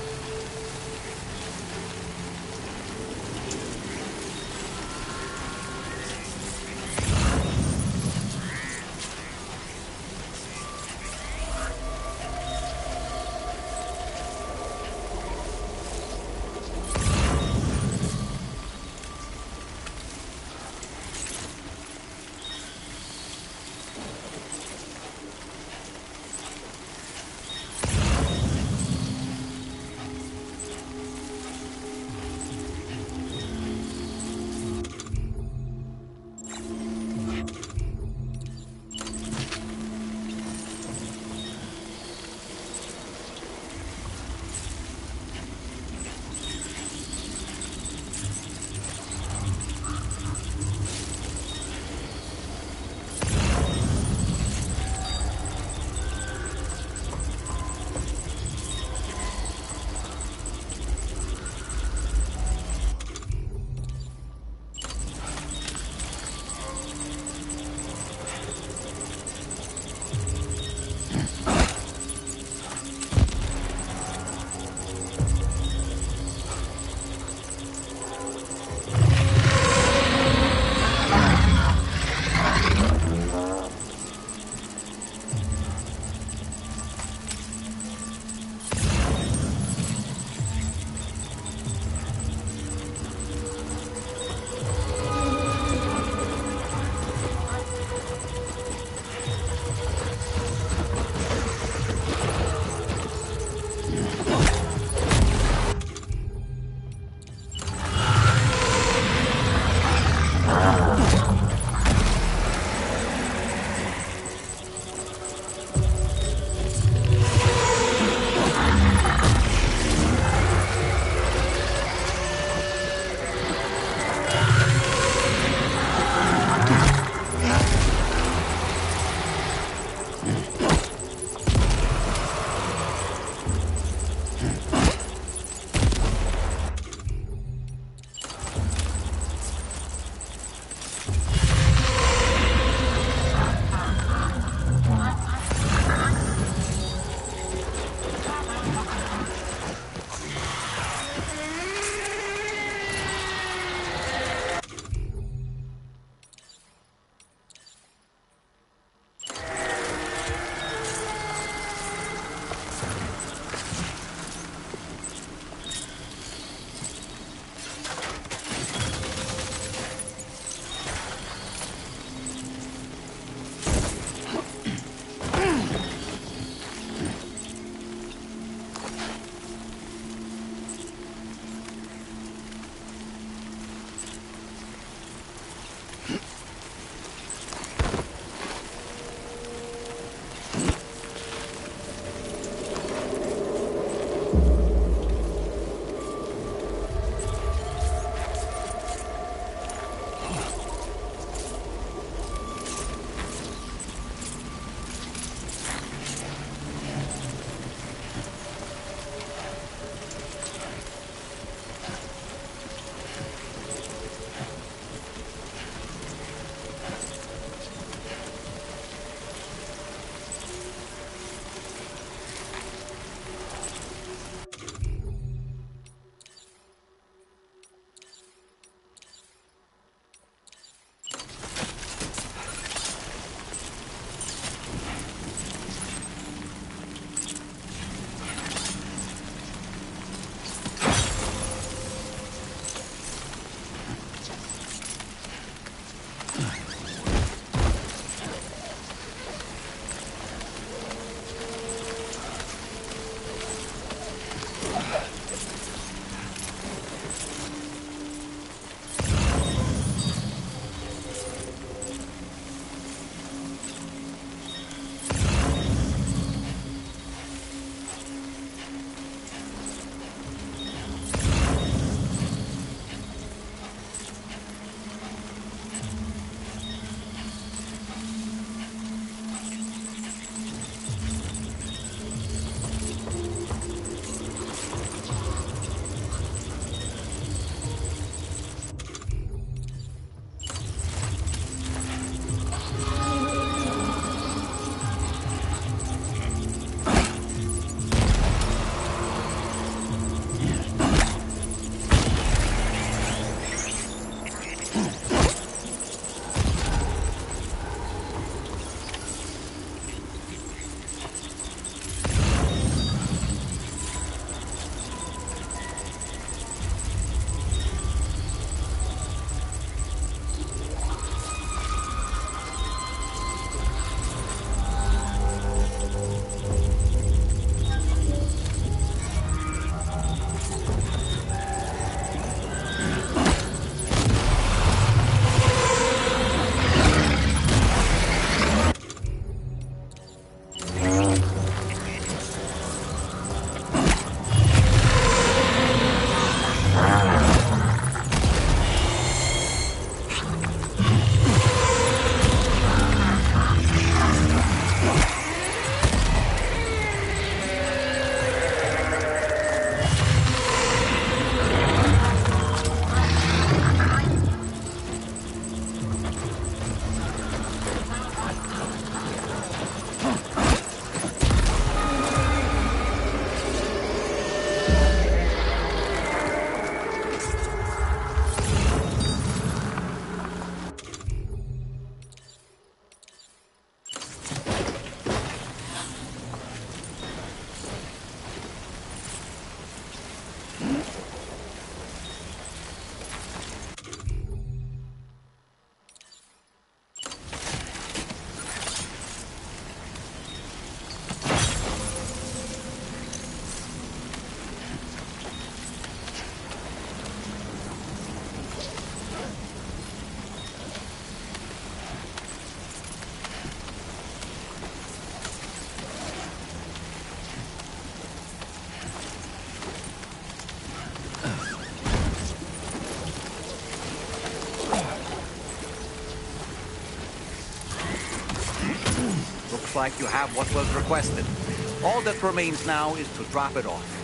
like you have what was requested. All that remains now is to drop it off.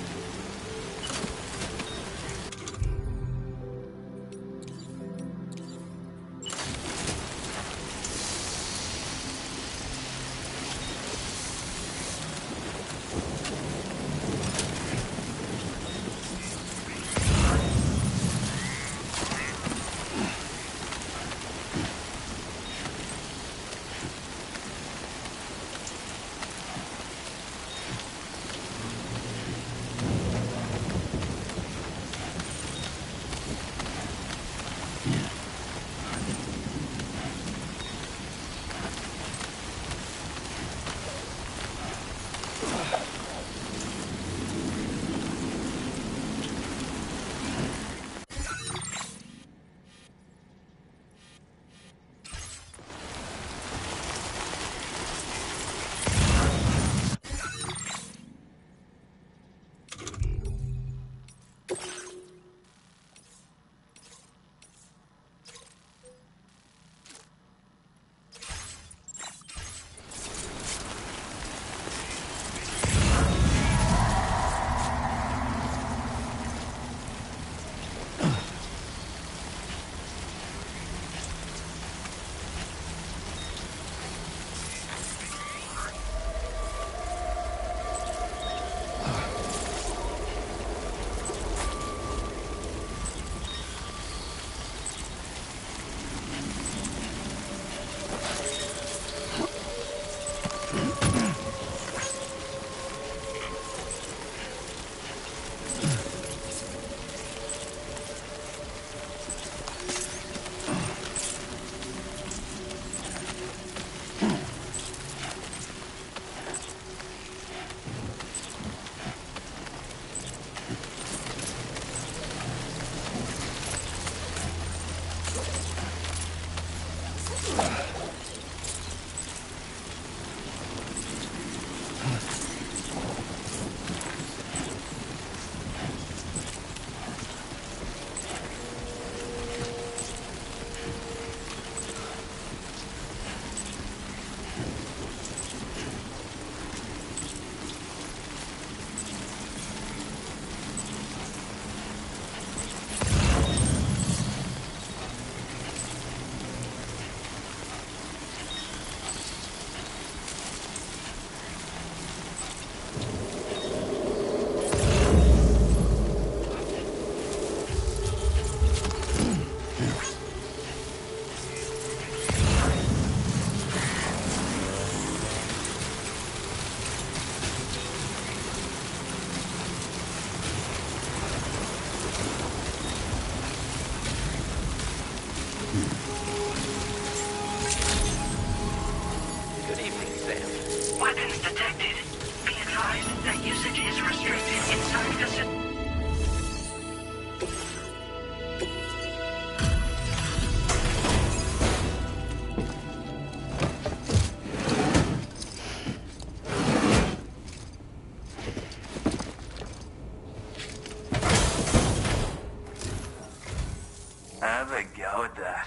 Have a go at that.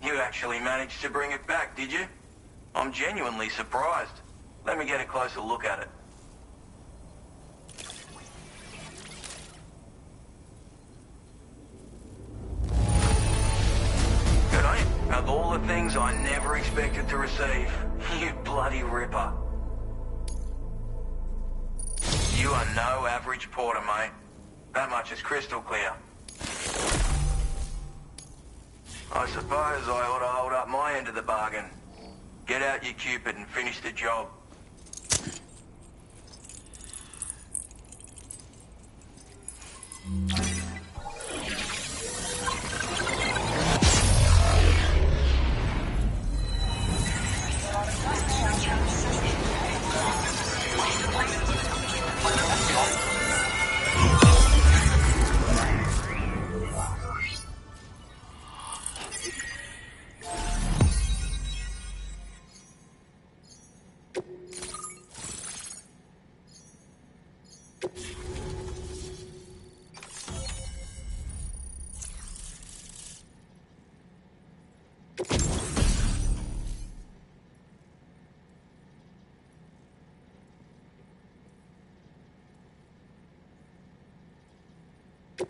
You actually managed to bring it back, did you? I'm genuinely surprised. Let me get a closer look at it. Good on you. Of all the things I never expected to receive, you bloody ripper. You are no average porter, mate. That much is crystal clear. I suppose I ought to hold up my end of the bargain. Get out your Cupid and finish the job. Now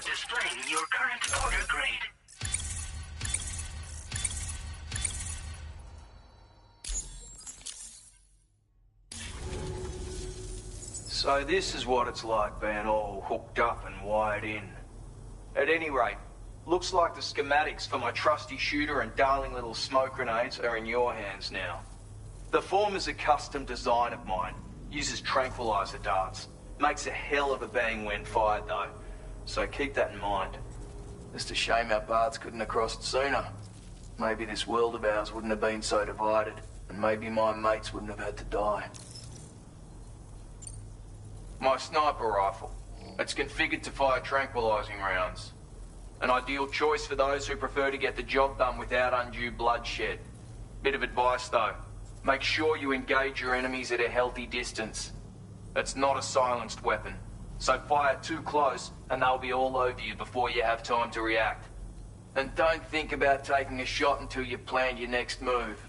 displaying your current order grade. So this is what it's like being all hooked up and wired in. At any rate, looks like the schematics for my trusty shooter and darling little smoke grenades are in your hands now. The form is a custom design of mine. Uses tranquilizer darts. Makes a hell of a bang when fired though. So keep that in mind. Just a shame our paths couldn't have crossed sooner. Maybe this world of ours wouldn't have been so divided, and maybe my mates wouldn't have had to die. My sniper rifle. It's configured to fire tranquilizing rounds. An ideal choice for those who prefer to get the job done without undue bloodshed. Bit of advice though. Make sure you engage your enemies at a healthy distance. It's not a silenced weapon, so fire too close and they'll be all over you before you have time to react. And don't think about taking a shot until you've planned your next move.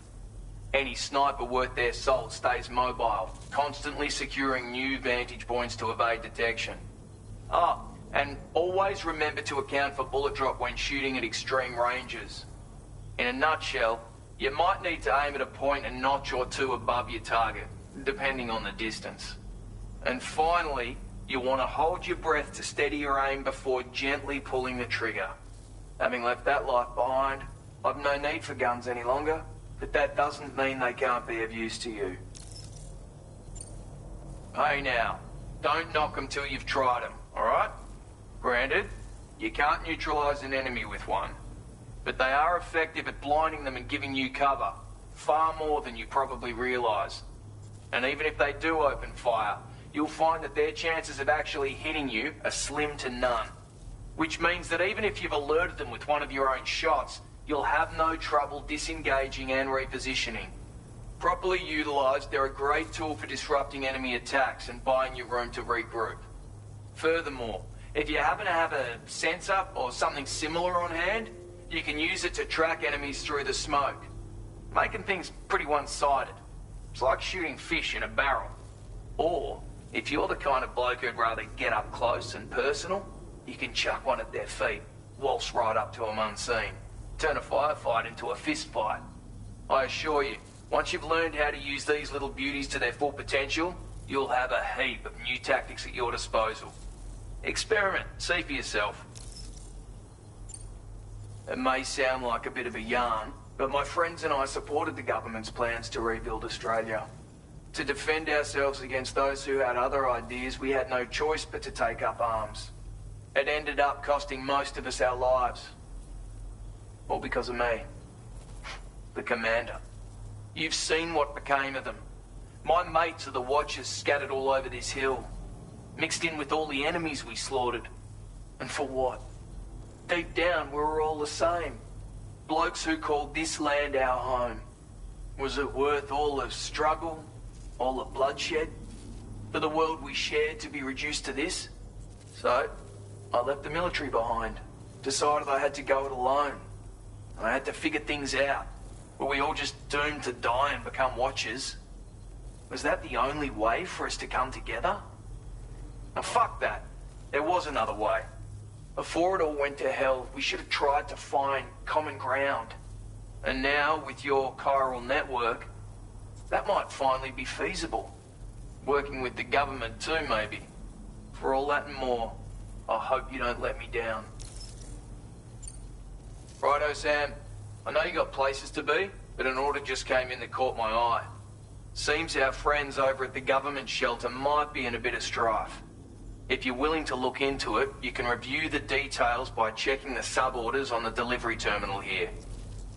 Any sniper worth their salt stays mobile, constantly securing new vantage points to evade detection. And always remember to account for bullet drop when shooting at extreme ranges. In a nutshell, you might need to aim at a point a notch or two above your target, depending on the distance. And finally, you want to hold your breath to steady your aim before gently pulling the trigger. Having left that life behind, I've no need for guns any longer. But that doesn't mean they can't be of use to you. Hey now, don't knock them till you've tried them, alright? Granted, you can't neutralize an enemy with one, but they are effective at blinding them and giving you cover, far more than you probably realize. And even if they do open fire, you'll find that their chances of actually hitting you are slim to none. Which means that even if you've alerted them with one of your own shots, you'll have no trouble disengaging and repositioning. Properly utilized, they're a great tool for disrupting enemy attacks and buying you room to regroup. Furthermore, if you happen to have a sensor or something similar on hand, you can use it to track enemies through the smoke, making things pretty one-sided. It's like shooting fish in a barrel. Or, if you're the kind of bloke who'd rather get up close and personal, you can chuck one at their feet, waltz right up to them unseen. Turn a firefight into a fist fight. I assure you, once you've learned how to use these little beauties to their full potential, you'll have a heap of new tactics at your disposal. Experiment, see for yourself. It may sound like a bit of a yarn, but my friends and I supported the government's plans to rebuild Australia. To defend ourselves against those who had other ideas, we had no choice but to take up arms. It ended up costing most of us our lives. All because of me. The commander. You've seen what became of them. My mates are the Watchers scattered all over this hill. Mixed in with all the enemies we slaughtered. And for what? Deep down, we were all the same. Blokes who called this land our home. Was it worth all the struggle? All the bloodshed? For the world we shared to be reduced to this? So, I left the military behind. Decided I had to go it alone. I had to figure things out. Were we all just doomed to die and become Watchers? Was that the only way for us to come together? Now fuck that. There was another way. Before it all went to hell, we should have tried to find common ground. And now, with your chiral network, that might finally be feasible. Working with the government too, maybe. For all that and more, I hope you don't let me down. Righto, Sam. I know you got places to be, but an order just came in that caught my eye. Seems our friends over at the government shelter might be in a bit of strife. If you're willing to look into it, you can review the details by checking the sub-orders on the delivery terminal here.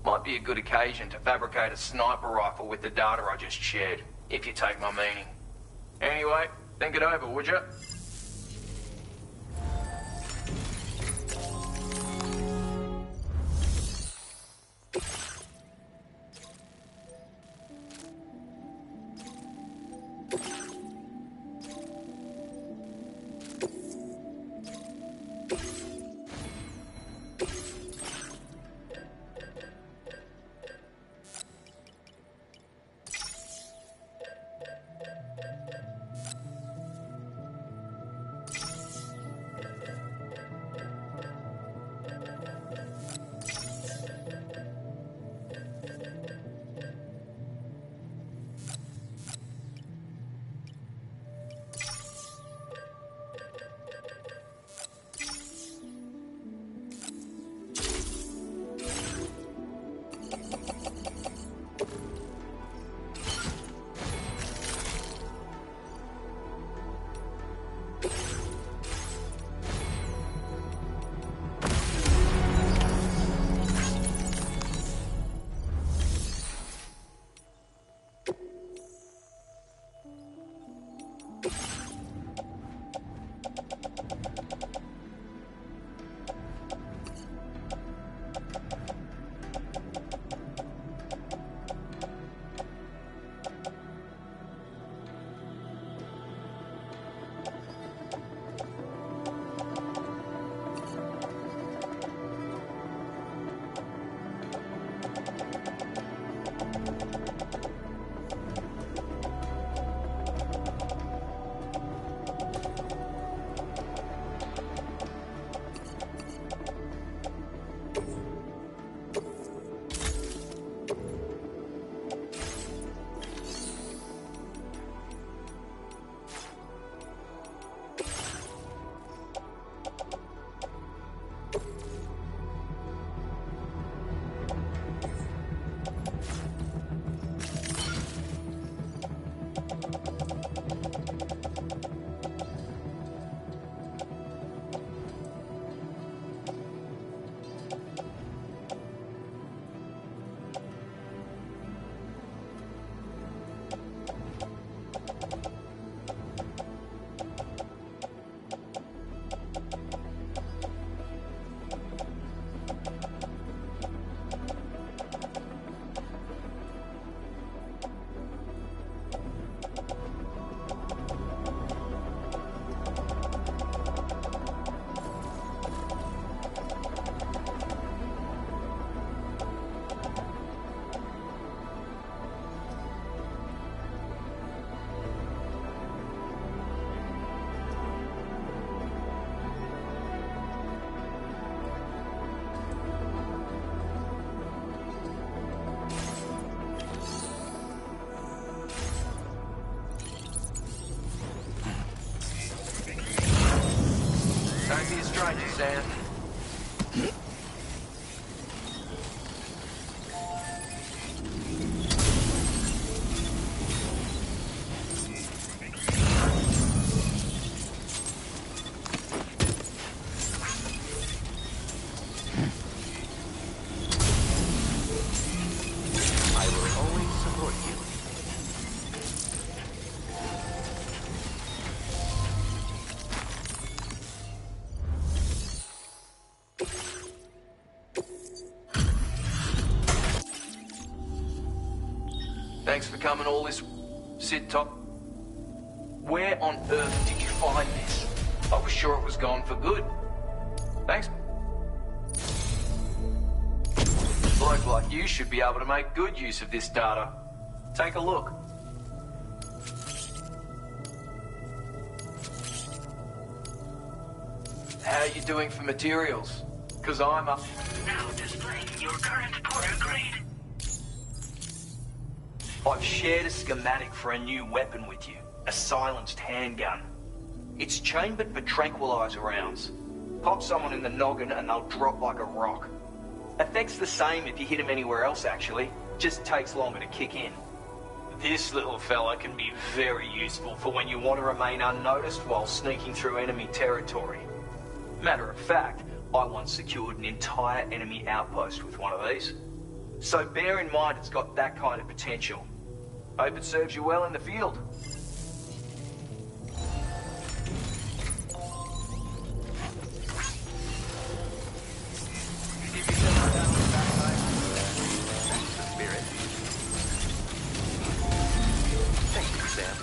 Might be a good occasion to fabricate a sniper rifle with the data I just shared, if you take my meaning. Anyway, think it over, would you? Sam. I will always support you. Thanks for coming all this... Sit top. Where on earth did you find this? I was sure it was gone for good. Thanks. A bloke like you should be able to make good use of this data. Take a look. How are you doing for materials? Because I'm up... Now displaying your current order grade. I've shared a schematic for a new weapon with you. A silenced handgun. It's chambered for tranquilizer rounds. Pop someone in the noggin and they'll drop like a rock. Effect's the same if you hit them anywhere else, actually. Just takes longer to kick in. This little fella can be very useful for when you want to remain unnoticed while sneaking through enemy territory. Matter of fact, I once secured an entire enemy outpost with one of these. So bear in mind it's got that kind of potential. Hope it serves you well in the field. Spirit. Thank you, Sam.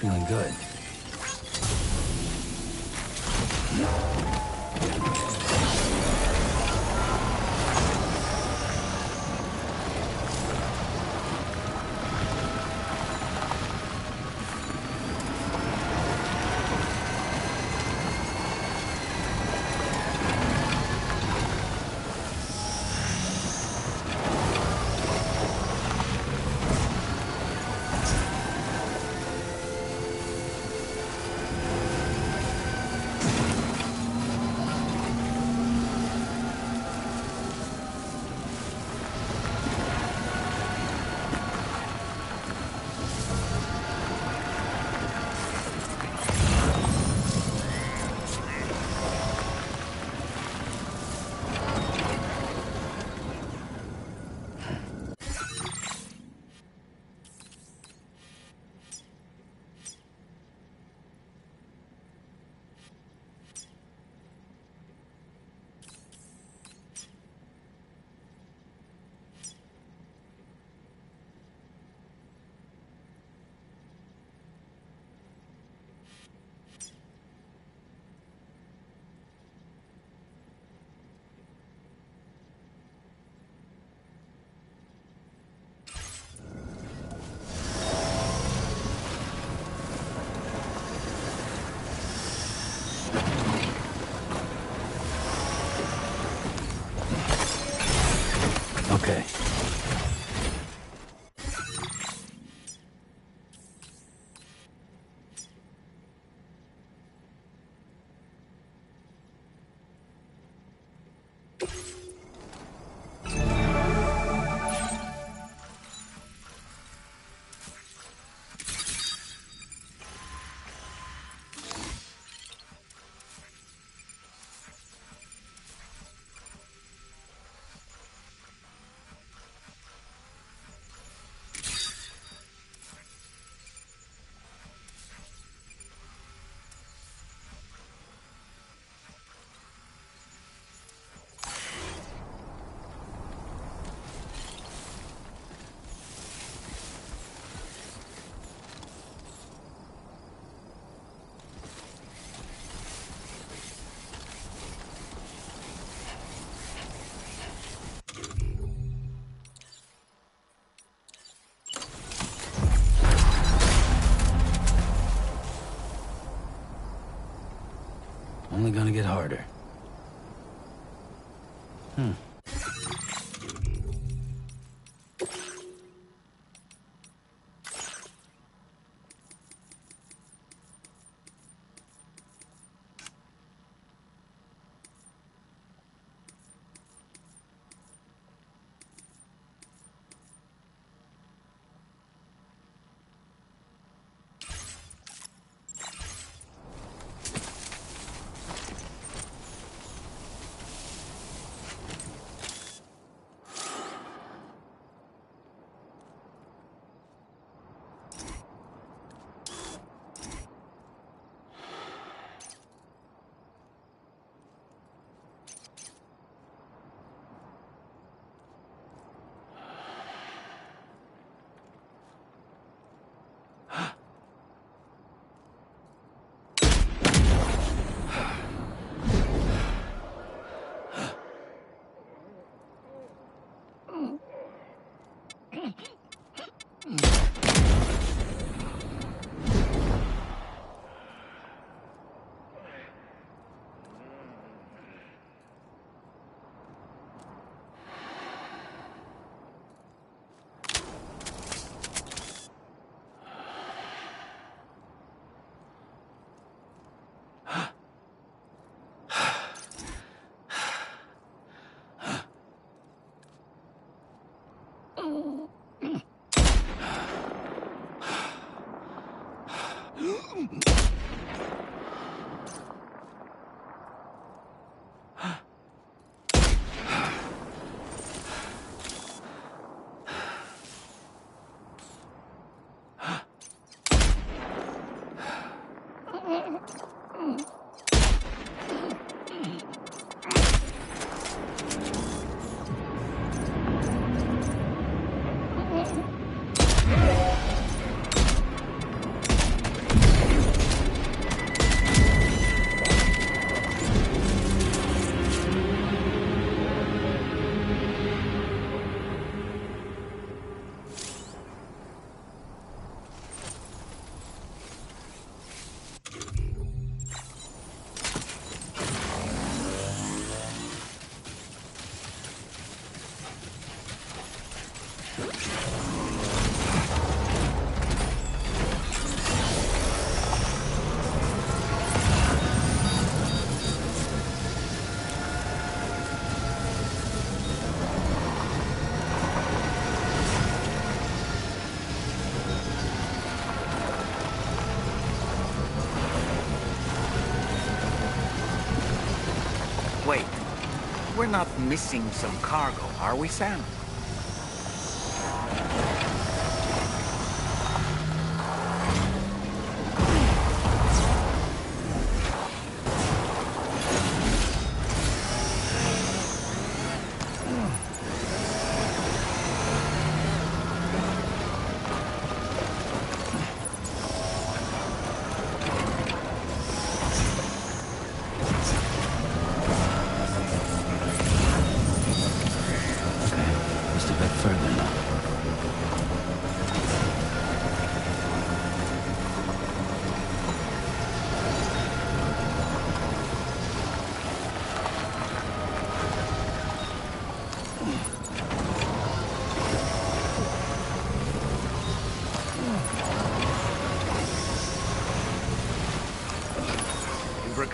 Feeling good. Okay. Only gonna get harder. Wait, we're not missing some cargo, are we, Sam? Just a bit further now.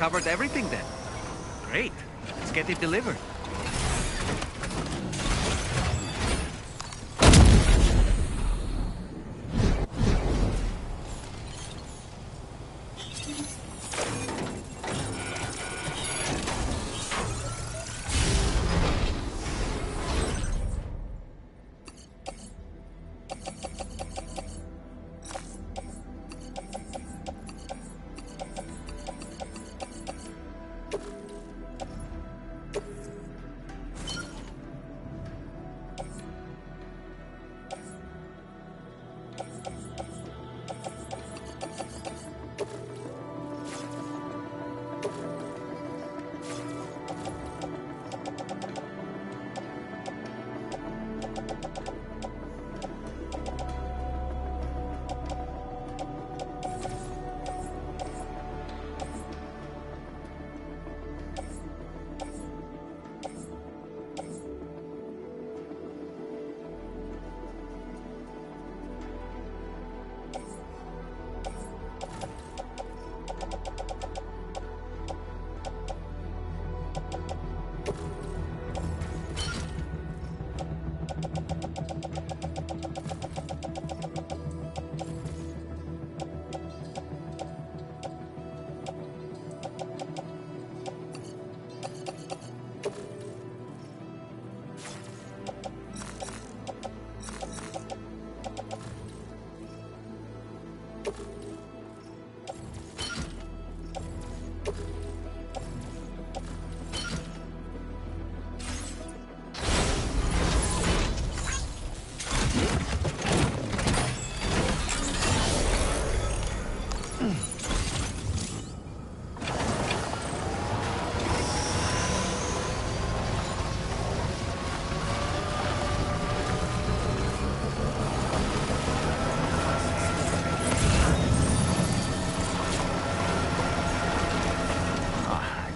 covered everything then. Great. Let's get it delivered.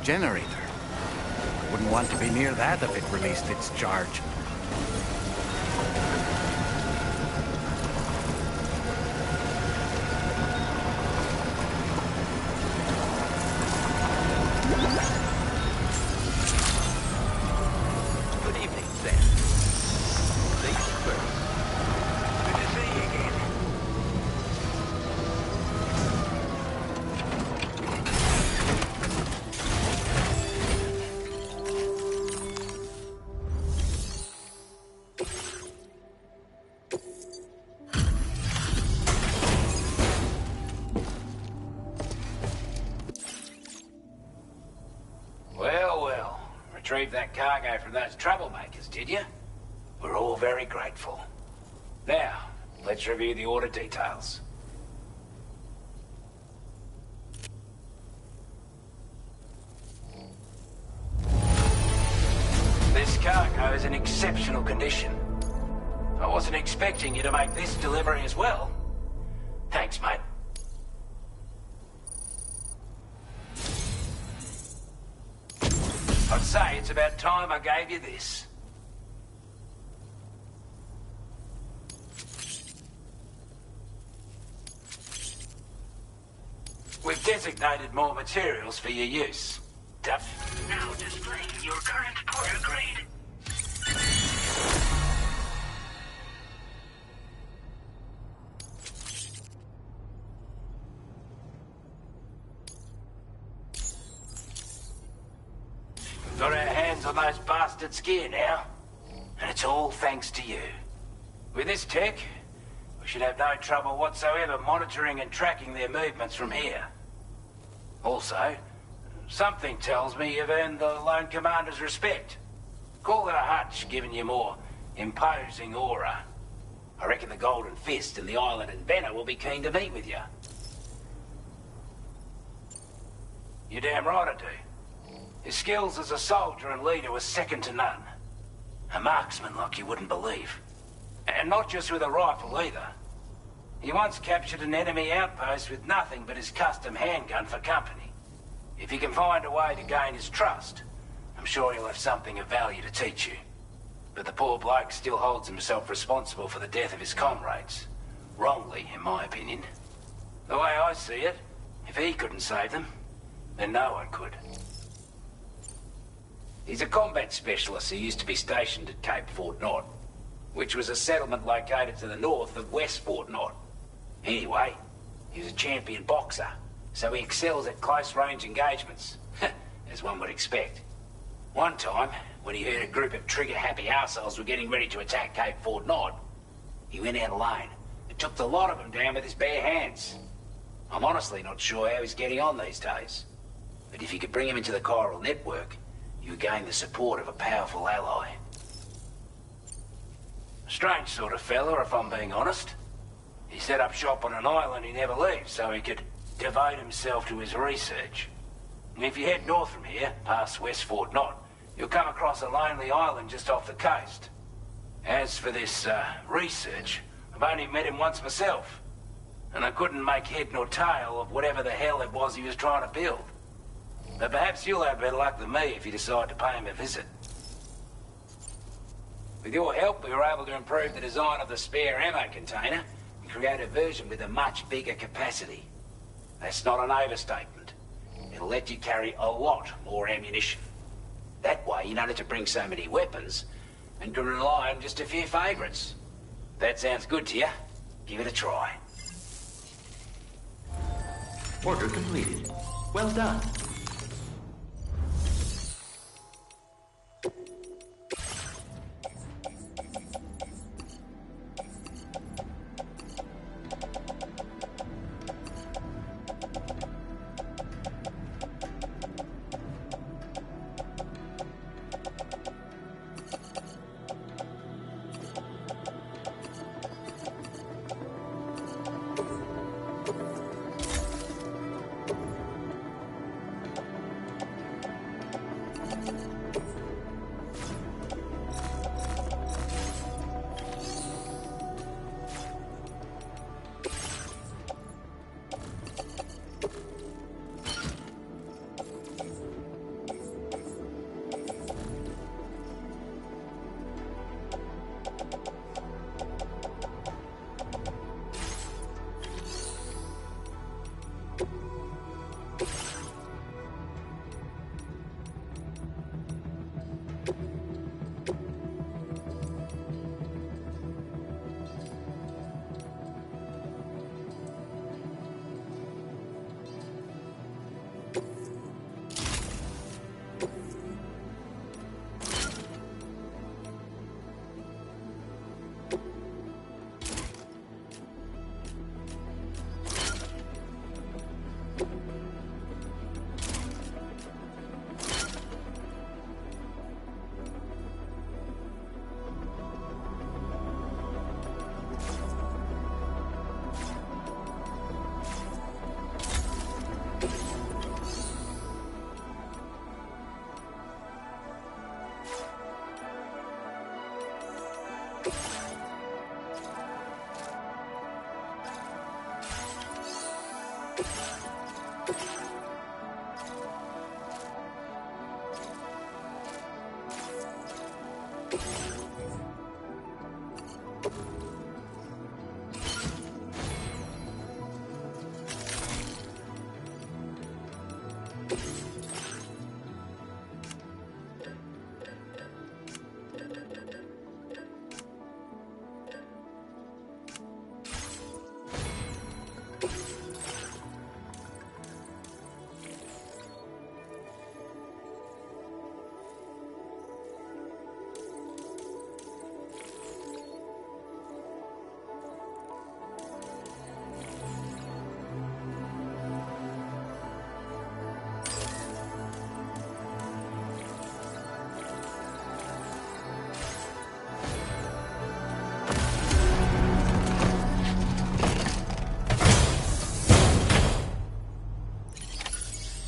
Generator. Wouldn't want to be near that if it released its charge. Good evening, Sam. Ladies first. Good to see you again. Retrieved that cargo from those troublemakers, did you? We're all very grateful. Now, let's review the order details. This cargo is in exceptional condition. I wasn't expecting you to make this delivery as well. Thanks, mate. I'd say it's about time I gave you this. We've designated more materials for your use. Duff. Now displaying your current porter grade. Got our hands on those bastards' gear now, and it's all thanks to you. With this tech, we should have no trouble whatsoever monitoring and tracking their movements from here. Also, something tells me you've earned the Lone Commander's respect. Call it a hunch, giving you more imposing aura. I reckon the Golden Fist and the Island Inventor will be keen to meet with you. You're damn right I do. His skills as a soldier and leader were second to none. A marksman like you wouldn't believe. And not just with a rifle either. He once captured an enemy outpost with nothing but his custom handgun for company. If you can find a way to gain his trust, I'm sure he'll have something of value to teach you. But the poor bloke still holds himself responsible for the death of his comrades. Wrongly, in my opinion. The way I see it, if he couldn't save them, then no one could. He's a combat specialist who used to be stationed at Cape Fort Knot, which was a settlement located to the north of West Fort Knot. Anyway, he was a champion boxer, so he excels at close-range engagements, as one would expect. One time, when he heard a group of trigger-happy arseholes were getting ready to attack Cape Fort Knot, he went out alone and took the lot of them down with his bare hands. I'm honestly not sure how he's getting on these days. But if you could bring him into the chiral network, you would gain the support of a powerful ally. A strange sort of fella, if I'm being honest. He set up shop on an island he never leaves so he could devote himself to his research. If you head north from here, past West Fort Knot, you'll come across a lonely island just off the coast. As for this research, I've only met him once myself, and I couldn't make head nor tail of whatever the hell it was he was trying to build. But perhaps you'll have better luck than me if you decide to pay him a visit. With your help, we were able to improve the design of the spare ammo container and create a version with a much bigger capacity. That's not an overstatement. It'll let you carry a lot more ammunition. That way, you don't have to bring so many weapons and can rely on just a few favourites. That sounds good to you? Give it a try. Order completed. Well done.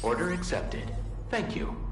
Order accepted. Thank you.